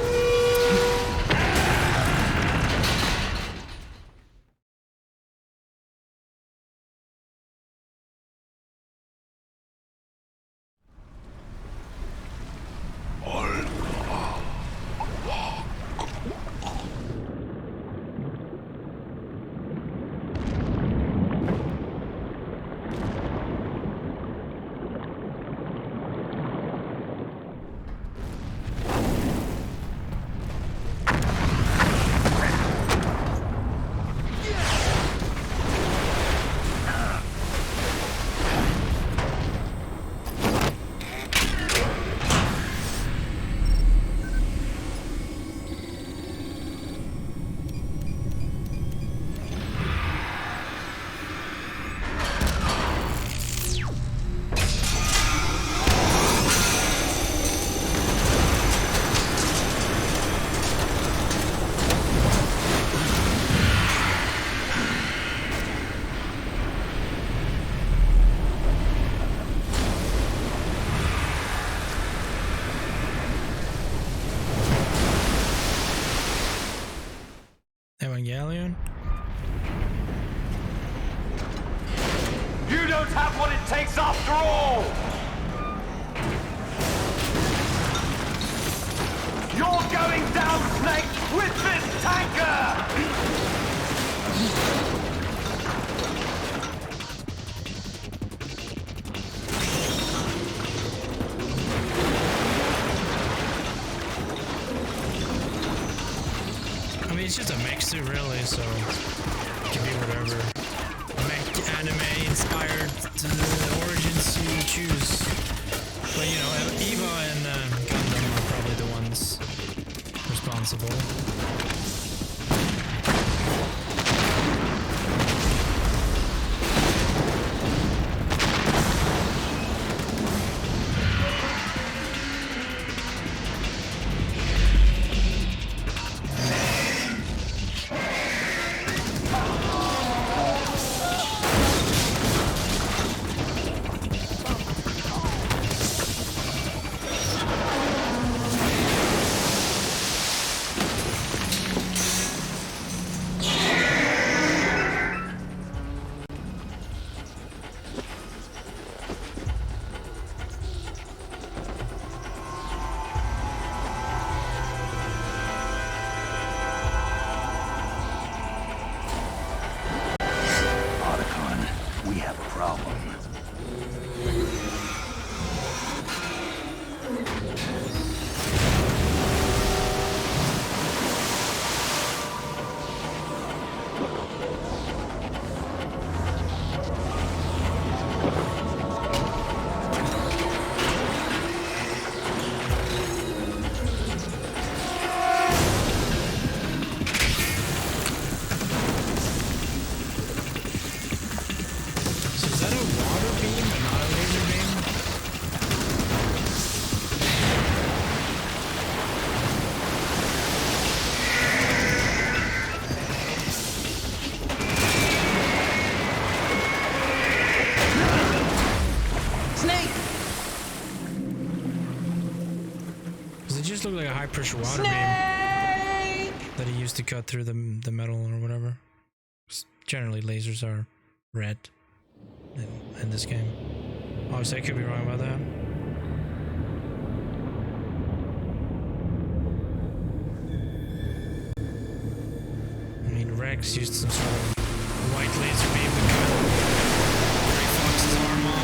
Evangelion? You don't have what it takes after all! You're going down, Snake, with this tanker! I mean, it's just a mech suit, really, so it can be whatever. anime-inspired origins you choose. But you know, Eva and Gundam are probably the ones responsible. Look like a high pressure water beam that he used to cut through the metal or whatever. Generally lasers are red in this game. Obviously I could be wrong about that. I mean Rex used some sort of white laser beam to cut Gray Fox's arm off.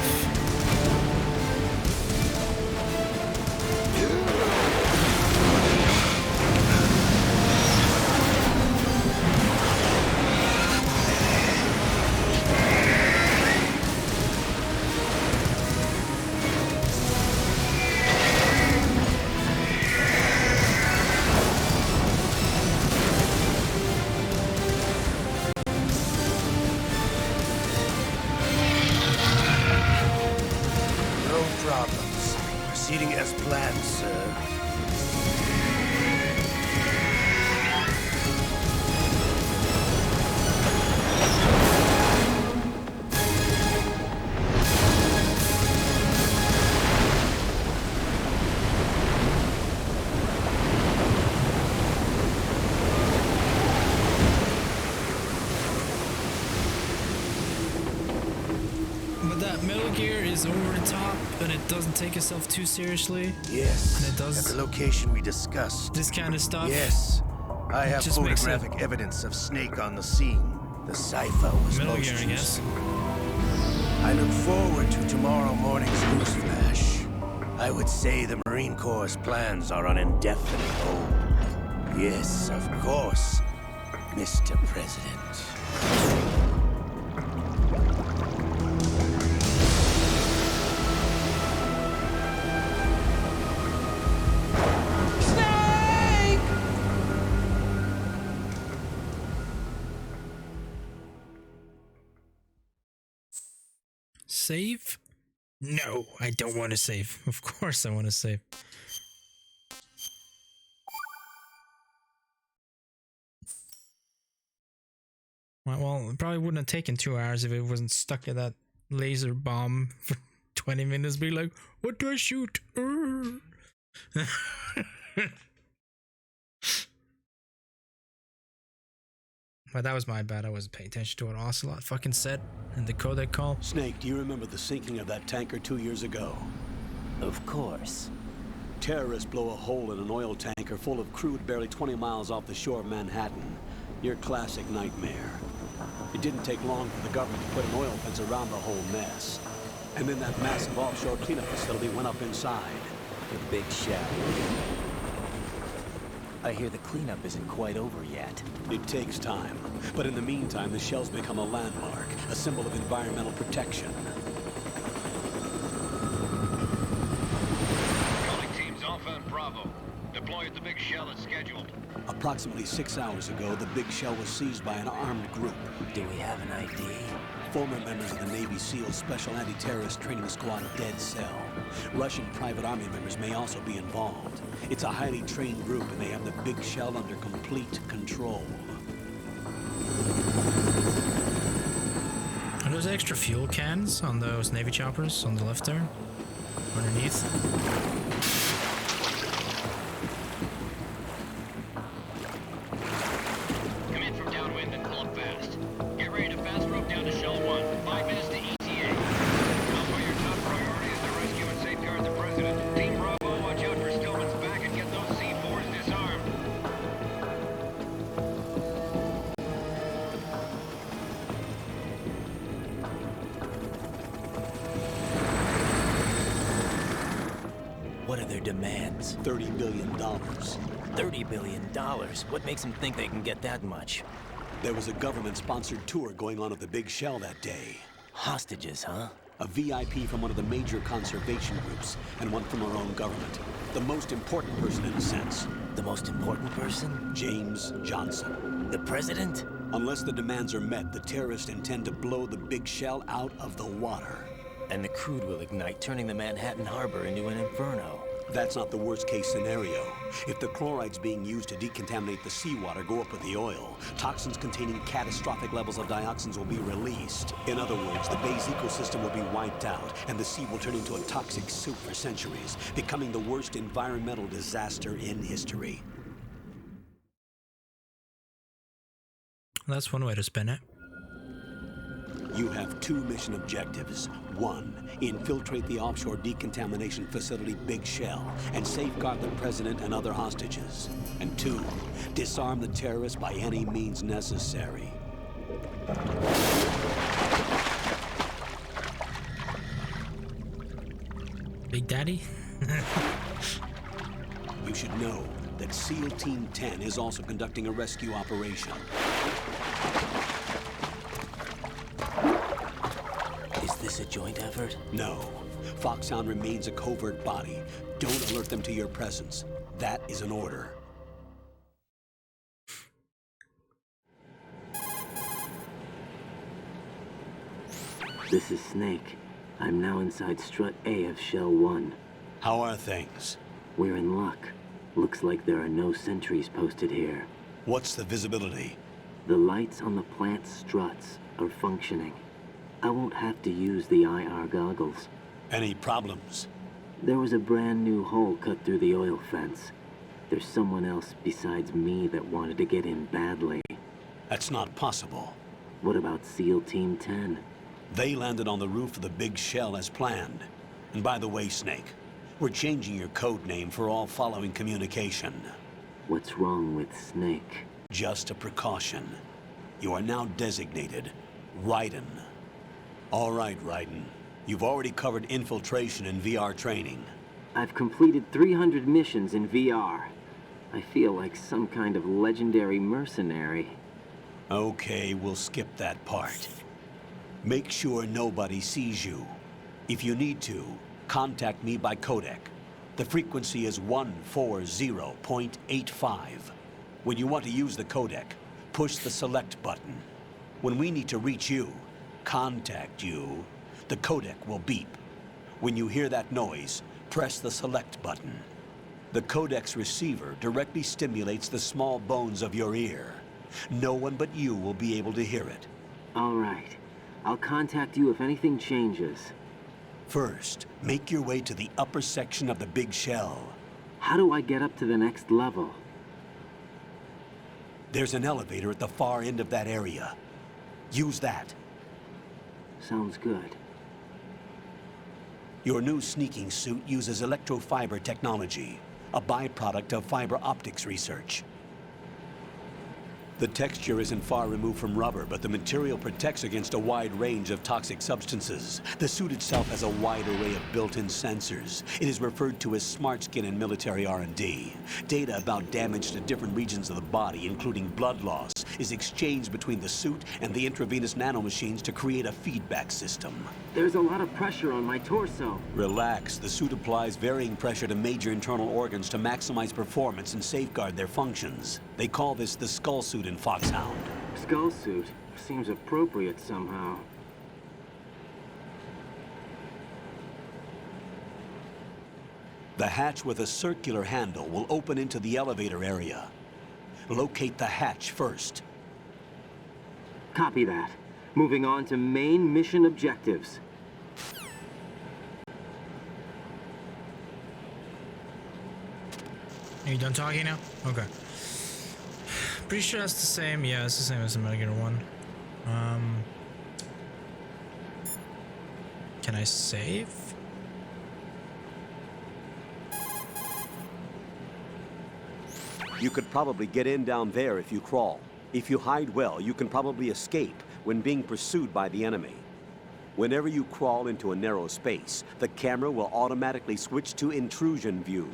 Proceeding as planned, sir. But that Metal Gear is over the top and it doesn't take itself too seriously. Yes. And it does at the location we discussed. This kind of stuff. Yes. I have photographic evidence of Snake on the scene. The cipher was Metal most Gear, I guess. I look forward to tomorrow morning's news flash. I would say the Marine Corps' plans are on indefinite hold. Yes, of course, Mr. President. Save? No, I don't want to save. Of course I want to save. Well, it probably wouldn't have taken 2 hours if it wasn't stuck at that laser bomb for 20 minutes. Be like, what do I shoot? But that was my bad. I wasn't paying attention to what Ocelot fucking said in the codec call. Snake, do you remember the sinking of that tanker 2 years ago? Of course. Terrorists blow a hole in an oil tanker full of crude barely 20 miles off the shore of Manhattan. Your classic nightmare. It didn't take long for the government to put an oil fence around the whole mess. And then that massive offshore cleanup facility went up inside. The big shadow. I hear the cleanup isn't quite over yet. It takes time. But in the meantime, the shell's become a landmark, a symbol of environmental protection. Calling teams Alpha and Bravo. Deploy at the big shell as scheduled. Approximately 6 hours ago, the big shell was seized by an armed group. Do we have an ID? Former members of the Navy SEAL Special Anti-Terrorist Training Squad Dead Cell. Russian private army members may also be involved. It's a highly trained group, and they have the big shell under complete control. Are those extra fuel cans on those Navy choppers on the left there? Underneath? Come in from downwind and pull up fast. Get ready to fast rope down to Shell 1. 5 minutes to ETA. Alpha, your top priority is to rescue and safeguard the President. Team Bravo, watch out for Stillman's back and get those C4s disarmed. What are their demands? $30 billion. $30 billion? What makes them think they can get that much? There was a government-sponsored tour going on at the big shell that day. Hostages, huh? A VIP from one of the major conservation groups, and one from our own government. The most important person in a sense. The most important person? James Johnson. The President? Unless the demands are met, the terrorists intend to blow the big shell out of the water. And the crude will ignite, turning the Manhattan Harbor into an inferno. That's not the worst-case scenario. If the chlorides being used to decontaminate the seawater go up with the oil, toxins containing catastrophic levels of dioxins will be released. In other words, the bay's ecosystem will be wiped out, and the sea will turn into a toxic soup for centuries, becoming the worst environmental disaster in history. That's one way to spin it. You have 2 mission objectives. 1, infiltrate the offshore decontamination facility Big Shell and safeguard the President and other hostages. And 2, disarm the terrorists by any means necessary. Big Daddy? You should know that SEAL Team 10 is also conducting a rescue operation. Is this a joint effort? No. Foxhound remains a covert body. Don't alert them to your presence. That is an order. This is Snake. I'm now inside Strut A of Shell 1. How are things? We're in luck. Looks like there are no sentries posted here. What's the visibility? The lights on the plant's struts are functioning. I won't have to use the IR goggles. Any problems? There was a brand new hole cut through the oil fence. There's someone else besides me that wanted to get in badly. That's not possible. What about SEAL Team 10? They landed on the roof of the Big Shell as planned. And by the way, Snake, we're changing your code name for all following communication. What's wrong with Snake? Just a precaution. You are now designated Raiden. All right, Raiden. You've already covered infiltration and VR training. I've completed 300 missions in VR. I feel like some kind of legendary mercenary. Okay, we'll skip that part. Make sure nobody sees you. If you need to, contact me by codec. The frequency is 140.85. When you want to use the codec, push the select button. When we need to reach you, contact you, the codec will beep. When you hear that noise, press the select button. The codec's receiver directly stimulates the small bones of your ear. No one but you will be able to hear it. All right. I'll contact you if anything changes. First, make your way to the upper section of the Big Shell. How do I get up to the next level? There's an elevator at the far end of that area. Use that. Sounds good. Your new sneaking suit uses electrofiber technology, a byproduct of fiber optics research. The texture isn't far removed from rubber, but the material protects against a wide range of toxic substances. The suit itself has a wide array of built-in sensors. It is referred to as smart skin in military R&D. Data about damage to different regions of the body, including blood loss, is exchanged between the suit and the intravenous nanomachines to create a feedback system. There's a lot of pressure on my torso. Relax. The suit applies varying pressure to major internal organs to maximize performance and safeguard their functions. They call this the skull suit in Foxhound. Skull suit seems appropriate somehow. The hatch with a circular handle will open into the elevator area. Locate the hatch first. Copy that. Moving on to main mission objectives. Are you done talking now? Okay. Pretty sure that's the same. Yeah, it's the same as the Metal Gear 1. Can I save? You could probably get in down there if you crawl. If you hide well, you can probably escape when being pursued by the enemy. Whenever you crawl into a narrow space, the camera will automatically switch to intrusion view.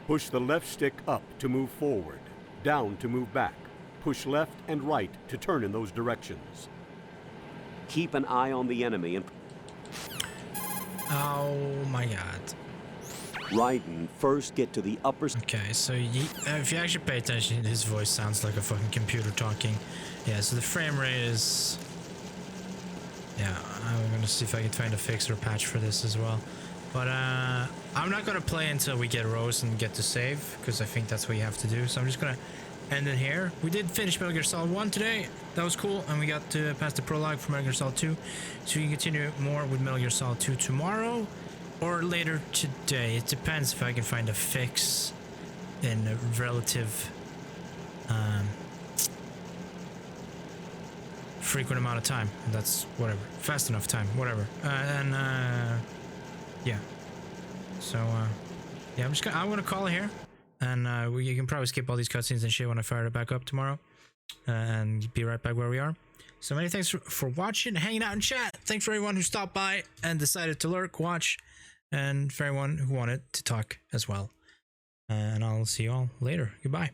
Push the left stick up to move forward, down to move back. Push left and right to turn in those directions. Keep an eye on the enemy and... Oh my god. Raiden, first get to the upper... Okay, so if you actually pay attention, his voice sounds like a fucking computer talking. Yeah, so the frame rate is... Yeah, I'm gonna see if I can find a fix or a patch for this as well. But I'm not gonna play until we get Rose and get to save, because I think that's what you have to do. So I'm just gonna end it here. We did finish Metal Gear Solid 1 today. That was cool, and we got to pass the prologue for Metal Gear Solid 2. So we can continue more with Metal Gear Solid 2 tomorrow or later today. It depends if I can find a fix in a relative frequent amount of time. That's whatever, fast enough time, whatever. Yeah. So yeah, I'm gonna call it here, and you can probably skip all these cutscenes and shit when I fire it back up tomorrow, and be right back where we are. So many thanks for watching, hanging out in chat. Thanks for everyone who stopped by and decided to lurk, watch, and for everyone who wanted to talk as well. And I'll see you all later. Goodbye.